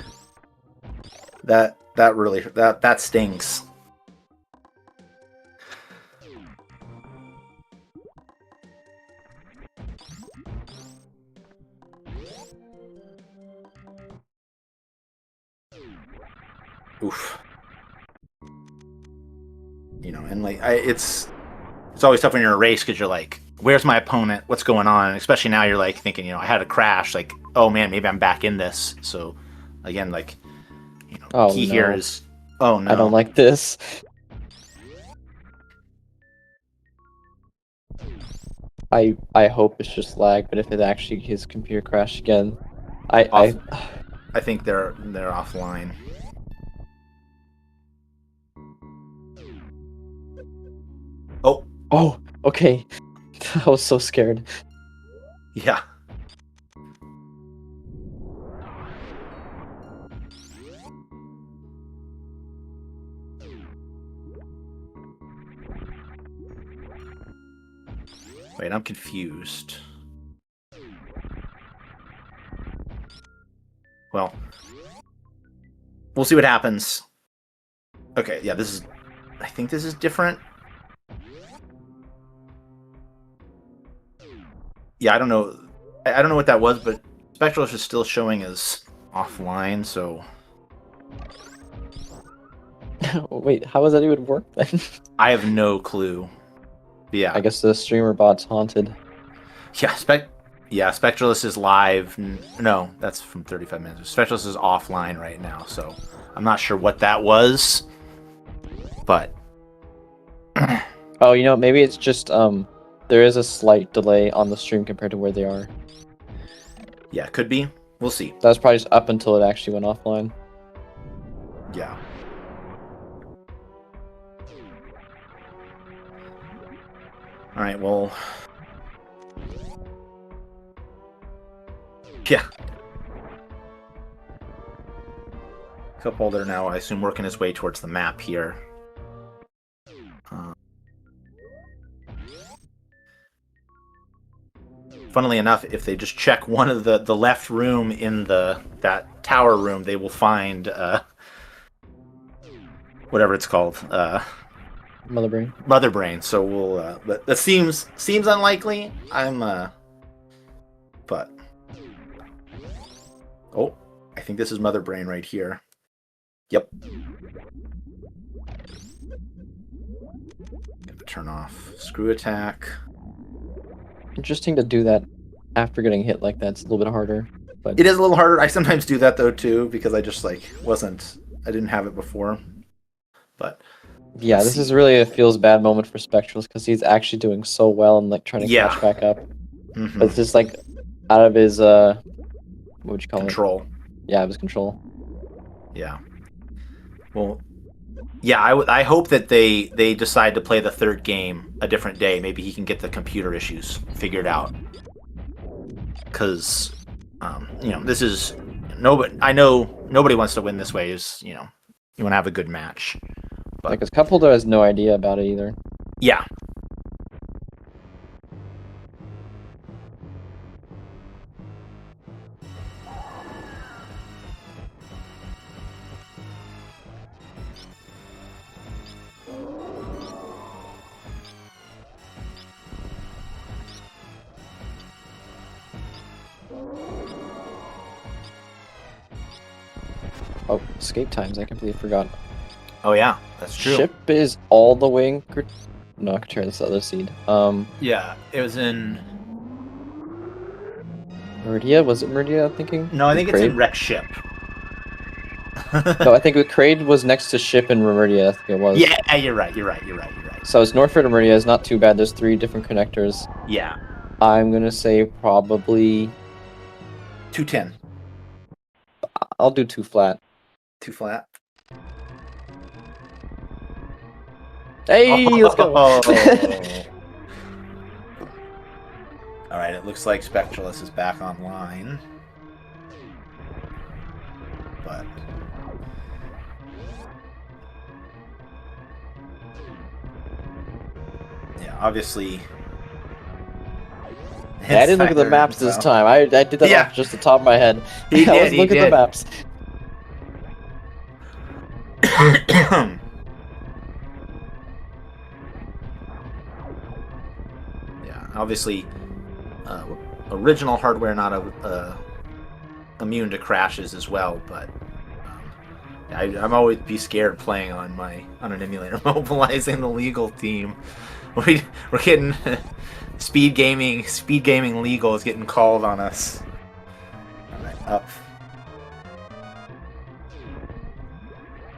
That really that stings. Oof. You know, and like it's always tough when you're in a race because you're like, where's my opponent? What's going on? And especially now, you're like thinking, you know, I had a crash. Like, oh man, maybe I'm back in this. So, again, like, you know, Oh key here no. is, oh I don't no, like this. I hope it's just lag, but if it actually his computer crashed again, off. I I think they're offline. Oh oh okay. I was so scared. yeah. Wait, I'm confused. Well, we'll see what happens. Okay, yeah, this is. I think this is different. Yeah, I don't know. I don't know what that was, but Spectralist is still showing as offline. So Wait, how does that even work then? I have no clue. But yeah, I guess the streamer bot's haunted. Yeah, Spectralist is live. No, that's from 35 minutes. Spectralist is offline right now, so I'm not sure what that was. But Oh, you know, maybe it's just there is a slight delay on the stream compared to where they are. yeah, could be. We'll see. That was probably just up until it actually went offline. Yeah. All right. Well. Yeah. CupHolder now, I assume, working his way towards the map here. Funnily enough, if they just check one of the left room in that tower room, they will find whatever it's called, Mother brain. Mother Brain. So we'll, but that seems unlikely. But oh, I think this is Mother Brain right here. Yep. Turn off screw attack. Interesting to do that after getting hit like that. It's a little bit harder, but It is a little harder. I sometimes do that though too because I just like I didn't have it before. But yeah, this is really a feels bad moment for Spectralist because he's actually doing so well and like trying to catch back up. Mm-hmm. But it's just like out of his what would you call control. it? Yeah, of his control. Yeah. Well, yeah, I hope that they decide to play the third game a different day. Maybe he can get the computer issues figured out. Because, you know, this is nobody. I know nobody wants to win this way. Is you know, you want to have a good match. But because CupHolder has no idea about it either. Yeah. Oh, escape times! I completely forgot. Oh yeah, that's true. Ship is all the way. No, I could try this other seed. Yeah, it was in. Meridia? Was it Meridia? I'm thinking. No, I think it's Kraid? in Wreck Ship. No, I think with Kraid was next to Ship and Meridia. I think it was. Yeah, you're right. So it's Northford and Meridia is not too bad. There's 3 different connectors. Yeah. I'm gonna say probably 210. I'll do 2 flat. 2 flat. Hey, let's go. All right, it looks like Spectralist is back online. But Yeah, obviously. Yeah, I didn't look at the Insider maps this info. time. I did that Yeah, off just the top of my head. he I did. wasn't He looking at the did. maps. Yeah, obviously, original hardware not immune to crashes as well, but I'm always be scared playing on an emulator, mobilizing the legal team. We're getting speed gaming legal is getting called on us. All right, up.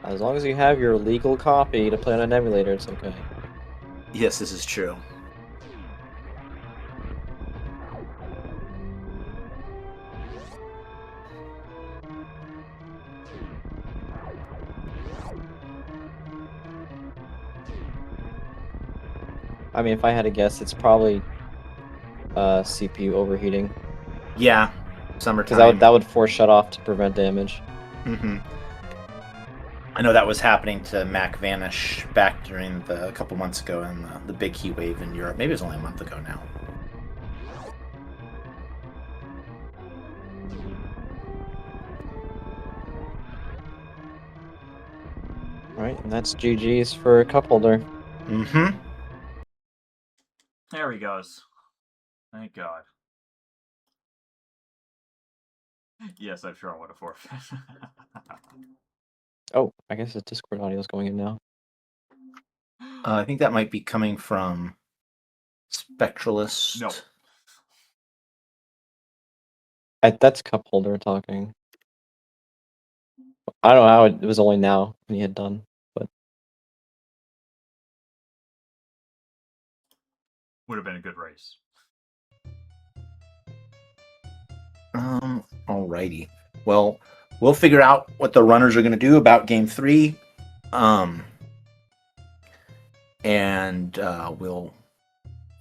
As long as you have your legal copy to play on an emulator, it's okay. Yes, this is true. I mean, if I had to guess, it's probably CPU overheating. Yeah, Because summertime. that would force shut off to prevent damage. Mm-hmm. I know that was happening to Mac Vanish back during a couple months ago in the big heat wave in Europe. Maybe it was only a month ago now. Right, and that's GG's for CupHolder. Mm-hmm. There he goes. Thank God. Yes, I'm sure I want to forfeit. Oh, I guess the Discord audio is going in now. I think that might be coming from Spectralist. No. That's CupHolder talking. I don't know how it was only now when he had done, but Would have been a good race. Alrighty. Well, we'll figure out what the runners are going to do about Game 3. And we'll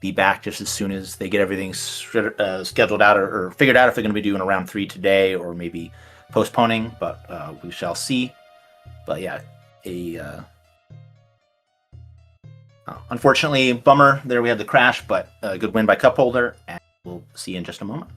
be back just as soon as they get everything scheduled out or figured out if they're going to be doing a round 3 today or maybe postponing, but we shall see. But yeah, unfortunately, bummer. There we had the crash, but a good win by CupHolder, and we'll see you in just a moment.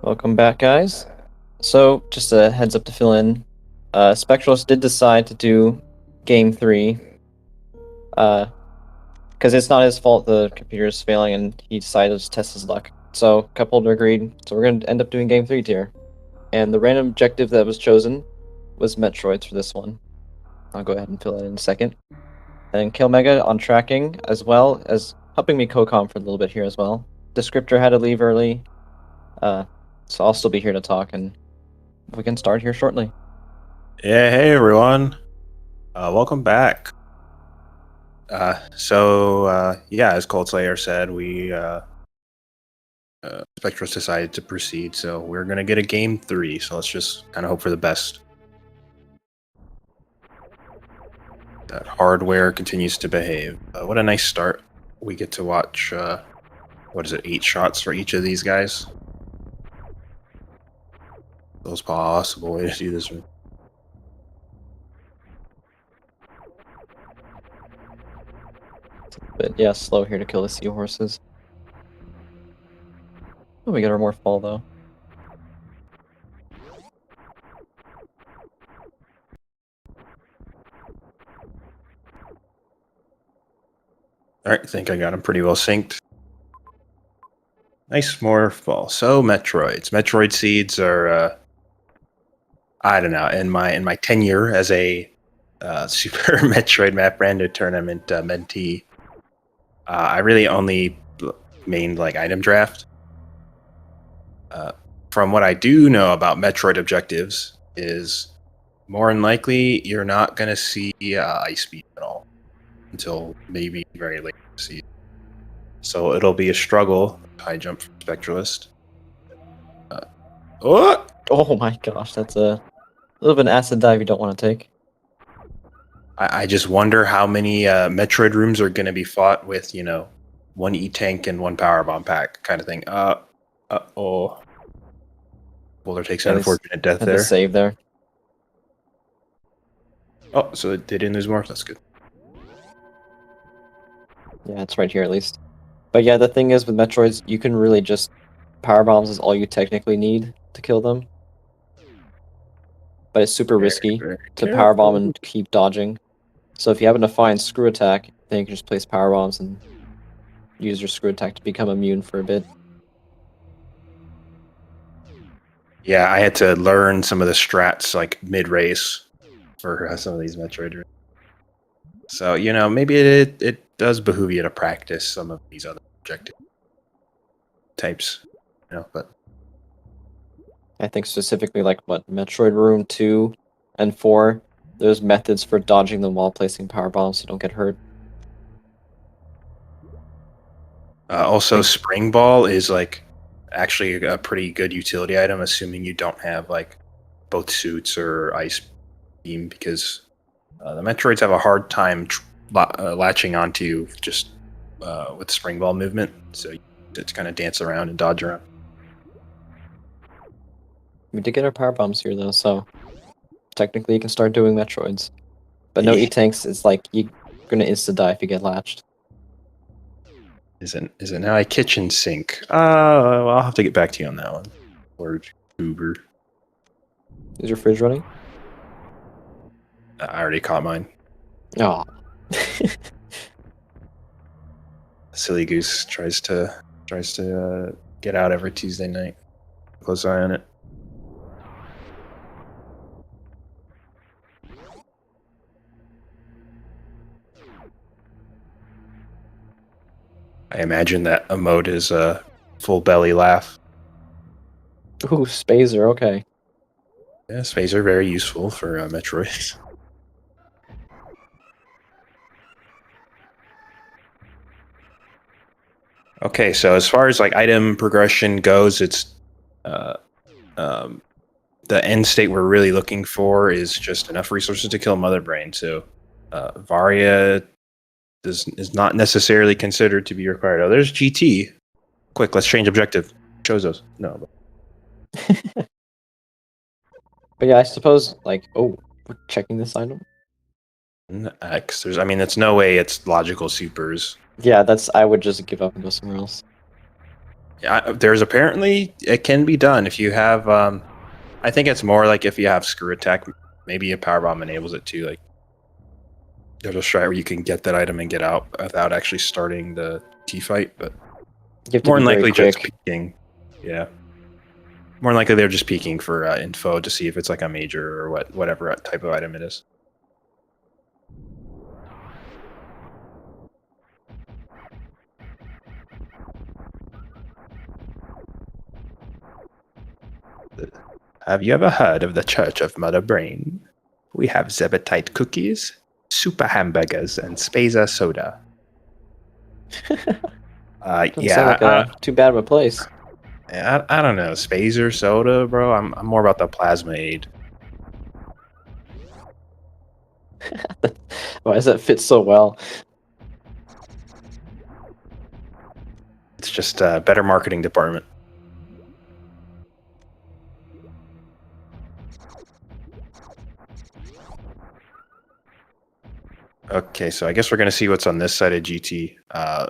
welcome back, guys. So, just a heads up to fill in. Spectralist did decide to do Game 3. Because it's not his fault the computer is failing and he decided to test his luck. So, CupHolder agreed. So, we're going to end up doing Game 3 tier. And the random objective that was chosen was Metroids for this one. I'll go ahead and fill that in a second. And Kill Mega on tracking, as well as helping me co-com for a little bit here as well. Descriptor had to leave early, so I'll still be here to talk, and we can start here shortly. Yeah, hey everyone. Welcome back. Yeah, as Cold Slayer said, we Spectralist decided to proceed, so we're gonna get a Game 3, so let's just kind of hope for the best. That hardware continues to behave. What a nice start. We get to watch, 8 shots for each of these guys? Those possible way to do this. But yeah, slow here to kill the seahorses. Oh, we get our more fall though. Alright, I think I got them pretty well synced. Nice more fall. So Metroids. Metroid seeds are I don't know, in my tenure as a Super Metroid Map Rando tournament mentee, I really only mained like item draft. From what I do know about Metroid objectives is more than likely you're not going to see ice beam at all until maybe very late in the season. So it'll be a struggle. High jump from Spectralist. Oh my gosh, that's a little bit of an acid dive you don't want to take. I just wonder how many Metroid rooms are going to be fought with, one E-Tank and one Power Bomb pack kind of thing. Oh. Boulder takes an Yeah, unfortunate death Had to there. save there. Oh, so they didn't lose more? That's good. Yeah, it's right here at least. But yeah, the thing is with Metroids, you can really just power bombs is all you technically need to kill them. But it's super risky Very to power bomb careful. and keep dodging. So if you happen to find screw attack, then you can just place power bombs and use your screw attack to become immune for a bit. Yeah, I had to learn some of the strats like mid-race for some of these Metroid. So, maybe it does behoove you to practice some of these other objective types. But I think specifically like what Metroid Room 2 and 4, there's methods for dodging them while placing power bombs so you don't get hurt. also, Spring Ball is like actually a pretty good utility item, assuming you don't have like both suits or Ice Beam, because the Metroids have a hard time latching onto just with Spring Ball movement. So it's kind of dance around and dodge around. We did get our power bombs here though, so technically you can start doing Metroids. But no Yeah. E-Tanks, it's like you're gonna insta-die if you get latched. Is it now a kitchen sink? Well, I'll have to get back to you on that one. Or Uber. Is your fridge running? I already caught mine. Oh. Silly Goose tries to get out every Tuesday night. Close eye on it. I imagine that emote is a full belly laugh. Ooh, Spazer, okay. Yeah, space are very useful for Metroid. Okay, so as far as like item progression goes, it's the end state we're really looking for is just enough resources to kill Mother Brain. So Varia is not necessarily considered to be required. Oh, there's GT. Quick, let's change objective. Chozos. No. But yeah, I suppose, like, oh, we're checking this item? X. There's no way it's logical supers. Yeah, I would just give up and go somewhere else. Yeah, there's apparently it can be done if you have. I think it's more like if you have screw attack, maybe a power bomb enables it too. Like there's a strat where you can get that item and get out without actually starting the T fight, but You have to more be than very likely just quick. peeking. Yeah, more than likely they're just peeking for info to see if it's like a major or whatever type of item it is. Have you ever heard of the Church of Mother Brain? We have Zebetite cookies, super hamburgers, and Spaza soda. Doesn't Yeah, sound like too bad of a place. I don't know. Spazer soda, bro. I'm more about the plasma aid. Why does that fit so well? It's just a better marketing department. Okay, so I guess we're going to see what's on this side of GT.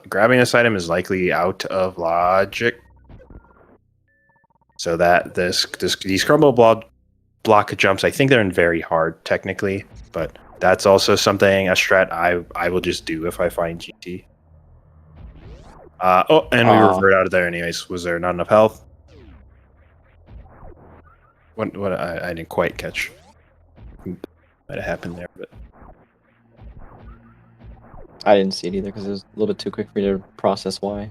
Grabbing this item is likely out of logic. So that these crumble block jumps, I think they're in very hard technically, but that's also something, a strat I will just do if I find GT. And we revert out of there anyways. Was there not enough health? What I didn't quite catch. Might have happened there, but I didn't see it either because it was a little bit too quick for me to process why.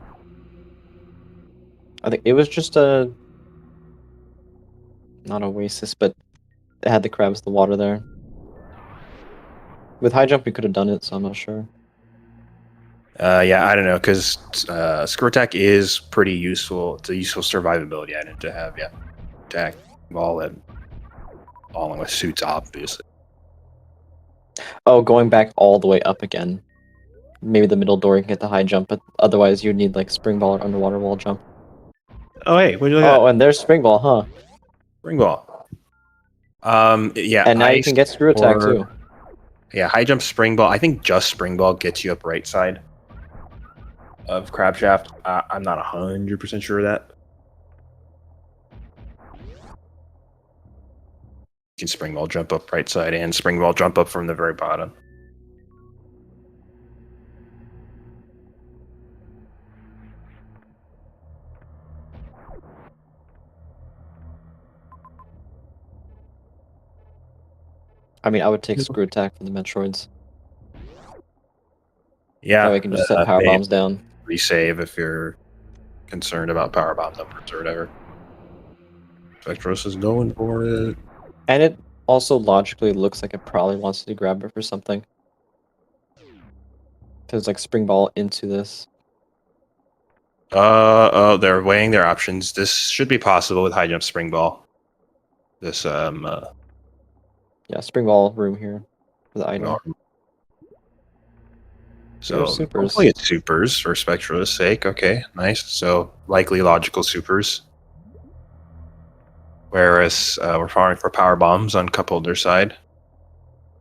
I think it was just not Oasis, but it had the crabs, the water there. With high jump, we could have done it, so I'm not sure. Yeah, I don't know, because screw attack is pretty useful. It's a useful survivability item to have. Yeah, attack all along with suits, obviously. Oh, going back all the way up again. maybe the middle door can get the high jump, but otherwise you'd need like spring ball or underwater wall jump. Oh, hey, what do you look Oh, and there's spring ball, huh? Spring ball. Yeah. And now you ice can get screw attack or- too. Yeah, high jump spring ball. I think just spring ball gets you up right side of crab shaft. I'm not 100% sure of that. You can spring ball jump up right side and spring ball jump up from the very bottom. I mean, I would take screw attack for the Metroids. Yeah, That way you can just set power maybe bombs down. resave if you're concerned about power bomb numbers or whatever. Spectralist is going for it. And it also logically looks like it probably wants to grab it for something. Because like spring ball into this. Oh, they're weighing their options. This should be possible with high jump spring ball. This Yeah, spring ball room here for the item. So supers. hopefully it's supers for Spectralist's sake. Okay, nice. So likely logical supers. Whereas we're firing for power bombs on CupHolder side.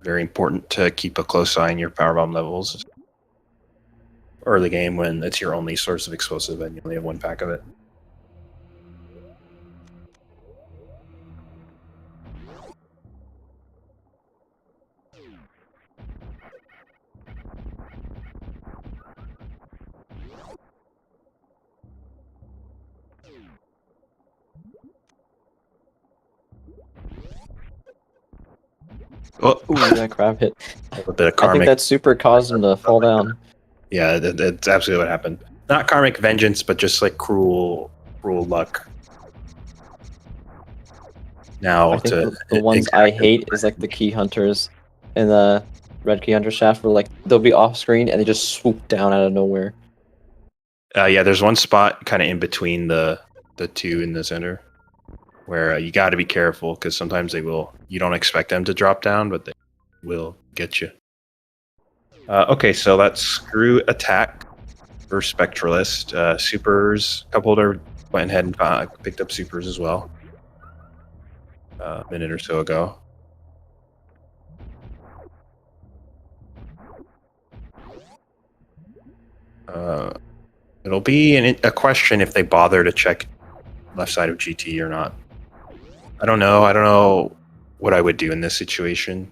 Very important to keep a close eye on your power bomb levels early game when it's your only source of explosive and you only have one pack of it. Oh, Ooh, that crab hit. a bit of I karmic. think that super caused him to fall down. Yeah, that's absolutely what happened. Not karmic vengeance, but just like cruel luck. Now I think to the ones I hate is like the key hunters and the red key hunter shaft where like they'll be off screen and they just swoop down out of nowhere. Yeah, there's one spot kind of in between the two in the center where you got to be careful because sometimes they will. You don't expect them to drop down, but they will get you. Okay, so that's screw attack for Spectralist. Supers, CupHolder went ahead and picked up supers as well. A minute or so ago. It'll be a question if they bother to check left side of GT or not. I don't know. I don't know what I would do in this situation.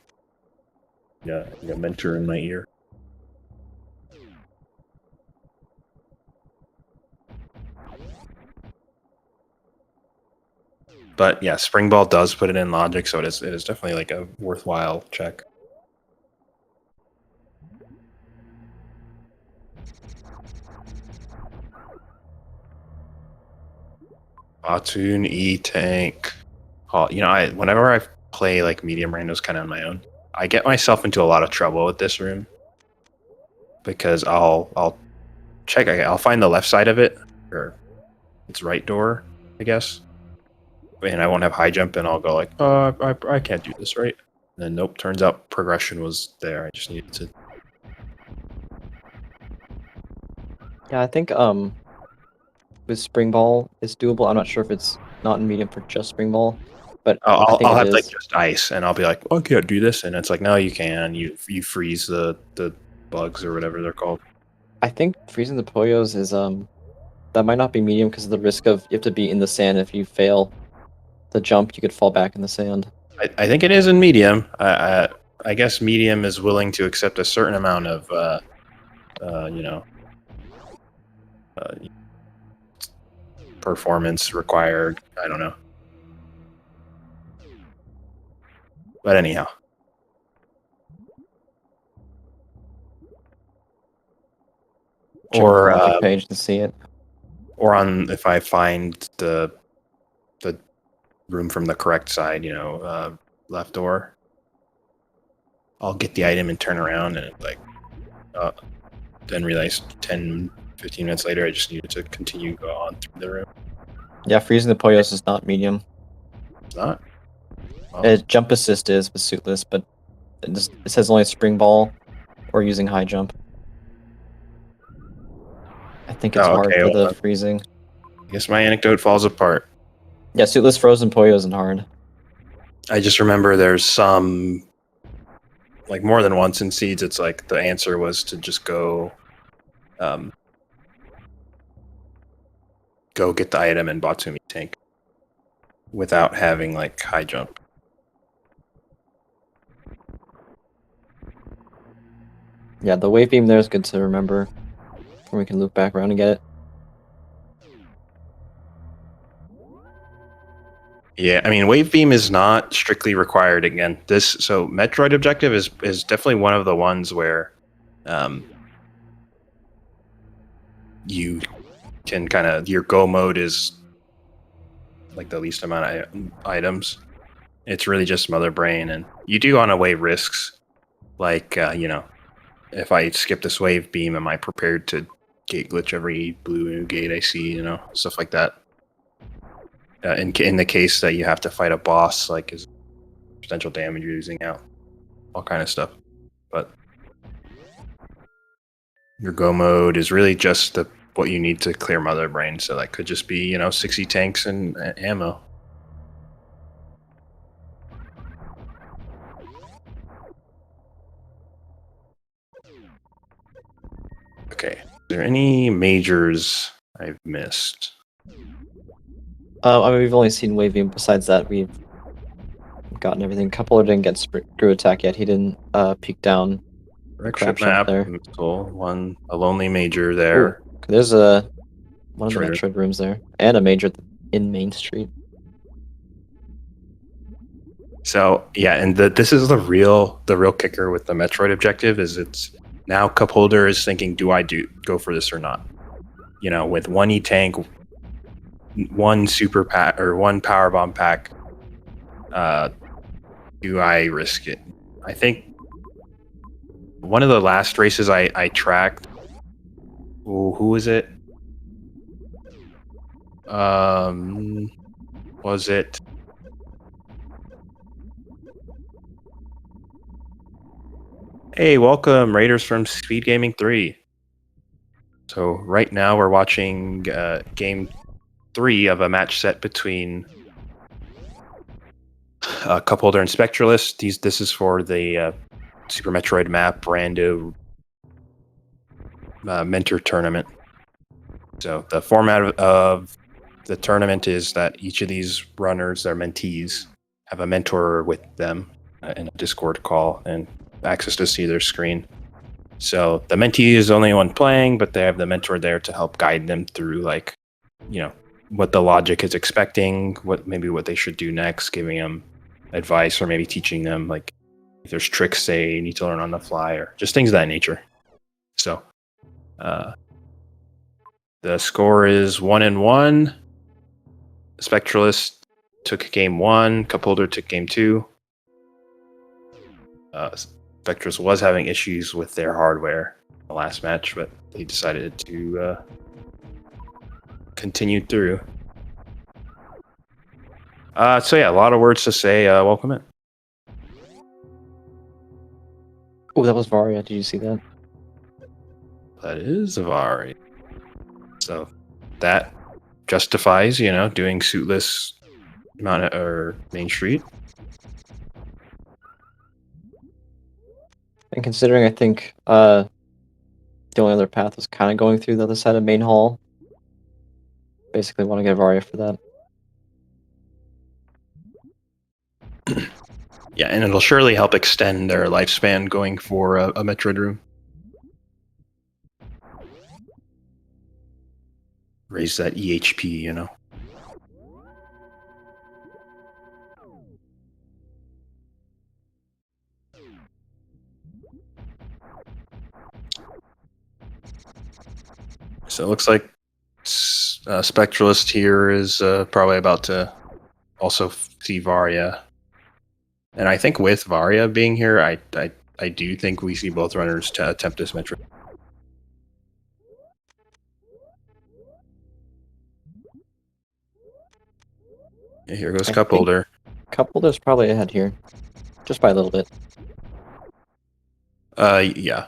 Yeah, mentor in my ear. But yeah, spring ball does put it in logic, so it is definitely like a worthwhile check. Batoon E-Tank. Oh, whenever I play like medium randos kind of on my own, I get myself into a lot of trouble with this room. Because I'll check, I'll find the left side of it, or its right door, I guess. And I won't have high jump, and I'll go like, oh, I can't do this, right? And then nope, turns out progression was there. I just needed to. Yeah, I think with spring ball it's doable. I'm not sure if it's not in medium for just spring ball, but I'll think it have is. like just ice, and I'll be like, oh, I can't do this, and it's like, no, you can. You freeze the bugs or whatever they're called. I think freezing the Poyos is that might not be medium because of the risk of you have to be in the sand. If you fail the jump, you could fall back in the sand. I think it is in medium. I guess medium is willing to accept a certain amount of performance required. I don't know. But anyhow. Check Or the logic page to see it. Or on if I find the room from the correct side, left door, I'll get the item and turn around and like then realize 10, 15 minutes later I just needed to continue go on through the room. Yeah, freezing the Poyos is not medium. It's not? Well, Jump assist is with suitless, but it says only spring ball or using high jump. think it's Oh, hard okay, for well, the freezing. I guess my anecdote falls apart. Yeah, suitless frozen Poyo isn't hard. I just remember there's some, like more than once in Seeds, it's like the answer was to just go get the item in Batsumi tank without having like high jump. Yeah, the wave beam there is good to remember. Or we can loop back around and get it. Yeah, I mean, Wave Beam is not strictly required again. So Metroid objective is definitely one of the ones where you can kind of, your go mode is like the least amount of items. It's really just Mother Brain, and you do on a wave risks. Like, if I skip this Wave Beam, am I prepared to gate glitch every blue gate I see, stuff like that. In the case that you have to fight a boss, like is potential damage you're losing out, all kind of stuff. But your go mode is really just what you need to clear Mother Brain. So that could just be 60 tanks and ammo. Okay, are there any majors I've missed? I mean, we've only seen wave beam. Besides that, we've gotten everything. CupHolder didn't get screw attack yet. He didn't peek down. Correction Crap shot map, there. a lonely major there. Ooh, there's one of the Metroid. Metroid rooms there, and a major in Main Street. So yeah, and this is the real kicker with the Metroid objective is it's now CupHolder is thinking, do I go for this or not? With one E tank, one super pack or one power bomb pack, do I risk it? I think one of the last races I tracked. Ooh, who was it? Was it? Hey, welcome, Raiders from Speed Gaming 3. So right now we're watching game 3 of a match set between CupHolder and Spectralist. This is for the Super Metroid map Rando mentor tournament. So the format of the tournament is that each of these runners, their mentees, have a mentor with them in a Discord call and access to see their screen. So the mentee is the only one playing, but they have the mentor there to help guide them through, what the logic is expecting, what they should do next, giving them advice, or maybe teaching them if there's tricks they need to learn on the fly, or just things of that nature. So the score is 1-1. Spectralist took game 1. CupHolder took game 2. Spectralist was having issues with their hardware in the last match, but they decided to continue through. So yeah, a lot of words to say. Welcome in. Oh, that was Varia. Did you see that? That is Avari. So that justifies, doing suitless Main Street. And considering I think the only other path was kind of going through the other side of Main Hall, basically want to get Varia for that. Yeah, and it'll surely help extend their lifespan going for a Metroid room. Raise that EHP, So it looks like Spectralist here is probably about to also see Varia. And I think with Varia being here, I do think we see both runners to attempt this Metroid. Yeah, here goes CupHolder. CupHolder's probably ahead here, just by a little bit. Yeah.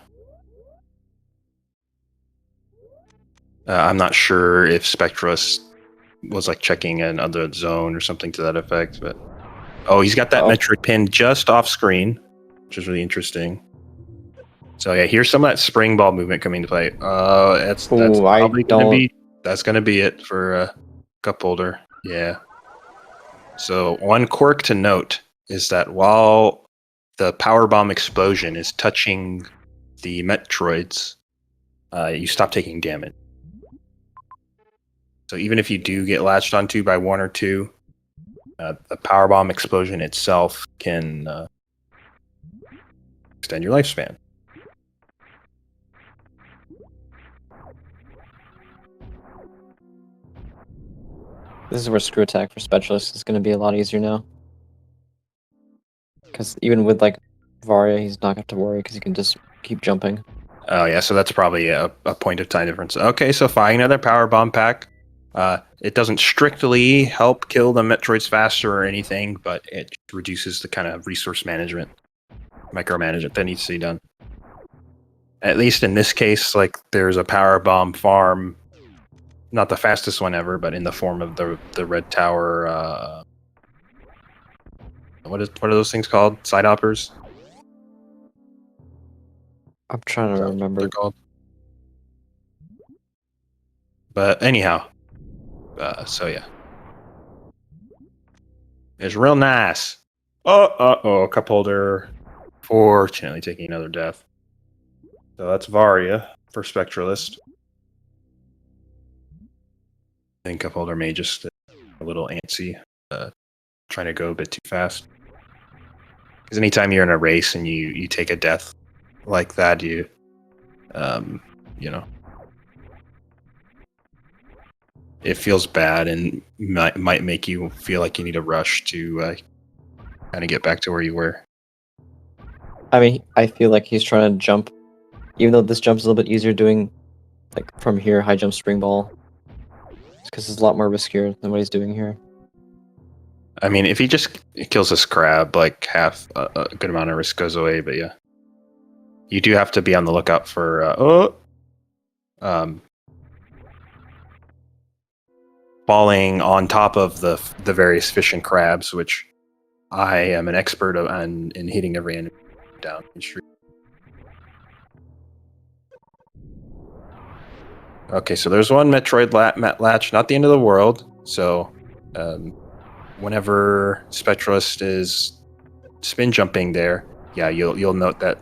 I'm not sure if Spectralist was like checking another zone or something to that effect, but oh, he's got that Metroid pin just off screen, which is really interesting. So yeah, here's some of that spring ball movement coming to play. That's probably gonna be it for CupHolder. Yeah. So one quirk to note is that while the power bomb explosion is touching the Metroids, you stop taking damage. So even if you do get latched onto by one or two, the power bomb explosion itself can extend your lifespan. This is where screw attack for Spectralist is going to be a lot easier now. Because even with like Varia, he's not got to worry because he can just keep jumping. Oh yeah, so that's probably a point of time difference. Okay, so firing another power bomb pack. It doesn't strictly help kill the Metroids faster or anything, but it reduces the kind of resource management, micromanagement that needs to be done. At least in this case, like there's a power bomb farm, not the fastest one ever, but in the form of the red tower. What are those things called? Side hoppers. I'm trying to remember. They're called. But anyhow, so yeah, it's real nice. CupHolder, fortunately taking another death. So that's Varia for Spectralist. I think CupHolder may just a little antsy, trying to go a bit too fast. Because anytime you're in a race and you take a death like that, you know, it feels bad and might make you feel like you need a rush to kind of get back to where you were. I mean, I feel like he's trying to jump, even though this jump's a little bit easier doing, like from here, high jump spring ball, because it's a lot more riskier than what he's doing here. I mean, if he just kills this crab, like half a good amount of risk goes away. But yeah, you do have to be on the lookout for falling on top of the various fish and crabs, which I am an expert in hitting every enemy down in street. Okay, so there's one Metroid latch, not the end of the world. So whenever Spectralist is spin jumping there, yeah, you'll note that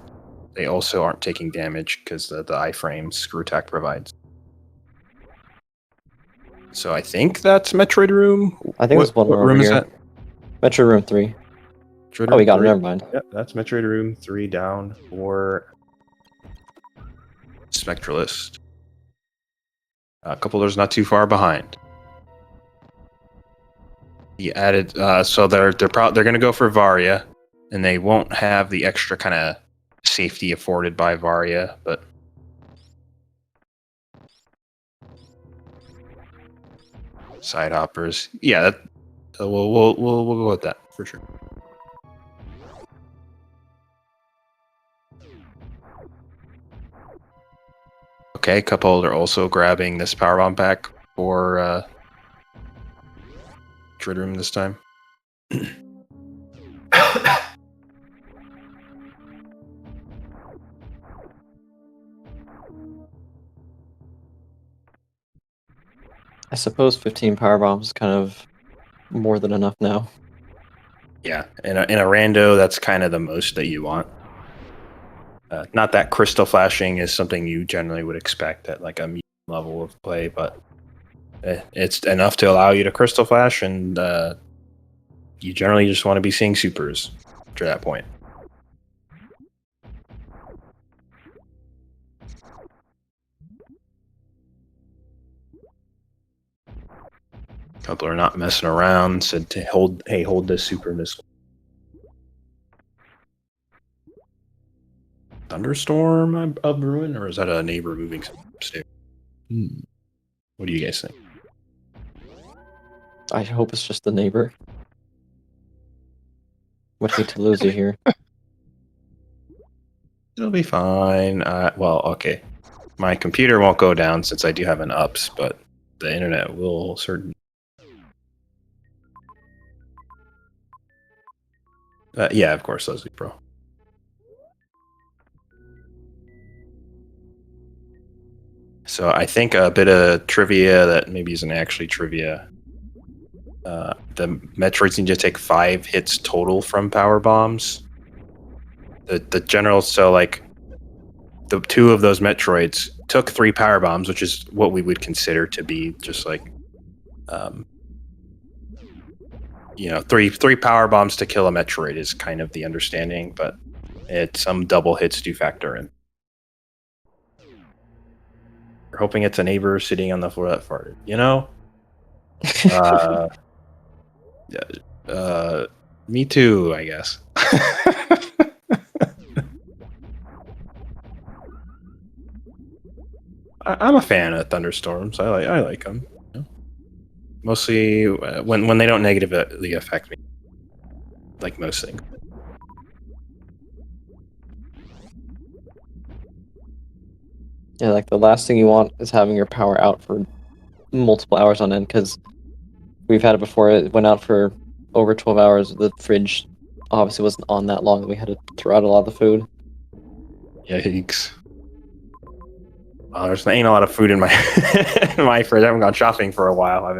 they also aren't taking damage because the iframe screw attack provides. So I think that's Metroid Room. I think there's one more room over is here. that? Metroid Room 3. Metroid Oh, we got it. 3. Never mind. Yep, that's Metroid Room 3 down for Spectralist. CupHolder's not too far behind. He added, so they're going to go for Varia, and they won't have the extra kind of safety afforded by Varia, but side hoppers, yeah, we'll go with that for sure. Okay, CupHolder also grabbing this power bomb pack for Dread Room this time. I suppose 15 power bombs is kind of more than enough now. Yeah, in a rando, that's kind of the most that you want. Not that crystal flashing is something you generally would expect at like a medium level of play, but it's enough to allow you to crystal flash, and you generally just want to be seeing supers to that point. Couple are not messing around, said to hold this super missile. Thunderstorm of ruin, or is that a neighbor moving upstairs? What do you guys think? I hope it's just the neighbor. Would hate to lose you here. It'll be fine. Well, okay. My computer won't go down since I do have an UPS, but the internet will certainly. Yeah, of course, Leslie Pro. So I think a bit of trivia that maybe isn't actually trivia. The Metroids need to take 5 hits total from power bombs. The general, so like the 2 of those Metroids took 3 power bombs, which is what we would consider to be just like, three power bombs to kill a Metroid is kind of the understanding, but some double hits do factor in. We're hoping it's a neighbor sitting on the floor that farted, me too, I guess. I'm a fan of thunderstorms. I like them. Mostly when they don't negatively affect me, like most things. Yeah, like the last thing you want is having your power out for multiple hours on end, because we've had it before. It went out for over 12 hours. The fridge obviously wasn't on that long. We had to throw out a lot of the food. Yikes. Well, there's ain't a lot of food in my in my fridge. I haven't gone shopping for a while. I've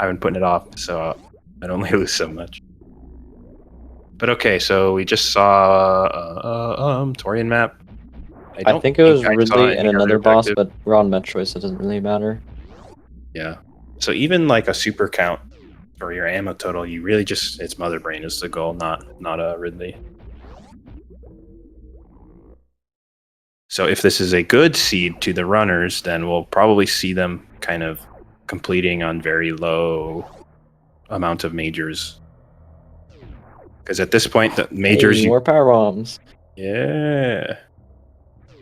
been putting it off, so I don't lose so much. But okay, so we just saw Torian map. I think it was I saw Ridley any and other another boss, objective. but we're on Metroid, so it doesn't really matter. Yeah. So even like a super count for your ammo total, you really just it's Mother Brain is the goal, not a Ridley. So if this is a good seed to the runners, then we'll probably see them kind of completing on very low amount of majors. Because at this point, the majors, Hey, more power bombs. yeah.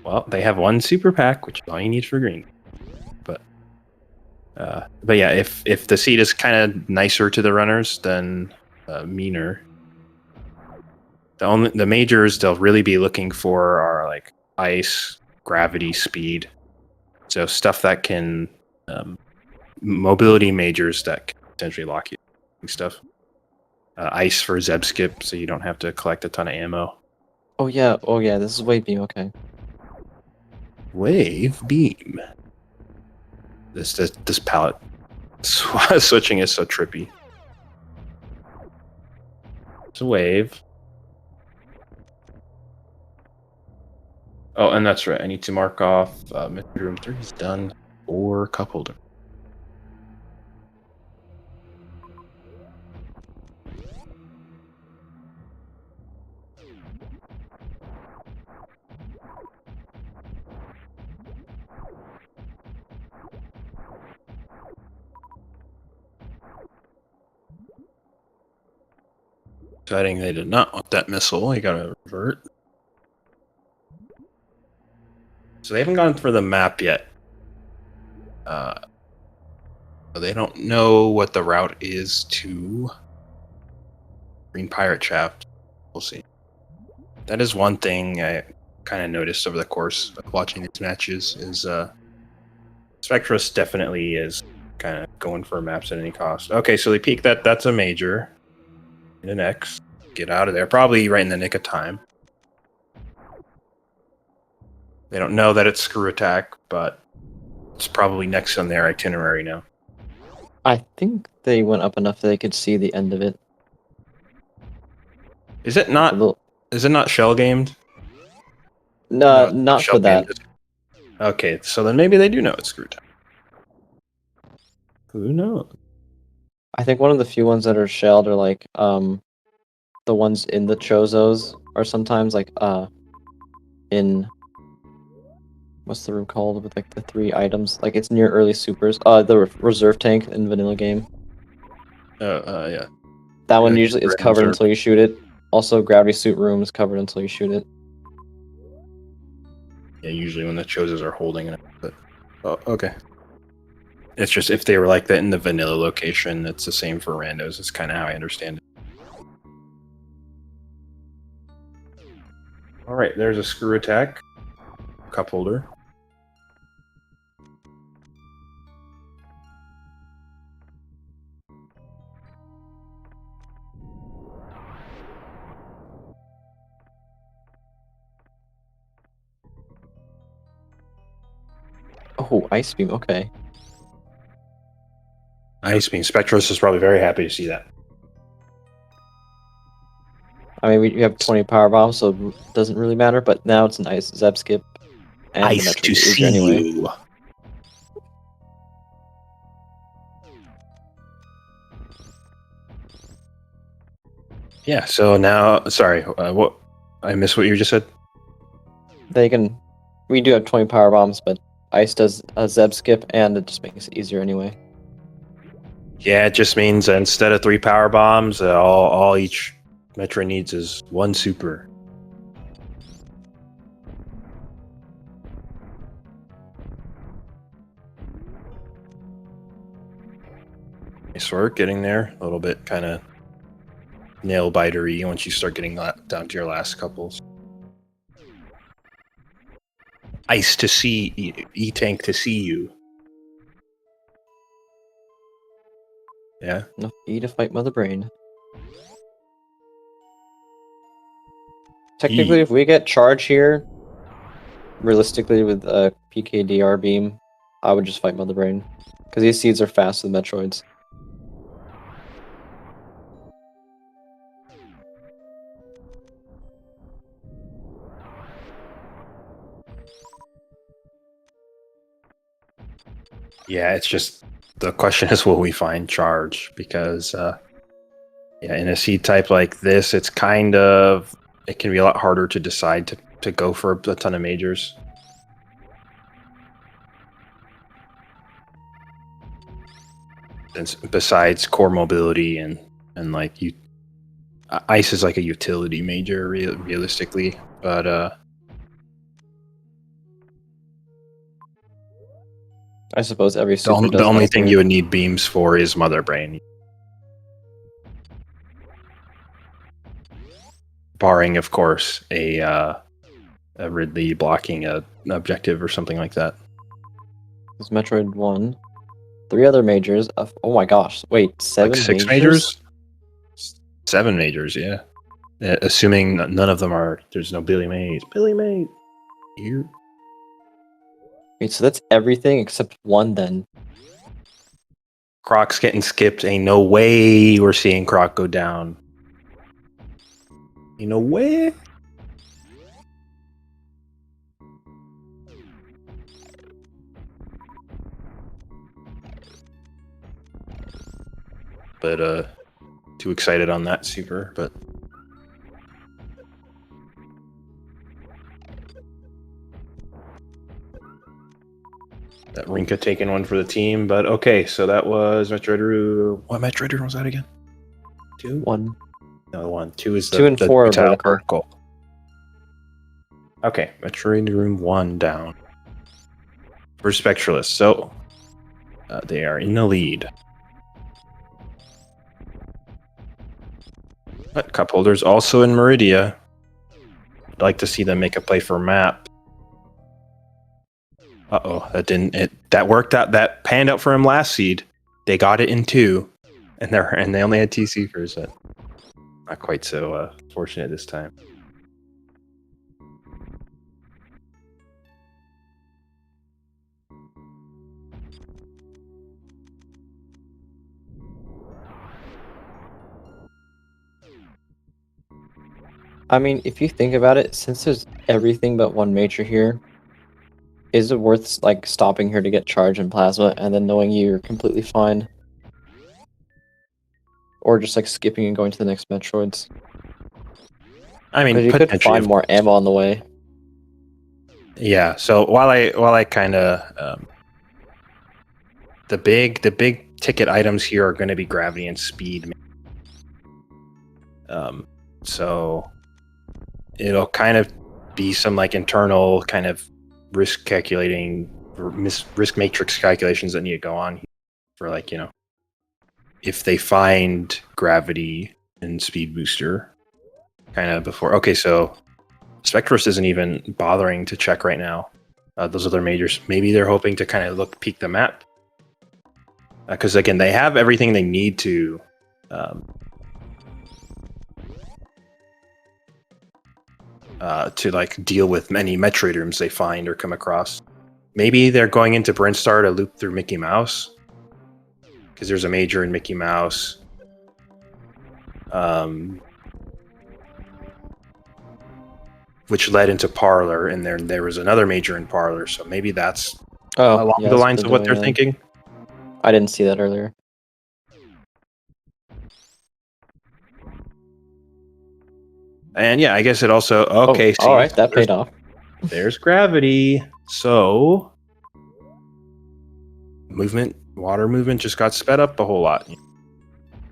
Well, they have 1 super pack, which is all you need for green. But yeah, if the seed is kind of nicer to the runners than meaner, the majors they'll really be looking for are like ice, gravity, speed. So stuff that can mobility majors that can potentially lock you stuff. Ice for Zeb skip, so you don't have to collect a ton of ammo. Oh yeah, this is wave beam, okay. Wave beam. This palette switching is so trippy. It's a wave. Oh, and that's right. I need to mark off Mystery Room 3 is done for CupHolder. Deciding they did not want that missile. I gotta revert. So they haven't gone for the map yet. They don't know what the route is to Green Pirate Shaft. We'll see. That is one thing I kind of noticed over the course of watching these matches is Spectralist definitely is kind of going for maps at any cost. Okay, so they peek that's a major. In an X. Get out of there. Probably right in the nick of time. They don't know that it's screw attack, but it's probably next on their itinerary now. I think they went up enough that they could see the end of it. Is it not shell gamed? No, it's not shell for that. gamed. Okay, so then maybe they do know it's screw attack. Who knows? I think one of the few ones that are shelled are like the ones in the Chozos, or sometimes like in what's the room called with like the 3 items? Like it's near early supers. The reserve tank in vanilla game. Yeah. That one usually is Reserve. covered until you shoot it. Also, gravity suit room is covered until you shoot it. Yeah, usually when the Chozos are holding it. But okay. It's just if they were like that in the vanilla location, it's the same for randos. It's kind of how I understand it. All right, there's a screw attack. CupHolder. Oh, Ice Beam. Okay. Ice Beam. Spectralist is probably very happy to see that. I mean, we have 20 power bombs, so it doesn't really matter. But now it's an Ice Zeb Skip, and the Ice Metroids to are easier see anyway. you. Yeah. So now, sorry, what? I missed what you just said. They can. We do have 20 power bombs, but Ice does a Zeb Skip, and it just makes it easier anyway. Yeah, it just means instead of 3 power bombs, all each Metroid needs is 1 super. Nice work getting there. A little bit kind of nail bitery once you start getting down to your last couples. Ice to see E-Tank to see you. Yeah. Enough E to fight Mother Brain. Technically, if we get charge here, realistically with a PKDR beam, I would just fight Mother Brain. Because these seeds are faster than Metroids. Yeah, it's just the question is, will we find charge? Because yeah, in a seed type like this, it can be a lot harder to decide to go for a ton of majors. And besides core mobility and like ice is like a utility major realistically, but I suppose every super does the only help thing here. you would need beams for is Mother Brain. Barring, of course, a Ridley blocking an objective or something like that. This Metroid 1. 3 other majors. Oh my gosh. Wait, 7 Like 6 majors? 7 majors, yeah. Assuming none of them are... There's no Billy Mays. Billy Mays! Here. Wait, so that's everything except 1 then. Croc's getting skipped. Ain't no way we're seeing Croc go down. Ain't no way. But too excited on that super, but that Rinka taking one for the team. But okay, so that was Metroid Room. What Metroid Room was that again? 2? 1. No, 1. 2 is 2 and 4 are tile vertical. Okay, Metroid Room 1 down. For Spectralist, so they are in the lead. But CupHolder's also in Meridia. I'd like to see them make a play for map. Uh-oh, that didn't... That worked out. That panned out for him last seed. They got it in 2. And they only had TC for a set. Not quite so fortunate this time. I mean, if you think about it, since there's everything but 1 major here, is it worth like stopping here to get charge and plasma and then knowing you're completely fine? Or just like skipping and going to the next Metroids? I mean, Because you could potentially, find of more course. ammo on the way. Yeah. So while I kind of the big ticket items here are going to be gravity and speed. So it'll kind of be some like internal kind of risk calculating or risk matrix calculations that need to go on for like, you know, if they find gravity and speed booster kind of before. Okay, so Spectralist isn't even bothering to check right now. Those other majors, maybe they're hoping to kind of peek the map. Because again, they have everything they need to like deal with many Metroid rooms they find or come across. maybe they're going into Brinstar to loop through Mickey Mouse. Because there's a major in Mickey Mouse. Which led into Parlor, and then there was another major in Parlor, so maybe that's along the that's lines of what they're doing it. thinking. I didn't see that earlier. And yeah, I guess it also okay. Oh, all right, that there's- paid off. There's gravity, so water movement just got sped up a whole lot.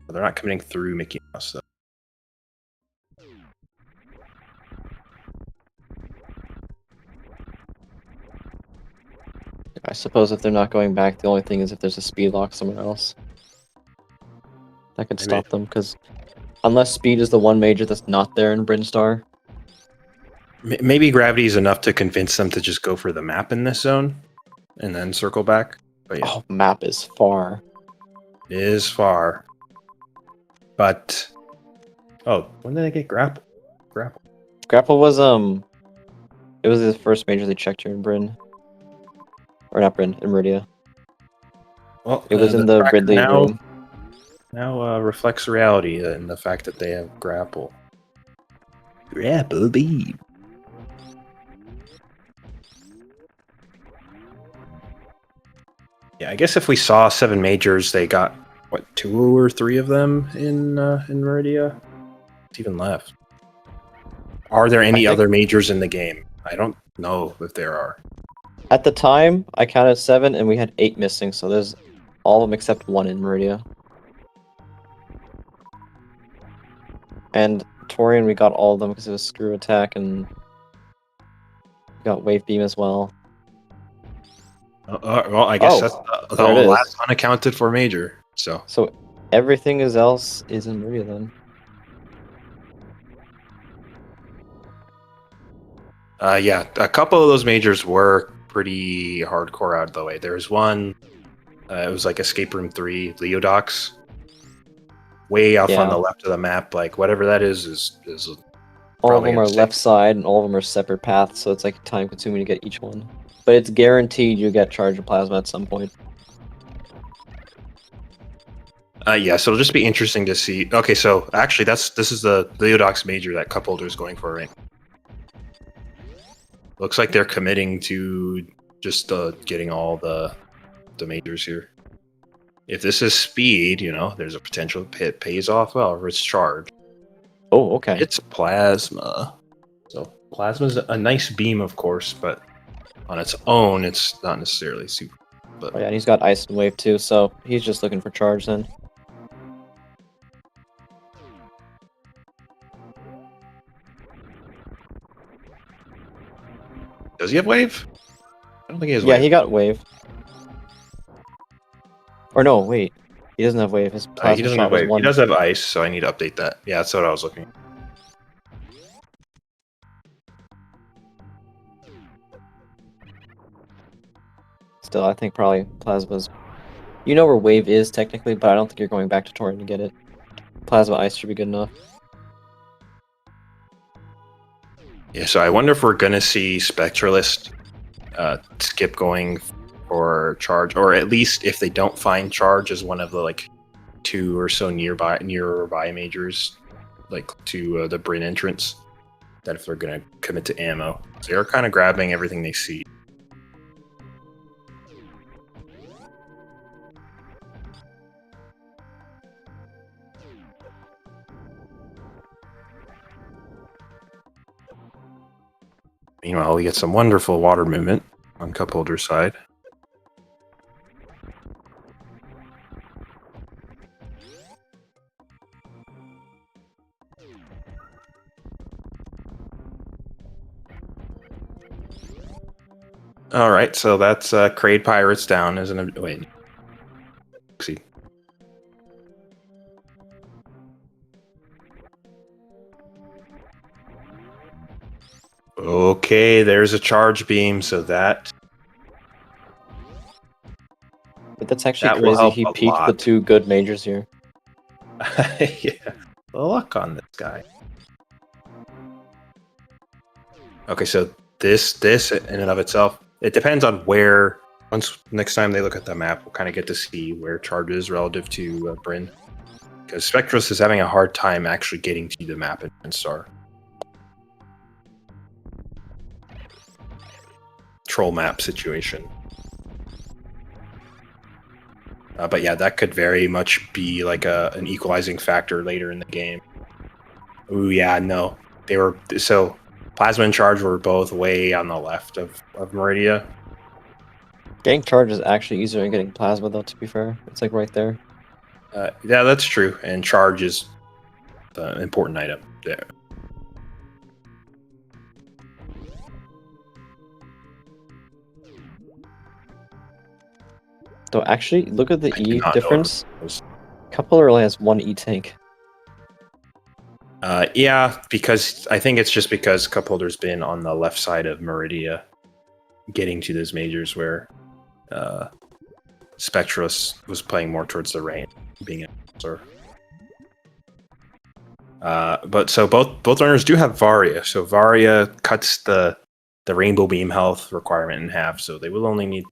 They're not coming through Mickey Mouse, though. I suppose if they're not going back, the only thing is if there's a speed lock somewhere else. That could Maybe. stop them, because unless speed is the one major that's not there in Brinstar. Maybe gravity is enough to convince them to just go for the map in this zone, and then circle back. But yeah, Oh, map is far. it is far. But when did they get grapple? Grapple was it was the first major they checked here in Bryn. Or not Bryn, in Meridia. Well, It was in the track Ridley now, room. Now reflects reality in the fact that they have grapple. Grapple bead. Yeah, I guess if we saw 7 majors, they got what 2 or 3 of them in Meridia. It's even left. Are there any think- other majors in the game? I don't know if there are. At the time, I counted 7 and we had 8 missing, so there's all of them except 1 in Meridia. And Torian, we got all of them because it was Screw Attack, and we got Wave Beam as well. Well, I guess Oh, that's the there it is. last unaccounted for major. So So everything else is in Meridia then. yeah, a couple of those majors were pretty hardcore out of the way. There's one, it was like Escape Room 3, Leodox. Way off on Yeah. the left of the map, like whatever that is All of probably them gonna are stay. left side, and all of them are separate paths, so it's like time consuming to get each one. But it's guaranteed you get Charge of Plasma at some point. Yeah, so it'll just be interesting to see. Okay, so actually, this is the Leodox major that CupHolder is going for, right? Looks like they're committing to just getting all the majors here. If this is speed, there's a potential it pays off well. Or it's charge. Oh, okay. It's plasma. So plasma's a nice beam, of course, but on its own, it's not necessarily super. But Oh, yeah, and he's got Ice and Wave too, so he's just looking for charge then. does he have wave? I don't think he has Yeah, wave. he got Wave. Or no, wait. He doesn't have Wave. His plasma He doesn't shot have was wave. 1. He does have ice, so I need to update that. Yeah, that's what I was looking. Still, I think probably Plasma's... You know where Wave is, technically, but I don't think you're going back to Torian to get it. Plasma Ice should be good enough. Yeah, so I wonder if we're gonna see Spectralist skip going for charge, or at least if they don't find charge as one of the like 2 or so nearby majors, like to the Bryn entrance, that if they're gonna commit to ammo, so they're kind of grabbing everything they see. Meanwhile, we get some wonderful water movement on CupHolder's side. All right, so that's Kraid Pirates down as an wait. See. Okay, there's a charge beam, so that But that's actually That will crazy. help He a peaked the lot. 2 good majors here. yeah, the luck on this guy. Okay, so this in and of itself, it depends on where. Once next time they look at the map, we'll kind of get to see where charge is relative to Bryn. Because Spectralist is having a hard time actually getting to the map in Brinstar. Troll map situation. But yeah, that could very much be like an equalizing factor later in the game. Ooh, yeah, no. They were so Plasma and Charge were both way on the left of Meridia. Getting charge is actually easier than getting plasma, though, to be fair. It's like right there. Yeah, that's true. And Charge is the important item there. Though, actually, look at the I E did not difference. notice. CupHolder only has one E tank. Yeah, because I think it's just because CupHolder's been on the left side of Meridia, getting to those majors where Spectralist was playing more towards the right, being a sir. But so both runners do have Varia, so Varia cuts the Rainbow Beam health requirement in half, so they will only need.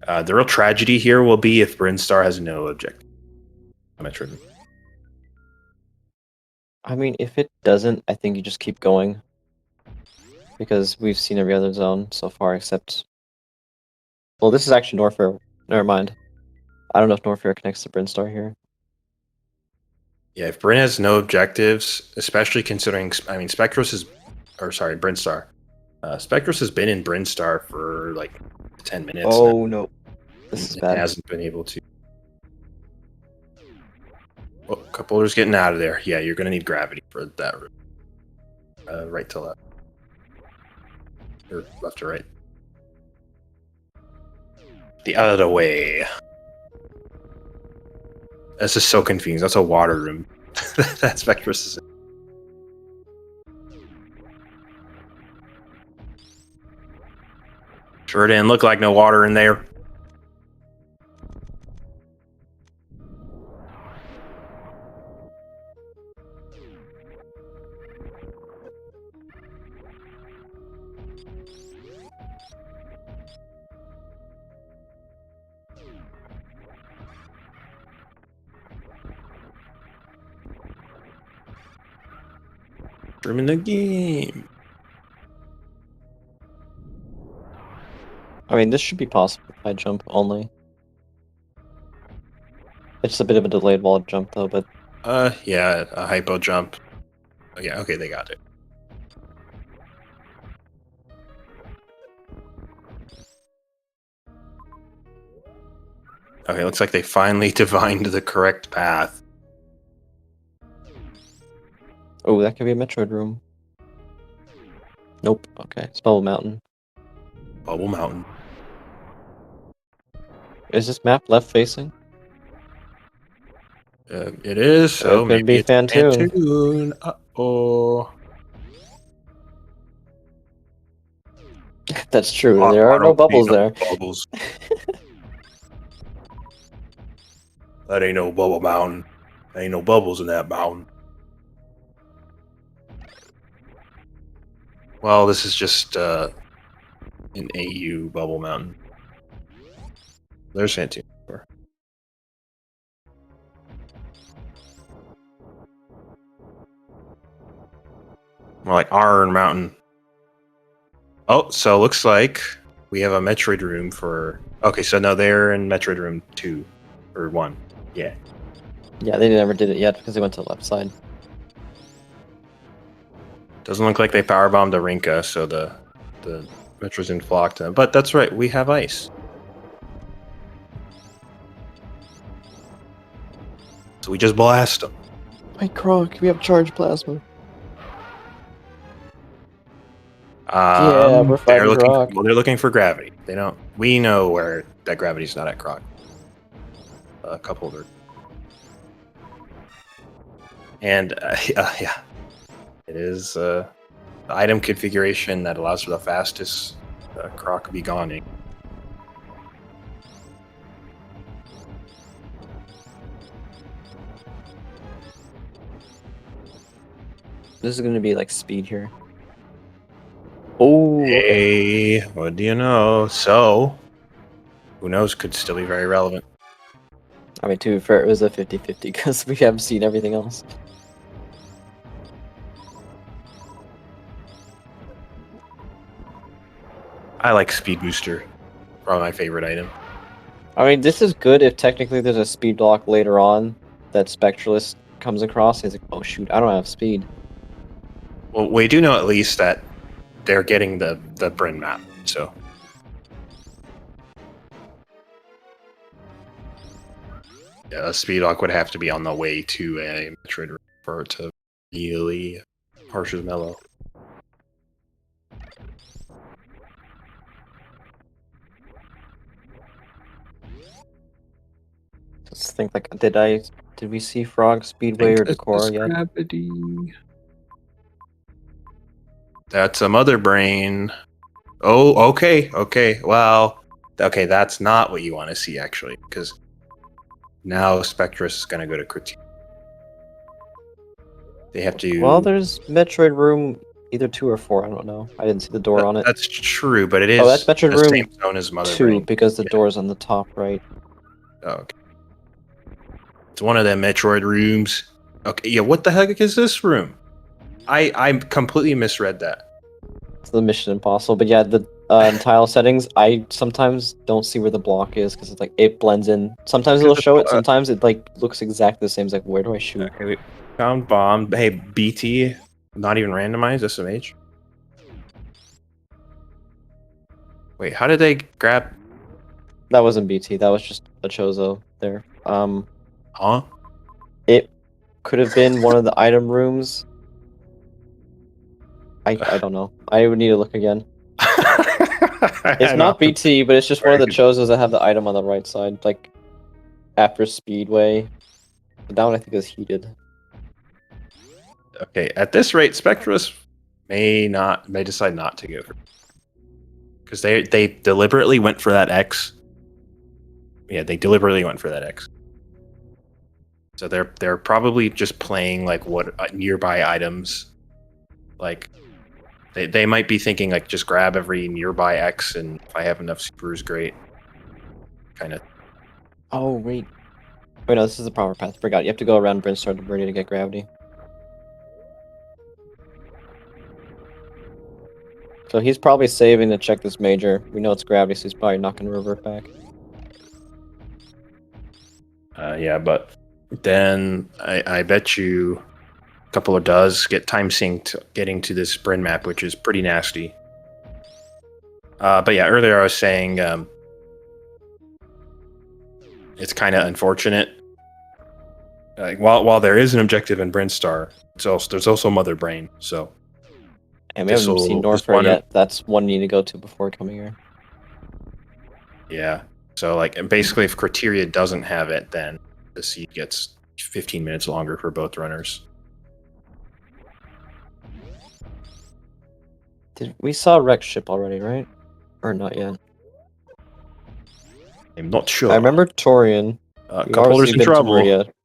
The real tragedy here will be if Brinstar has no objective. Metroid. I mean, if it doesn't, I think you just keep going. Because we've seen every other zone so far except... Well, this is actually Norfair. Never mind. I don't know if Norfair connects to Brinstar here. Yeah, if Bryn has no objectives, especially considering, I mean, Brinstar. Spectralist has been in Brinstar for like 10 minutes. Oh, no. This is It bad. hasn't been able to. Oh, CupHolder's getting out of there. Yeah, you're going to need gravity for that route. Right to left. Or left to right. The other way. This is so confusing. That's a water room. That Spectralist is in. Sure didn't look like no water in there. Room in the game. I mean, this should be possible if I jump only. It's a bit of a delayed wall jump, though, but... Yeah, a hypo jump. Oh, yeah, okay, they got it. Okay, looks like they finally divined the correct path. Oh, that could be a Metroid room. Nope. Okay, it's Bubble Mountain. Bubble Mountain. Is this map left-facing? It is, so It could maybe be it's Fantoon. Fantoon. Uh-oh. That's true. I There are no don't bubbles see no there. Bubbles. That ain't no Bubble Mountain. There ain't no bubbles in that mountain. Well, this is just an AU Bubble Mountain. There's Fantoon. More like Iron Mountain. Oh, so looks like we have a Metroid room for... Okay, so no, they're in Metroid room 2. Or 1. Yeah. Yeah, they never did it yet because they went to the left side. Doesn't look like they powerbombed the Rinka, so the Metroid's in Flocked. But that's right, we have ice. So we just blast them. Wait, Croc, we have charge plasma. Yeah, we're fighting Croc. Well, they're looking for gravity. They don't. We know where that gravity's not at Croc. CupHolder. And yeah, it is the item configuration that allows for the fastest Croc begoning. This is gonna be like speed here. Oh, okay. Hey, what do you know? So, who knows? Could still be very relevant. I mean, to be fair, it was a 50-50 because we haven't seen everything else. I like Speed Booster. Probably my favorite item. I mean, this is good if technically there's a speed block later on that Spectralist comes across. He's like, oh shoot, I don't have speed. Well, we do know at least that they're getting the Bryn map, so. Yeah, a speed lock would have to be on the way to a Metroid room for it to really harsh as mellow. Let's think like, did we see Frog, Speedway, or Decora yet? Gravity. That's a mother brain. Oh, okay. Well, okay, that's not what you want to see actually, because now Spectrus is going to go to critique. They have to. Well, there's Metroid Room either 2 or 4. I don't know. I didn't see the door on it. That's true, but it is. Oh, that's Metroid the Room same zone as mother 2 brain. because the door's on the top right. Oh, okay. It's one of them Metroid rooms. Okay, yeah. What the heck is this room? I completely misread that. It's the Mission Impossible. But yeah, the in tile settings, I sometimes don't see where the block is because it's like it blends in. Sometimes it'll show it. Sometimes it like looks exactly the same. It's like, where do I shoot? Okay, we found bomb. Hey, BT, not even randomized. SMH. Wait, how did they grab? That wasn't BT. That was just a Chozo there. Huh? It could have been one of the item rooms. I don't know. I would need to look again. It's not BT, but it's just one of the Chozos that have the item on the right side, like after Speedway. But that one I think is heated. Okay, at this rate, Spectrus may decide not to go for, because they deliberately went for that X. Yeah, they deliberately went for that X. So they're probably just playing like what nearby items, like they might be thinking like just grab every nearby X, and if I have enough supers, great. Kind of. Oh wait, no, this is the proper path. Forgot you have to go around Brinstar to Birdie to get gravity. So he's probably saving to check this major. We know it's gravity, so he's probably not going to revert back. Yeah, but then I bet you a couple of does get time synced getting to this Bryn map, which is pretty nasty. But yeah, earlier I was saying it's kind of unfortunate. Like while there is an objective in Brinstar, there's also Mother Brain. So. And we haven't seen Northford yet. That's one you need to go to before coming here. Yeah. So, like, and basically, if Criteria doesn't have it, then the seed gets 15 minutes longer for both runners. We saw Rex ship already, right? Or not yet? I'm not sure. I remember Torian. CupHolder's in trouble.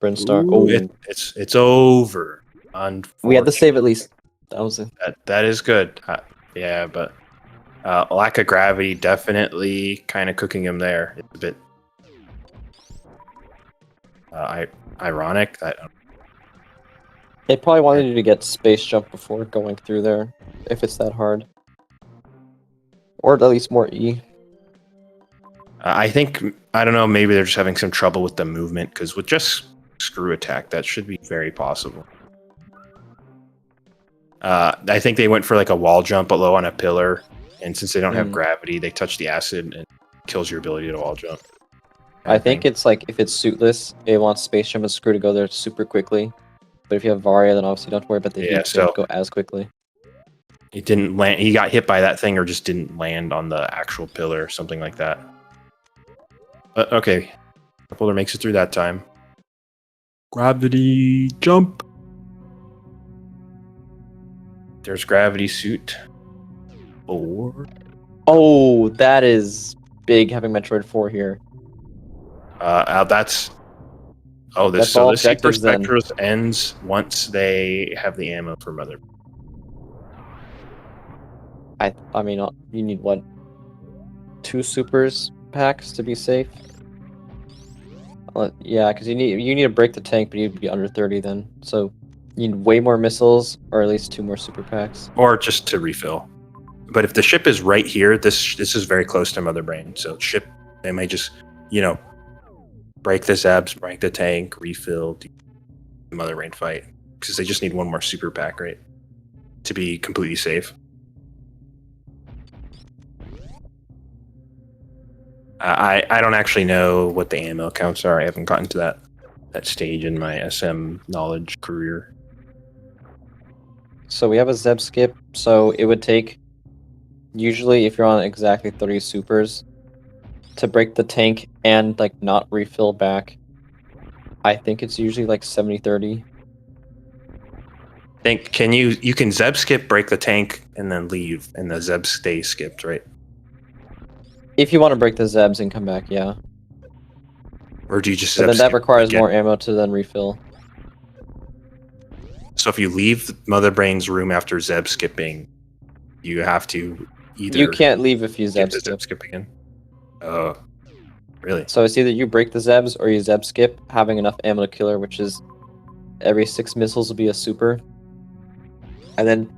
Brinstar. Ooh, it's over. We had to save at least. That was it. That is good. Yeah, but lack of gravity definitely kind of cooking him there. It's a bit ironic. They probably wanted you to get space jump before going through there, if it's that hard, or at least more E. I think, I don't know, maybe they're just having some trouble with the movement, because with just screw attack, that should be very possible. I think they went for like a wall jump but low on a pillar, and since they don't have gravity, they touch the acid and kills your ability to wall jump. I think it's like, if it's suitless, it wants space jump and screw to go there super quickly. But if you have Varia, then obviously you don't have to worry about the heat, so don't go as quickly. It didn't land. He got hit by that thing or just didn't land on the actual pillar, something like that. But okay, CupHolder makes it through that time. Gravity jump. There's gravity suit. Oh, that is big having Metroid 4 here. That's. Oh, this That's all the Super objectives then. Spectralist ends once they have the ammo for Mother. I mean, you need what? 2 supers packs to be safe. Yeah, because you need to break the tank, but you'd be under 30 then. So you need way more missiles, or at least 2 more super packs. Or just to refill. But if the ship is right here, this is very close to Mother Brain. So ship, they may just, break the Zebs, break the tank, refill, do the Mother Brain fight. Because they just need 1 more super pack, right? To be completely safe. I don't actually know what the AML counts are. I haven't gotten to that stage in my SM knowledge career. So we have a Zeb skip, so it would take, usually if you're on exactly 30 supers, to break the tank and like not refill back. I think it's usually like 70-30. You can Zeb skip, break the tank, and then leave, and the Zeb stay skipped, right? If you want to break the Zebs and come back, yeah. Or do you just But Zeb then that skip requires again? more ammo to then refill. So if you leave Mother Brain's room after Zeb skipping, you have to either You can't leave if you skip Zeb the Zeb skip. skip again. Oh, really? So it's either you break the Zebs or you Zeb skip, having enough ammo to kill her, which is every 6 missiles will be a super. And then,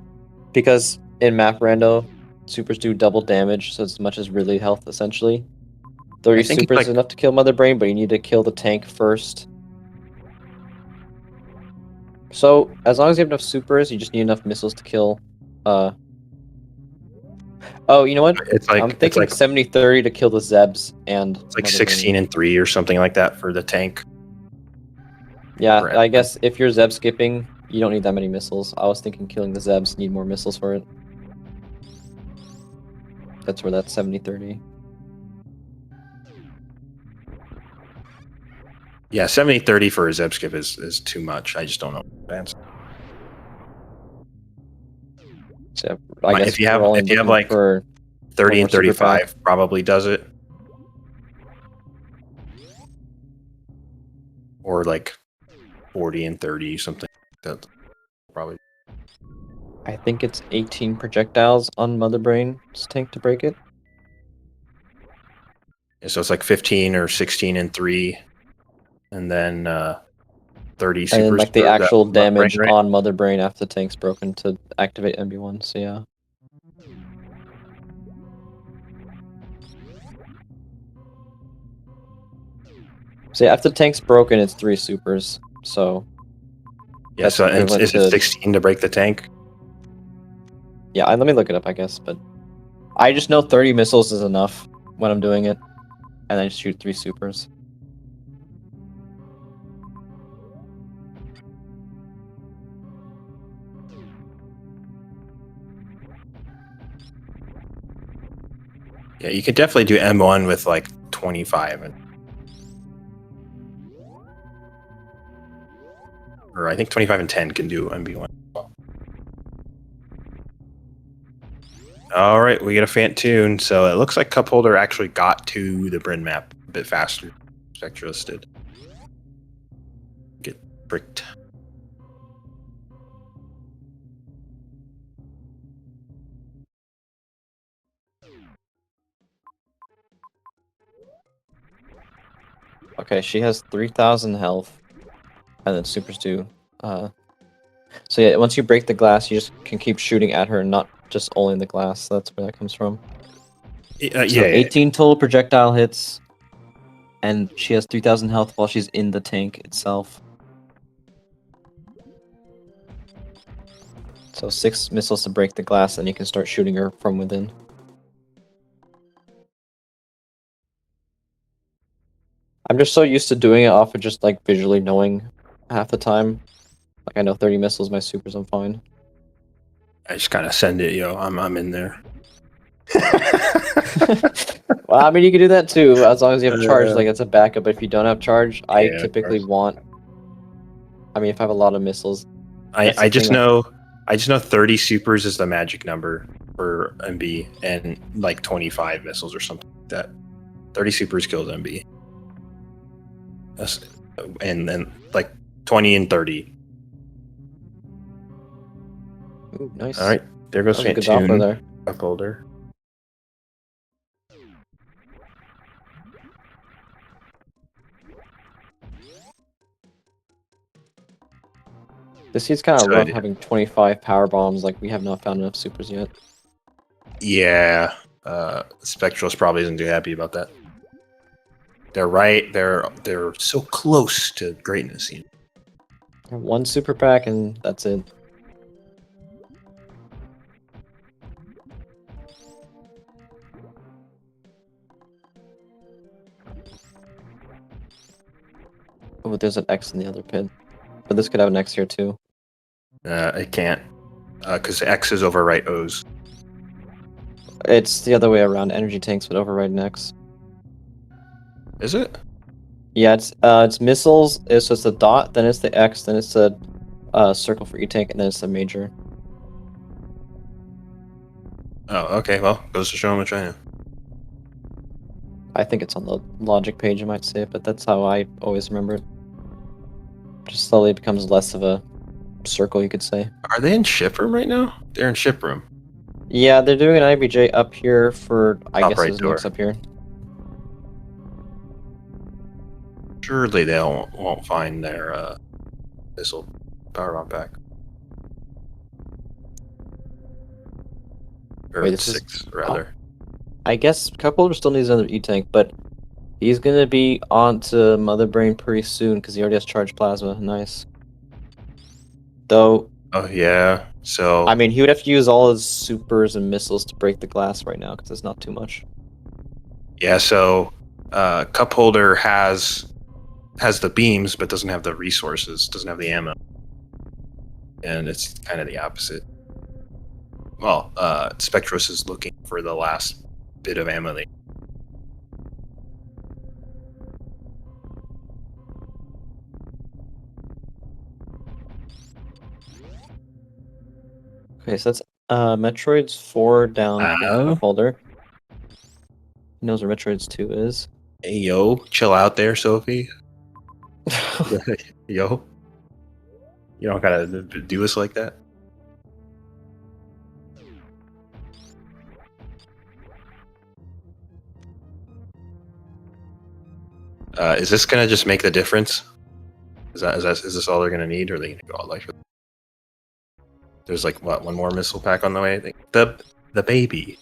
because in map Rando, supers do double damage, so it's as much as really health, essentially. 30 I think it's supers like- is enough to kill Mother Brain, but you need to kill the tank first. So, as long as you have enough supers, you just need enough missiles to kill, Oh, you know what? It's like I'm thinking 70-30 to kill the Zebs and it's like Mother 16 Brain. and 3 or something like that for the tank. Yeah, for I Epson. guess if you're Zeb skipping, you don't need that many missiles. I was thinking killing the Zebs, need more missiles for it. That's where that's 70-30. Yeah, 70-30 for a Zeb skip is too much. I just don't know. Advance. So I guess If you have we're only like looking for 30 more and super 35 probably does it. Or like 40 and 30, something like that. Probably. I think it's 18 projectiles on Mother Brain's tank to break it. Yeah, so it's like 15 or 16 and 3. And then 30 supers. And then like the for that actual Mother Brain, damage right? on Mother Brain after the tank's broken to activate MB1, so yeah. So yeah, after the tank's broken, it's 3 supers, so Yeah, that's so equivalent is it to- 16 to break the tank? yeah, let me look it up, I guess, but I just know 30 missiles is enough when I'm doing it, and then shoot 3 supers. Yeah, you could definitely do M1 with like 25 or I think 25 and 10 can do MB1. All right, we get a Fant tune. So it looks like CupHolder actually got to the Bryn map a bit faster than Spectralist did. Get bricked. Okay, she has 3,000 health, and then supers do. So yeah, once you break the glass, you just can keep shooting at her, not just only the glass. That's where that comes from. So Yeah, 18 total projectile hits, and she has 3,000 health while she's in the tank itself. So 6 missiles to break the glass, and you can start shooting her from within. I'm just so used to doing it off of just like visually knowing half the time. Like I know 30 missiles, my supers, I'm fine. I just kind of send it, I'm in there. Well, I mean, you can do that too, as long as you have charge, like it's a backup. But if you don't have charge, I Yeah, of typically course. want. I mean, if I have a lot of missiles, that's I the just thing. know 30 supers is the magic number for MB, and like 25 missiles or something like that. 30 supers kills MB. And then like 20 and 30. Ooh, nice. All right, there goes That was a Fant good offer tune. there. CupHolder. This seed's kind of So rough it- having 25 power bombs. Like we have not found enough supers yet. Yeah, Spectralist probably isn't too happy about that. They're right. They're so close to greatness. You know? One super pack and that's it. Oh, there's an X in the other pit. But this could have an X here too. It can't, because X is overwrite O's. It's the other way around. Energy tanks would override an X. Is it? Yeah, it's missiles. It's just a dot, then it's the X, then it's a circle for E tank, and then it's a major. Oh, okay. Well, goes to show how much I know. I think it's on the logic page, I might say, but that's how I always remember it. Just slowly it becomes less of a circle, you could say. Are they in ship room right now? They're in ship room. Yeah, they're doing an IBJ up here for, I Top guess right there's door. nukes up here. Surely they won't find their missile power bomb pack. Or Wait, this is- 6, rather. I guess CupHolder still needs another E tank, but he's gonna be on to Mother Brain pretty soon because he already has charged plasma. Nice. Though, Oh yeah. So I mean, he would have to use all his supers and missiles to break the glass right now because it's not too much. yeah. So CupHolder has the beams, but doesn't have the resources. Doesn't have the ammo. And it's kind of the opposite. Well, Spectros is looking for the last bit of ammo. Okay, so that's Metroid's 4 down for Oh. CupHolder. He knows where Metroid's 2 is. Hey, yo, chill out there, Sophie. Yo, you don't gotta do us like that. Is this gonna just make the difference? Is this all they're gonna need, or are they gonna go all like? There's like what, one more missile pack on the way? I think the baby.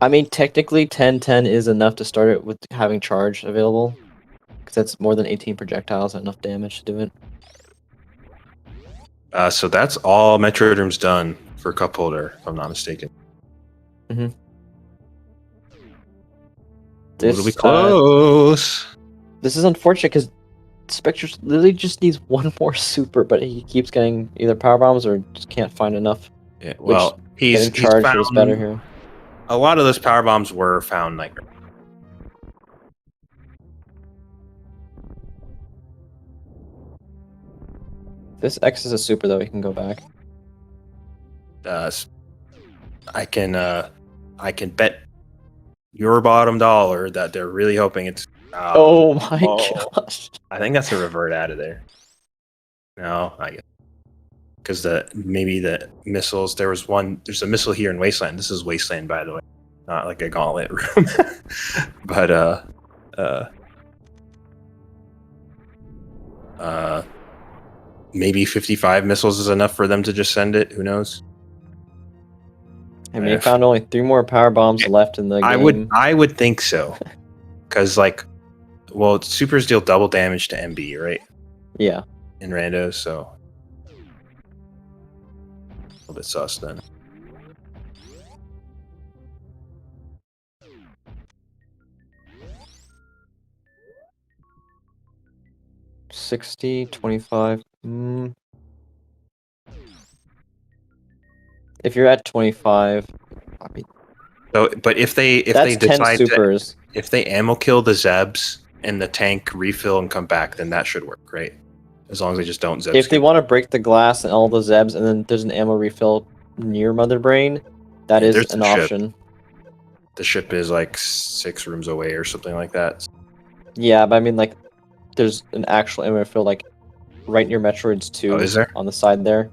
I mean, technically, 10-10 is enough to start it with having charge available. Because that's more than 18 projectiles and enough damage to do it. So that's all Metroid Room's done for CupHolder, if I'm not mistaken. This, It'll be close. This is unfortunate because Spectre literally just needs one more super, but he keeps getting either power bombs or just can't find enough. Yeah, well, he's Getting charged found, is better here. A lot of those power bombs were found like This X is a super though, he can go back. I can bet your bottom dollar that they're really hoping it's. Oh my oh. gosh. I think that's a revert out of there. No, I guess because maybe the missiles. There's a missile here in Wasteland. This is Wasteland, by the way, not like a gauntlet room. But maybe 55 missiles is enough for them to just send it. Who knows? I mean, he found only 3 more power bombs left in the game. I would think so, because well, supers deal double damage to MB, right? Yeah. In Rando, so a little bit sus then. $60, $25. If you're at 25, I mean, So, but if they that's 10 decide supers. if they ammo kill the Zebs and the tank refill and come back, then that should work, right? As long as they just don't Zeb. If they want to break the glass and all the Zebs, and then there's an ammo refill near Mother Brain, that is there's an the ship. option. The ship is like 6 rooms away or something like that. Yeah, but I mean, like, there's an actual ammo refill, like, right near Metroid's 2 Oh, is there? on the side there.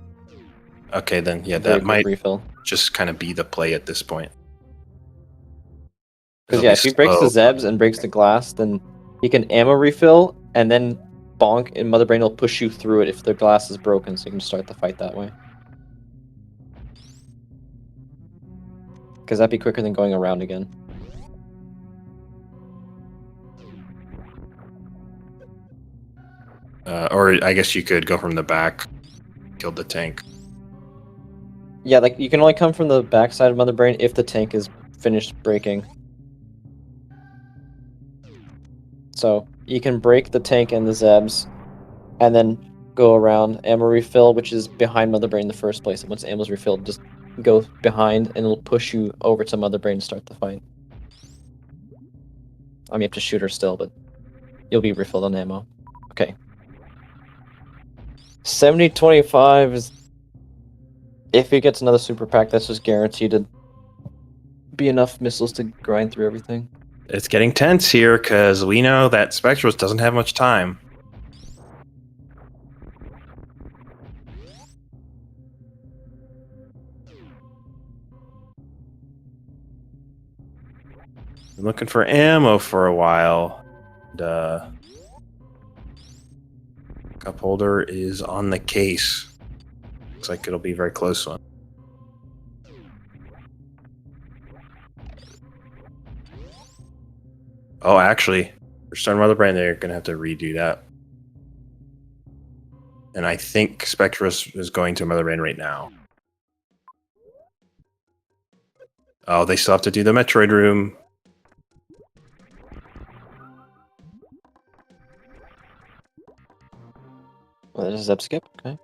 Okay, then yeah, Very that quick might refill. just kind of be the play at this point. Because It'll yeah, be if he breaks the slow. Zebs and breaks the glass, then he can ammo refill, and then bonk, and Mother Brain will push you through it if the glass is broken, so you can start the fight that way. Because that'd be quicker than going around again. Or I guess you could go from the back, kill the tank. Yeah, like you can only come from the backside of Mother Brain if the tank is finished breaking. So you can break the tank and the Zebs, and then go around ammo refill, which is behind Mother Brain in the first place. And once ammo's refilled, just go behind, and it'll push you over to Mother Brain to start the fight. I mean, you have to shoot her still, but you'll be refilled on ammo. Okay. 70-25 is... If he gets another super pack, that's just guaranteed to be enough missiles to grind through everything. It's getting tense here because we know that Spectralist doesn't have much time. Been looking for ammo for a while. And, CupHolder is on the case. Looks like it'll be a very close one. Oh, actually, for starting Mother Brain, they're going to have to redo that. And I think Spectralist is going to Mother Brain right now. Oh, they still have to do the Metroid room. Well, there's a Zeb skip, okay.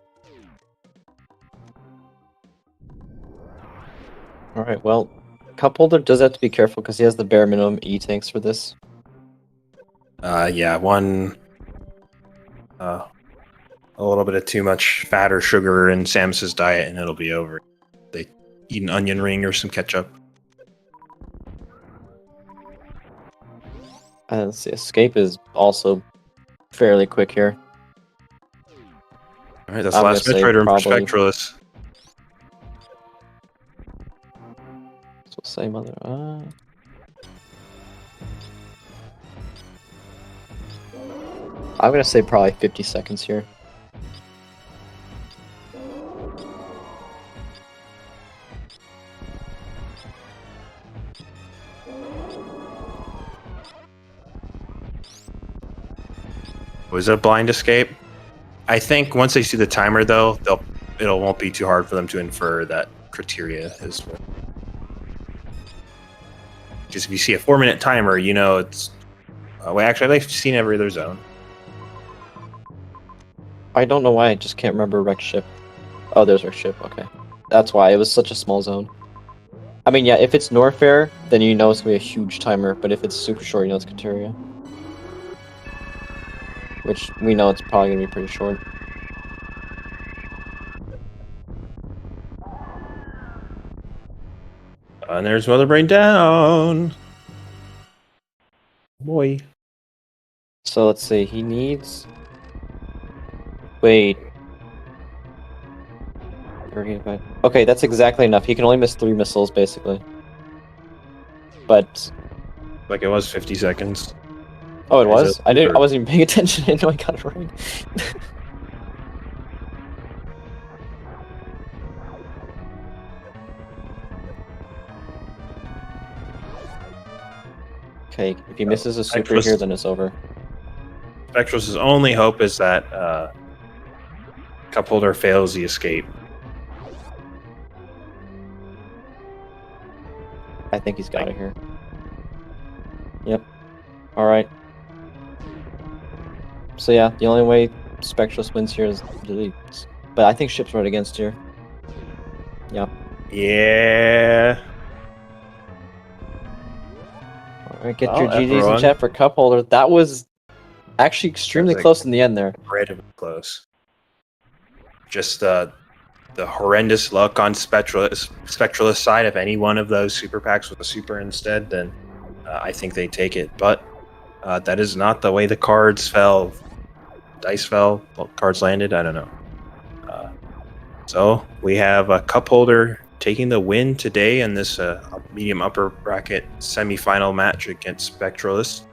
Alright, well, CupHolder does have to be careful because he has the bare minimum E-tanks for this. Yeah, one... a little bit of too much fat or sugar in Samus's diet and it'll be over. They eat an onion ring or some ketchup. And let's see, escape is also fairly quick here. Alright, that's the I'm last gonna say Metroid room for probably- Spectralist. So we'll say Mother... I'm gonna say probably 50 seconds here. Was it a blind escape? I think once they see the timer, though, it won't be too hard for them to infer that criteria is. Just if you see a 4-minute timer, you know it's. Well, actually, I've seen every other zone. I don't know why, I just can't remember wrecked ship. Oh, there's wrecked ship, okay. That's why, it was such a small zone. I mean, yeah, if it's Norfair, then you know it's gonna be a huge timer, but if it's super short, you know it's Kateria. Which, we know it's probably gonna be pretty short. And there's Mother Brain down. Boy. So let's see, he needs... Wait. 35. Okay, that's exactly enough. He can only miss 3 missiles, basically. But... Like it was 50 seconds. Oh, it Is was? it- I wasn't even paying attention. I didn't know I got it right. Okay, if he misses a super here, then it's over. Spectralist's only hope is that CupHolder fails the escape. I think he's got it here. Yep. Alright. So yeah, the only way Spectralist wins here is deletes. But I think ship's right against here. Yeah. Yeah. Alright, get Well, your GGs in everyone. chat for CupHolder. That was actually extremely That's close in the end there. Incredibly close. Just the horrendous luck on Spectralist side. If any one of those super packs with a super instead, then I think they take it. But that is not the way the cards fell. Dice fell. Well, cards landed. I don't know. So we have a CupHolder taking the win today in this medium upper bracket semifinal match against Spectralist.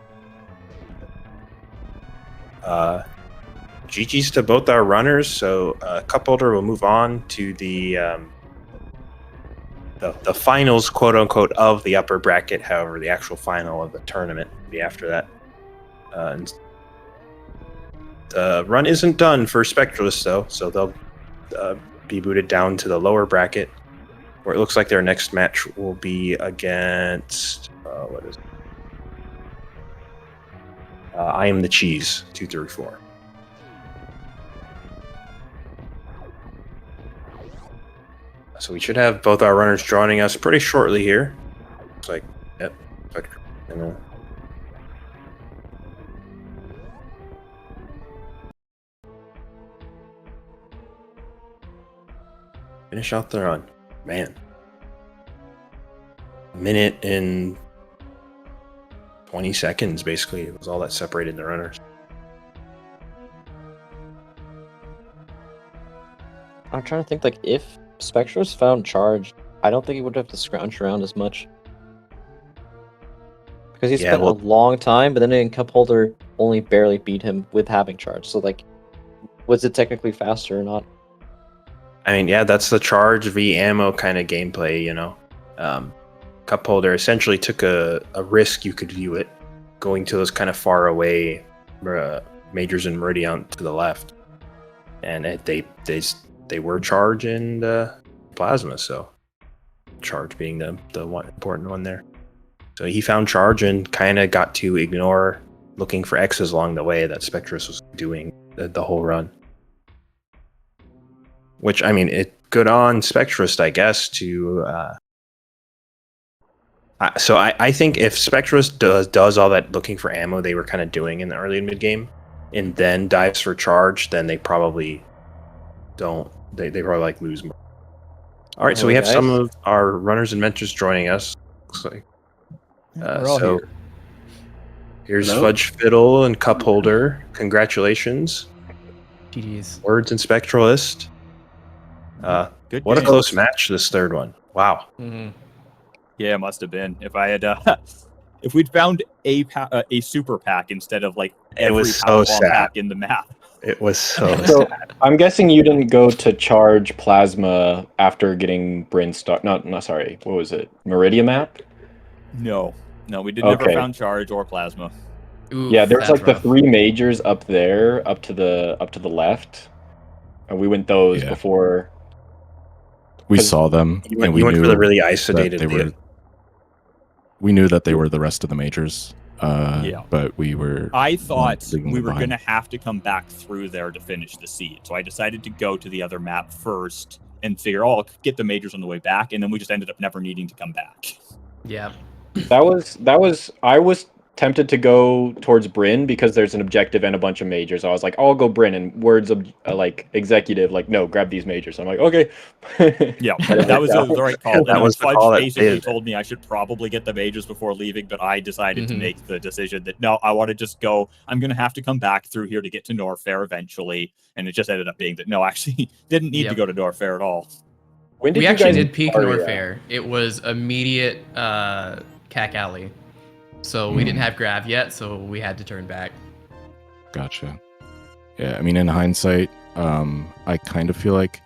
GG's to both our runners. So CupHolder will move on to the finals, quote unquote, of the upper bracket. However, the actual final of the tournament will be after that. And the run isn't done for Spectralist though, so they'll be booted down to the lower bracket, where it looks like their next match will be against what is it? I Am the Cheese 234. So we should have both our runners joining us pretty shortly here. Looks like, yep. Finish out the run. Man. A minute and 20 seconds, basically. It was all that separated the runners. I'm trying to think, like, if Spectralist found charge, I don't think he would have to scrounge around as much. Because he spent a long time, but then in CupHolder only barely beat him with having charge. So, like, was it technically faster or not? I mean, yeah, that's the charge v ammo kind of gameplay, you know. CupHolder essentially took a risk, you could view it, going to those kind of far away majors and Meridian to the left. And they were charge and plasma, so charge being the one important one there. So he found charge and kind of got to ignore looking for X's along the way that Spectralist was doing the whole run. Which, I mean, good on Spectralist, I guess, to... So I think if Spectralist does all that looking for ammo they were kind of doing in the early and mid game, and then dives for charge, then they probably don't. They probably like lose more. All right, so we have some of our runners and mentors joining us. Looks like. So here's Hello? Fudge Fiddle and CupHolder. Congratulations. GG's. Words and Spectralist. Good What a game. close match, this third one. Wow. Mm-hmm. Yeah, it must have been. If I had, if we'd found a super pack instead of like every was so power bomb sad. pack in the map. It was so So sad. I'm guessing you didn't go to charge plasma after getting Bryn Star. Not sorry. What was it? Meridian map? No, we did never Okay. found charge or plasma. Oof, Yeah, there's that's like the rough. 3 majors up there, up to the left, and we went those Yeah. before. We 'Cause saw them, You and went, we you went knew for the really that isolated. they were. We knew that they were the rest of the majors. Yeah. But we were. I thought leaving we them were behind. going to have to come back through there to finish the seed. So I decided to go to the other map first and figure, I'll get the majors on the way back. And then we just ended up never needing to come back. Yeah. That was. I was tempted to go towards Bryn because there's an objective and a bunch of majors. I was like, I'll go Bryn, and words of like executive, like, no, grab these majors. I'm like, okay. Yeah, that was the right call. That And was the Fudge call that basically did. told me I should probably get the majors before leaving, but I decided to Mhm. make the decision that no, I want to just go. I'm going to have to come back through here to get to Norfair eventually. And it just ended up being that no, actually didn't need to Yep. go to Norfair at all. When did We you actually guys did peak Aria? Norfair. It was immediate Cack Alley. So we didn't have Grav yet, so we had to turn back. Gotcha. Yeah, I mean, in hindsight, I kind of feel like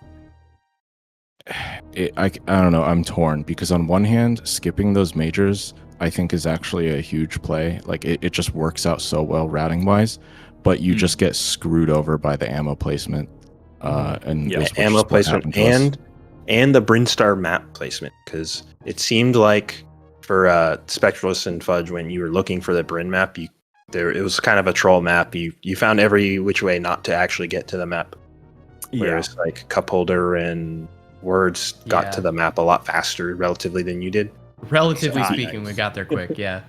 I don't know. I'm torn because on one hand, skipping those majors, I think is actually a huge play. Like it just works out so well routing wise, but you just get screwed over by the ammo placement. And Yeah. which is Ammo what placement happened to us. and the Brinstar map placement, because it seemed like for Spectralist and Fudge, when you were looking for the Bryn map, it was kind of a troll map. You found every which way not to actually get to the map. Whereas like CupHolder and Words got Yeah. to the map a lot faster relatively than you did. Relatively Ah, speaking, nice. we got there quick, yeah.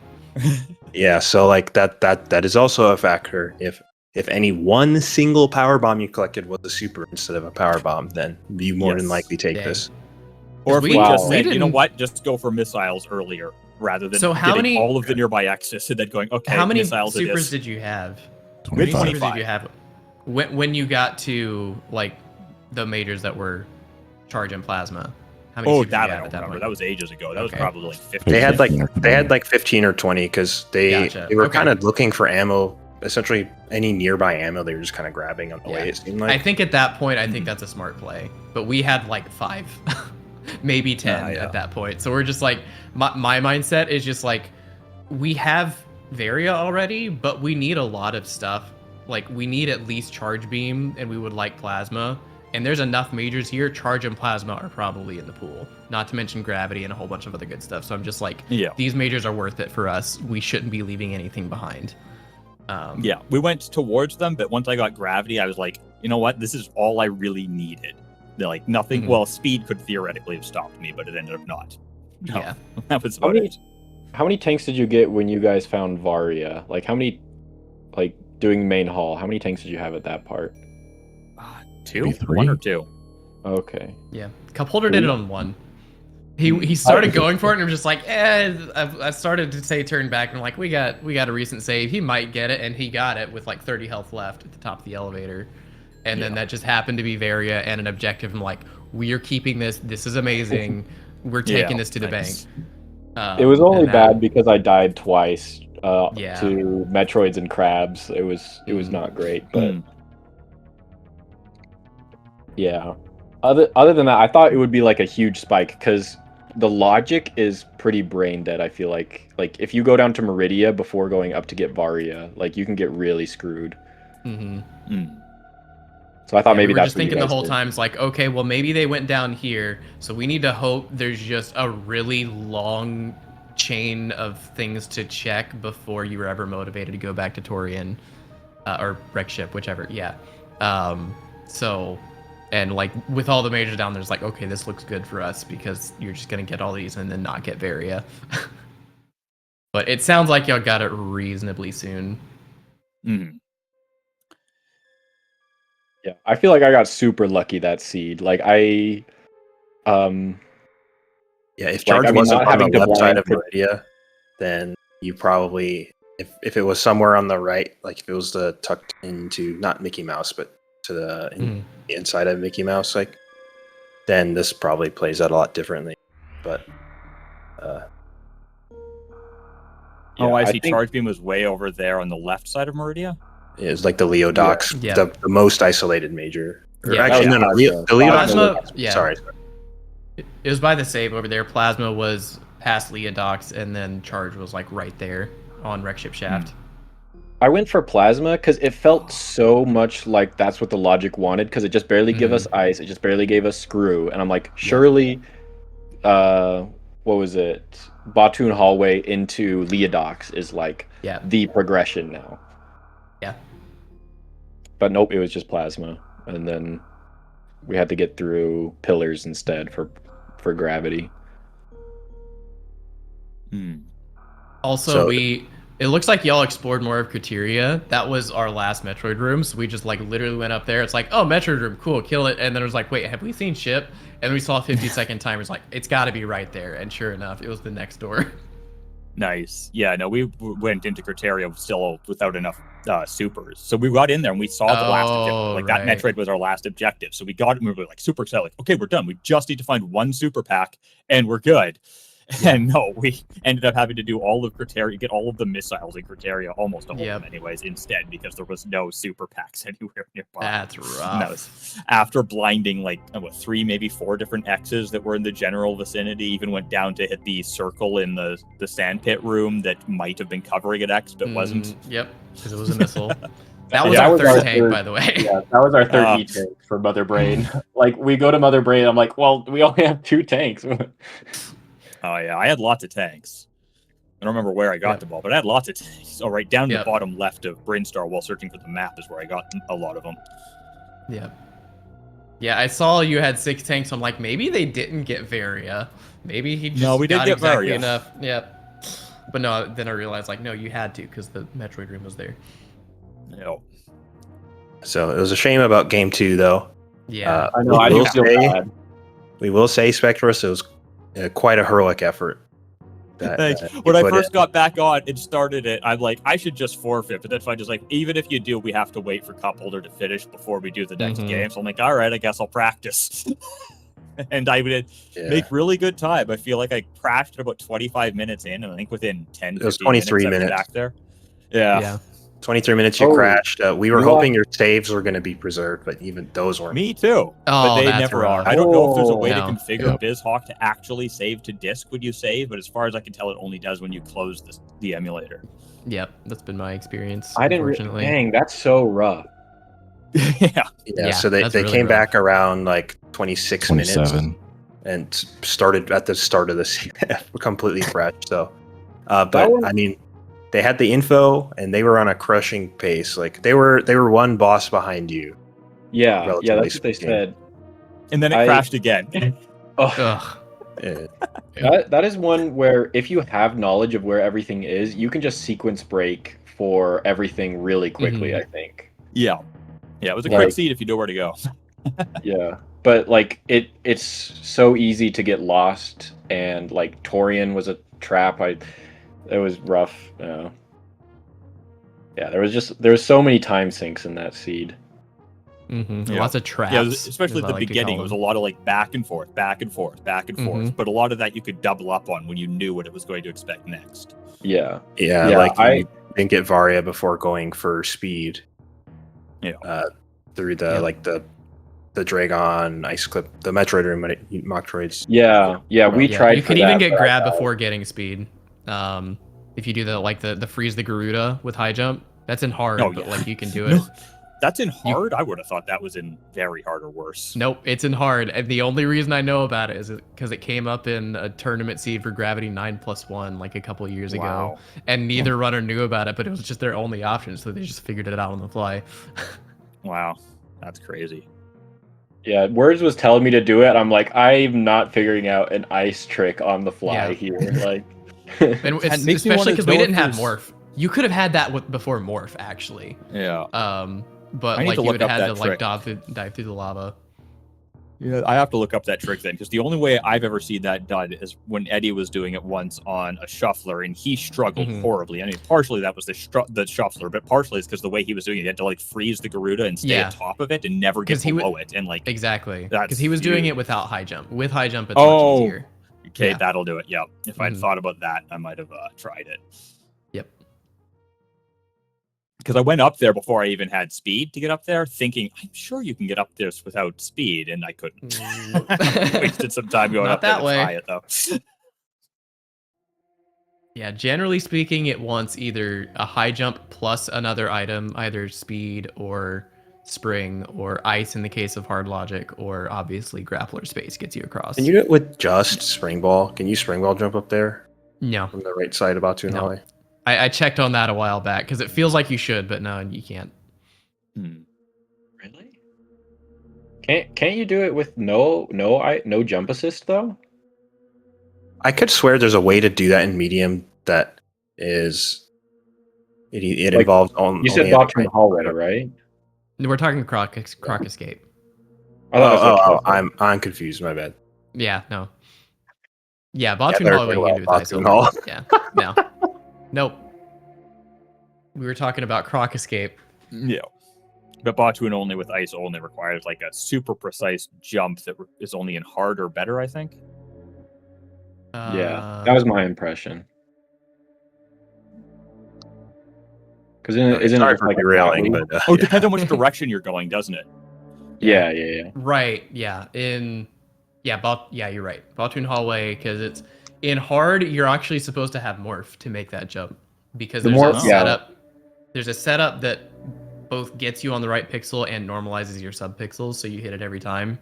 Yeah, so like that is also a factor. If any one single power bomb you collected was a super instead of a power bomb, then you more than Yes. likely take Dang. this. Or if We- we Wow. just we said, you know didn't- what, just go for missiles earlier rather than So how getting many- all of the nearby access and then going, okay, How many missiles it supers is. did you have? How many 25. supers did you have when you got to like the majors that were charge and plasma? How many Oh, seeds did that you I have don't at that remember. point? That was ages ago. That was Okay. probably like 50. They had like 15 or they had 20. like 15 or 20 because they Gotcha. were Okay. kind of looking for ammo. Essentially, any nearby ammo they were just kind of grabbing on the way. It seemed I like. think at that point, I think that's a smart play. But we had like 5, maybe 10 yeah. at that point. So we're just like, my mindset is just like, we have Varia already, but we need a lot of stuff. Like, we need at least Charge Beam, and we would like Plasma. And there's enough majors here. Charge and Plasma are probably in the pool. Not to mention Gravity and a whole bunch of other good stuff. So I'm just like, Yeah. these majors are worth it for us. We shouldn't be leaving anything behind. Yeah, we went towards them, but once I got Gravity, I was like, you know what? This is all I really needed. They're like, nothing. Mhm. Well, speed could theoretically have stopped me, but it ended up not. No, Yeah. that was How about many, it. how many tanks did you get when you guys found Varia? Like, how many, like, doing main hall, how many tanks did you have at that part? 2? Maybe 1 or 3? 2. Okay. Yeah, CupHolder did it on 1. He started going for it, and I'm just like, I started to say turn back, and I'm like, we got a recent save. He might get it, and he got it with like 30 health left at the top of the elevator, and then that just happened to be Varia and an objective. I'm like, we are keeping this. This is amazing. We're taking this to the nice. bank. It was only and bad because I died twice Yeah. to Metroids and crabs. It was not great, but yeah. Other than that, I thought it would be like a huge spike because the logic is pretty brain dead. I feel like if you go down to Meridia before going up to get Varia, like you can get really screwed. So I thought maybe we were that's just what you thinking the guys whole did. time. It's like, okay, well maybe they went down here, so we need to hope there's just a really long chain of things to check before you were ever motivated to go back to Torian or wreck ship, whichever. Yeah. So. And like with all the majors down there, it's like, okay, this looks good for us because you're just gonna get all these and then not get Varia. But it sounds like y'all got it reasonably soon. Mm-hmm. Yeah, I feel like I got super lucky that seed. Like Yeah, if charge I mean, wasn't not on the having to left side blind of could- Meridia, then you probably, if it was somewhere on the right, like if it was tucked into not Mickey Mouse, but to the inside of Mickey Mouse, like then this probably plays out a lot differently. But Oh, I I see. think- Charge Beam was way over there on the left side of Meridia. it's like the Leo Docks, Yeah. the most isolated major. Or Yeah, actually, that no, was Leo, Plasma. the Leo Plasma, Docks. yeah. Sorry. It was by the save over there. Plasma was past Leah Docks, and then Charge was like right there on Wreck Ship Shaft. I went for Plasma because it felt so much like that's what the logic wanted because it just barely gave us ice, it just barely gave us screw, and I'm like, surely, what was it? Batoon Hallway into Leodox is like the progression now. Yeah. But nope, it was just Plasma, and then we had to get through pillars instead for gravity. Also, it looks like y'all explored more of Criteria. That was our last Metroid room, so we just like literally went up there. It's like, oh, Metroid room, cool, kill it. And then it was like, wait, have we seen ship? And we saw a 50-second timer. It's like, it's got to be right there. And sure enough, it was the next door. Nice. Yeah, no, we went into Criteria still without enough supers. So we got in there and we saw the last objective. Like that Metroid was our last objective. So we got it and we were like super excited. Like, okay, we're done. We just need to find one super pack and we're good. And no, we ended up having to do all of Criteria, get all of the missiles in Criteria, almost all of them anyways, instead, because there was no super packs anywhere nearby. That's rough. And that was after blinding like 3, maybe 4 different X's that were in the general vicinity, even went down to hit the circle in the sandpit room that might have been covering an X, but wasn't. Yep, because it was a missile. That was our third tank, by the way. Yeah, that was our third E-tank for Mother Brain. Like, we go to Mother Brain, I'm like, well, we only have 2 tanks. Oh yeah, I had lots of tanks. I don't remember where I got them all, but I had lots of tanks. Oh, right down the bottom left of Brinstar while searching for the map is where I got a lot of them. Yeah, I saw you had 6 tanks. I'm like, maybe they didn't get Varia. Maybe he just we did got get exactly Varia. enough. Yep. But no, then I realized, like, no, you had to because the Metroid room was there. No. So it was a shame about game 2, though. Yeah. I know, I do feel bad. We will say, Spectralist, it was quite a heroic effort. Thanks. When I first got back on and started it, I'm like, I should just forfeit. But then I just like, even if you do, we have to wait for CupHolder to finish before we do the next game. So I'm like, all right, I guess I'll practice. and I would make really good time. I feel like I crashed at about 25 minutes in, and I think within 10, It was 15 23 minutes, I was minutes. back there. Yeah. 23 minutes you Oh, crashed. We were you hoping your saves were going to be preserved, but even those weren't. Me too. Oh, But they that's never rough. are. I don't know if there's a way No. to configure Yep. BizHawk to actually save to disk when you save, but as far as I can tell, it only does when you close the emulator. Yep, that's been my experience. I didn't. Unfortunately. Dang, that's so rough. Yeah. Yeah, Yeah, so they that's really came rough. back around like 26 minutes 27. and started at the start of the completely fresh. So, but one- I mean, they had the info and they were on a crushing pace. Like they were one boss behind you. Yeah, Relatively that's what they speaking. said. And then it crashed again. Oh, Ugh. that is one where if you have knowledge of where everything is, you can just sequence break for everything really quickly. Mhm. I think. Yeah. Yeah, it was a Like- quick seed if you know where to go. Yeah, but like it's so easy to get lost, and like Torian was a trap. It was rough. Yeah, there was so many time sinks in that seed. Mhm. Yeah. Lots of traps. Yeah, especially as at I the like to beginning. call It was a them. lot of like back and forth, back and forth, back and forth. But a lot of that you could double up on when you knew what it was going to expect next. Yeah, Yeah, Yeah, like I- you didn't get Varia before going for speed. Yeah. Through the Yeah. like the Dragon Ice Clip, the Metroid room, Metroids. yeah. We Yeah, tried. you for can even that, get but I grab died. before getting speed. If you do the freeze the Garuda with high jump, that's in hard, Oh, but yeah. like you can do it. No, that's in hard. I would have thought that was in very hard or worse. Nope, it's in hard, and the only reason I know about it is because it came up in a tournament seed for Gravity 9+1 like a couple years ago, Wow. and neither runner knew about it, but it was just their only option, so they just figured it out on the fly. Wow. That's crazy. Yeah, Words was telling me to do it. I'm like, I'm not figuring out an ice trick on the fly Yeah. here. Like, And It makes me especially wanna because we know if didn't have there's- morph. You could have had that before morph, actually. Yeah. But I need like to you look would up have had that to like trick. dive through the lava. Yeah, I have to look up that trick then, because the only way I've ever seen that done is when Eddie was doing it once on a shuffler, and he struggled Mhm. horribly. I mean, partially that was the shuffler, but partially it's because the way he was doing it, he had to like freeze the Garuda and stay Yeah. on top of it and never get 'Cause he would- below it. And like, Exactly. That's Because he was doing huge. it without high jump. With high jump, it's Oh. much easier. okay, Yeah. that'll do it. Yeah, if I'd Mhm. thought about that, I might have tried it. Yep. Because I went up there before I even had speed to get up there, thinking I'm sure you can get up this without speed, and I couldn't. Mm. Wasted some time going Not up there that to way. try it though. Yeah, generally speaking, it wants either a high jump plus another item, either speed or spring or ice in the case of hard logic, or obviously grappler space gets you across. Can you do it with just Spring Ball? Can you Spring Ball jump up there No. from the right side of Batu and No. Holly? I checked on that a while back because it feels like you should, but no, you can't. Hmm. really? Can't you do it with no jump assist though? I could swear there's a way to do that in medium that is it Like, involves only. You said Batu and hallway, right? We're talking Croc Escape. I thought that's what Oh, Kev said. I'm confused. My bad. Yeah, no. Yeah, Batu better Hallway play you can do with well, ice Batu only. Hall. Yeah, no. Nope. We were talking about Croc Escape. Yeah. But Batuan only with ice only requires like a super precise jump that is only in hard or better, I think. Yeah, that was my impression. Because isn't Sorry it for like a derailing, grappling? but Oh, it depends on which direction you're going, doesn't it? Yeah. Right, yeah. Yeah, you're right. Batu Hallway, because it's in hard, you're actually supposed to have morph to make that jump. Because The there's morph- a yeah. setup. There's a setup that both gets you on the right pixel and normalizes your subpixels, so you hit it every time.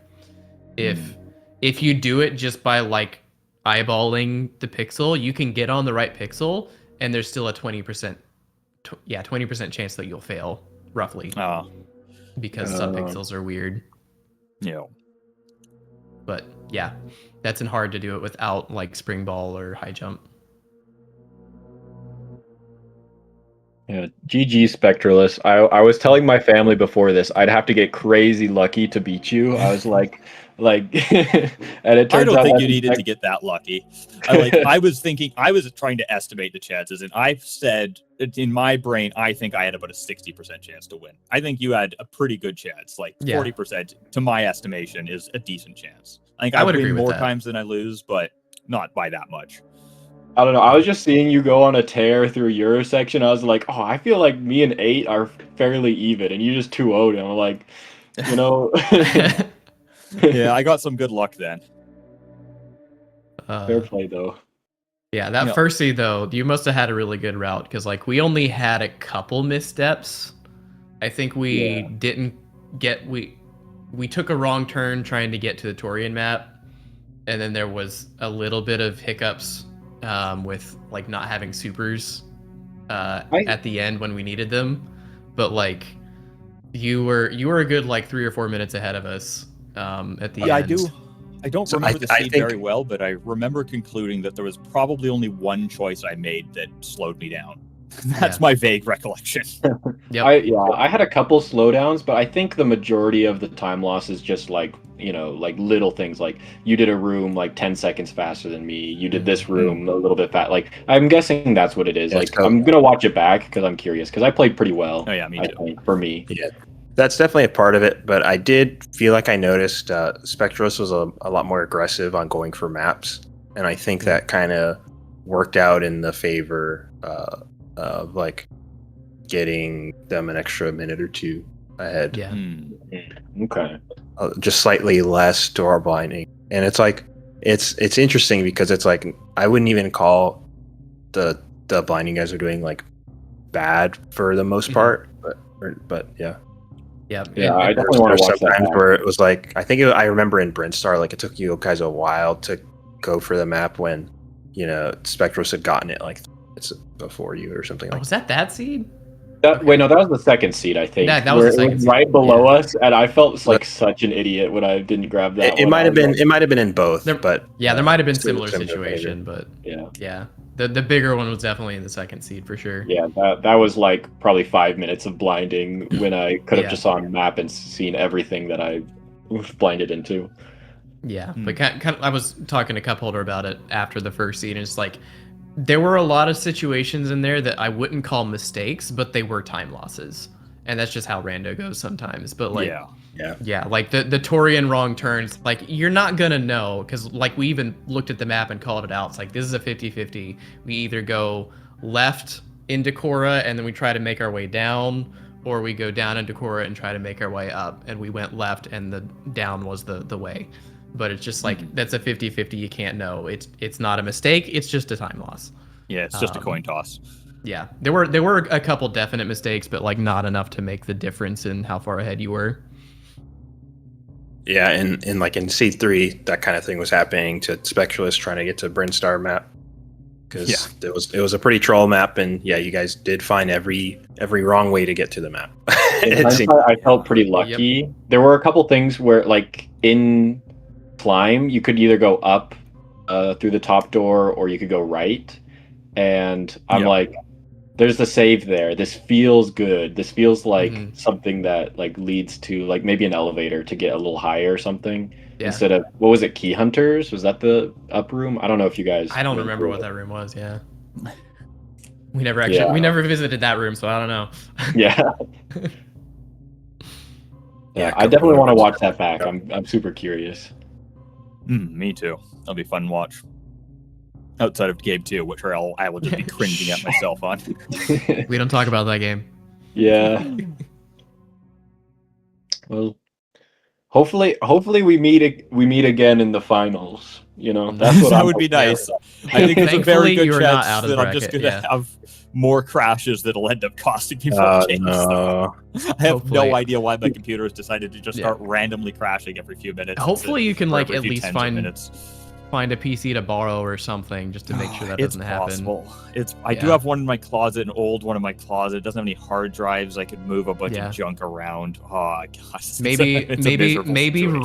If you do it just by like eyeballing the pixel, you can get on the right pixel, and there's still a 20% chance that you'll fail, roughly, because subpixels are weird. Yeah. But yeah, that's in hard to do it without like spring ball or high jump. Yeah, GG Spectralist. I was telling my family before this, I'd have to get crazy lucky to beat you. I was like, and it turns I don't out think that's you needed exact- to get that lucky. I was trying to estimate the chances, and I said in my brain, I think I had about a 60% chance to win. I think you had a pretty good chance, like Yeah. 40%, to my estimation, is a decent chance. I think I I would agree win with more that. times than I lose, but not by that much. I don't know. I was just seeing you go on a tear through your section. I was like, oh, I feel like me and 8 are fairly even, and you just 2-0'd him. I'm like, you know. Yeah, I got some good luck then. Fair play though. Yeah, that Yeah. first seed though, you must have had a really good route because like we only had a couple missteps. I think we didn't get we took a wrong turn trying to get to the Torian map, and then there was a little bit of hiccups with like not having supers at the end when we needed them. But like you were a good like 3 or 4 minutes ahead of us at the end. Yeah, I do. I don't So remember the I seed think- very well, but I remember concluding that there was probably only one choice I made that slowed me down. That's Yeah. my vague recollection. Yep. I had a couple slowdowns, but I think the majority of the time loss is just like, you know, like little things like you did a room like 10 seconds faster than me. You did this room a little bit fast. Like I'm guessing that's what it is. Yeah, Like I'm gonna watch it back because I'm curious because I played pretty well. Oh yeah, me I too. think, for me. Yeah, that's definitely a part of it. But I did feel like I noticed Spectralist was a lot more aggressive on going for maps, and I think that kind of worked out in the favor of like getting them an extra minute or two ahead. Yeah. Okay. Just slightly less door blinding, and it's like it's interesting because it's like I wouldn't even call the blinding guys are doing like bad for the most part, but yeah. Yeah. Yeah, I And- definitely want to watch that. Sometimes back. where it was like I remember in Brindstar, like it took you guys a while to go for the map when Spectros had gotten it like it's before you or something oh, like was that seed? Wait, no, that was the second seed, I think. That was where the it second seed, right below yeah. us, and I felt like such an idiot when I didn't grab that. It one. might have I was been in both, There- but Yeah, there might have been similar similar behavior. situation, but like, yeah, the bigger one was definitely in the second seed for sure. yeah, that was like probably 5 minutes of blinding when I could have Yeah. just on map and seen everything that I was blinded into. Yeah, but kind of, I was talking to CupHolder about it after the first seed, and it's like there were a lot of situations in there that I wouldn't call mistakes, but they were time losses, and that's just how Rando goes sometimes. But like, yeah, like the Torian wrong turns, like you're not gonna know because like we even looked at the map and called it out. It's like this is a 50-50. We either go left into Korra and then we try to make our way down, or we go down into Korra and try to make our way up. And we went left, and the down was the way. But it's just like that's a 50-50. You can't know. It's not a mistake. It's just a time loss. Yeah, it's just a coin toss. Yeah, there were a couple definite mistakes, but like not enough to make the difference in how far ahead you were. Yeah, and like in C3, that kind of thing was happening to Spectralist trying to get to Brinstar map because it was a pretty troll map, and yeah, you guys did find every wrong way to get to the map. It seemed- I felt pretty lucky. There were a couple things where, like in Climb, you could either go up through the top door or you could go right, and I'm like, there's the save there. This feels good. This feels like something that like leads to like maybe an elevator to get a little higher or something. Yeah. Instead of what was it, Key Hunters? Was that the up room? I don't know if you guys. I don't went remember through what it. that room was. Yeah. We never visited that room, so I don't know. Yeah. Yeah, I definitely want to watch that back. I'm super curious. Me too. That'll be a fun watch. Outside of game 2, which I will just be cringing at myself on. We don't talk about that game. Yeah. Well, hopefully we meet again in the finals. You know, that's what that would be nice. I think there's a very Thankfully, good you are chance not out of that the I'm just bracket, going to have more crashes that'll end up costing me 4 games. no. I have Hopefully. no idea why my computer has decided to just start randomly crashing every few minutes. Hopefully you can or like every at few least tens of find minutes. a PC to borrow or something just to make sure that doesn't happen. Possible. I do Yeah. have one in my closet, an old one in my closet. It doesn't have any hard drives. I could move a bunch Yeah. of junk around. Oh gosh. Maybe it's a miserable situation.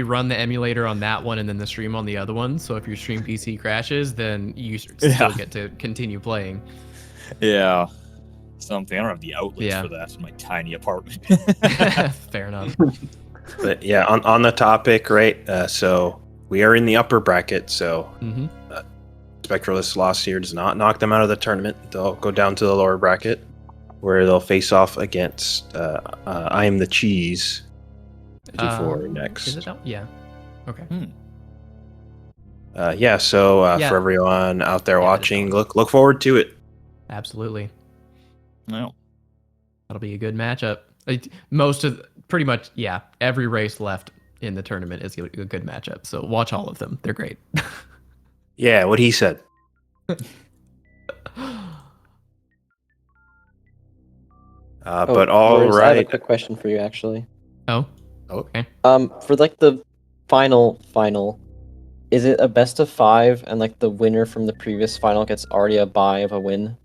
run the emulator on that one and then the stream on the other one. So if your stream PC crashes, then you still Yeah. get to continue playing. Yeah. Something. I don't have the outlets Yeah. for that in my tiny apartment. Fair enough. But yeah, on the topic, right? So we are in the upper bracket. So hmm Spectralist loss here does not knock them out of the tournament. They'll go down to the lower bracket where they'll face off against I Am the Cheese for next. Is it? Yeah. Okay. Yeah, so Yeah. for everyone out there Yeah, watching, just look forward to it. Absolutely. No. That'll be a good matchup. Pretty much, yeah, every race left in the tournament is a good matchup. So watch all of them. They're great. Yeah, what he said. But all Boris, I have a right. quick question for you, actually. Oh, Oh. okay. For like the final, is it a best of 5 and like the winner from the previous final gets already a bye of a win?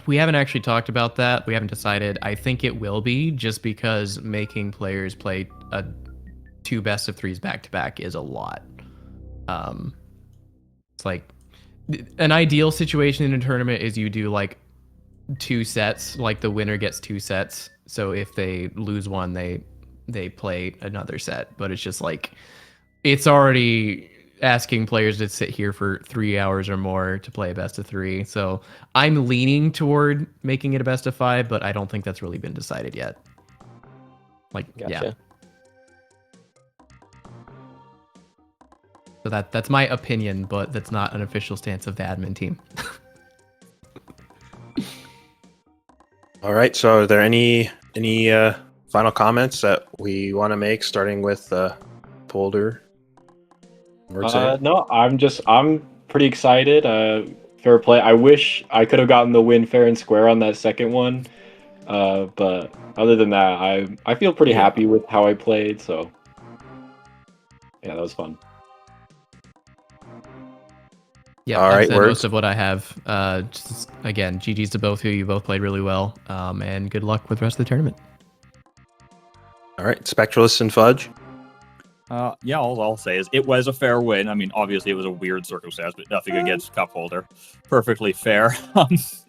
We haven't actually talked about that. We haven't decided. I think it will be just because making players play 2 best of 3s back to back is a lot. It's like an ideal situation in a tournament is you do like 2 sets, like the winner gets 2 sets. So if they lose one, they play another set. But it's just like it's already asking players to sit here for 3 hours or more to play a best of 3. So I'm leaning toward making it a best of 5, but I don't think that's really been decided yet. Like, Gotcha. yeah. So that's my opinion, but that's not an official stance of the admin team. All right. So, are there any final comments that we want to make, starting with Boulder? No, I'm pretty excited. Fair play. I wish I could have gotten the win fair and square on that second one. But other than that, I feel pretty happy with how I played. So yeah, that was fun. Yeah, All I've right, said words. most of what I have. Just, again, GG's to both of you. You both played really well. And good luck with the rest of the tournament. All right, Spectralist and Fudge. Yeah, all I'll say is it was a fair win. I mean, obviously it was a weird circumstance, but nothing against CupHolder. Perfectly fair.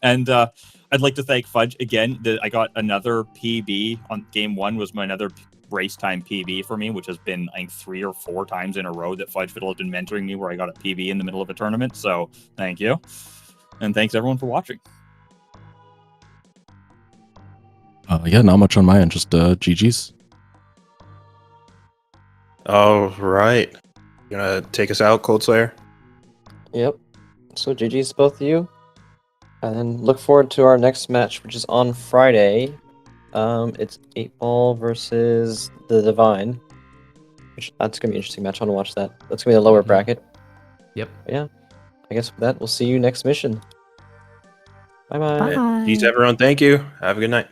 And I'd like to thank Fudge again. I got another PB on game 1 was my another race time PB for me, which has been I think 3 or 4 times in a row that Fudge Fiddle has been mentoring me where I got a PB in the middle of a tournament. So thank you. And thanks everyone for watching. Yeah, not much on my end, just GG's. All right. You gonna take us out, Cold Slayer? Yep. So GG's to both of you. And then look forward to our next match, which is on Friday. It's 8-Ball versus the Divine. That's gonna be an interesting match. I want to watch that. That's gonna be the lower bracket. Yep. But yeah. I guess with that, we'll see you next mission. Bye-bye. Peace, everyone. Thank you. Have a good night.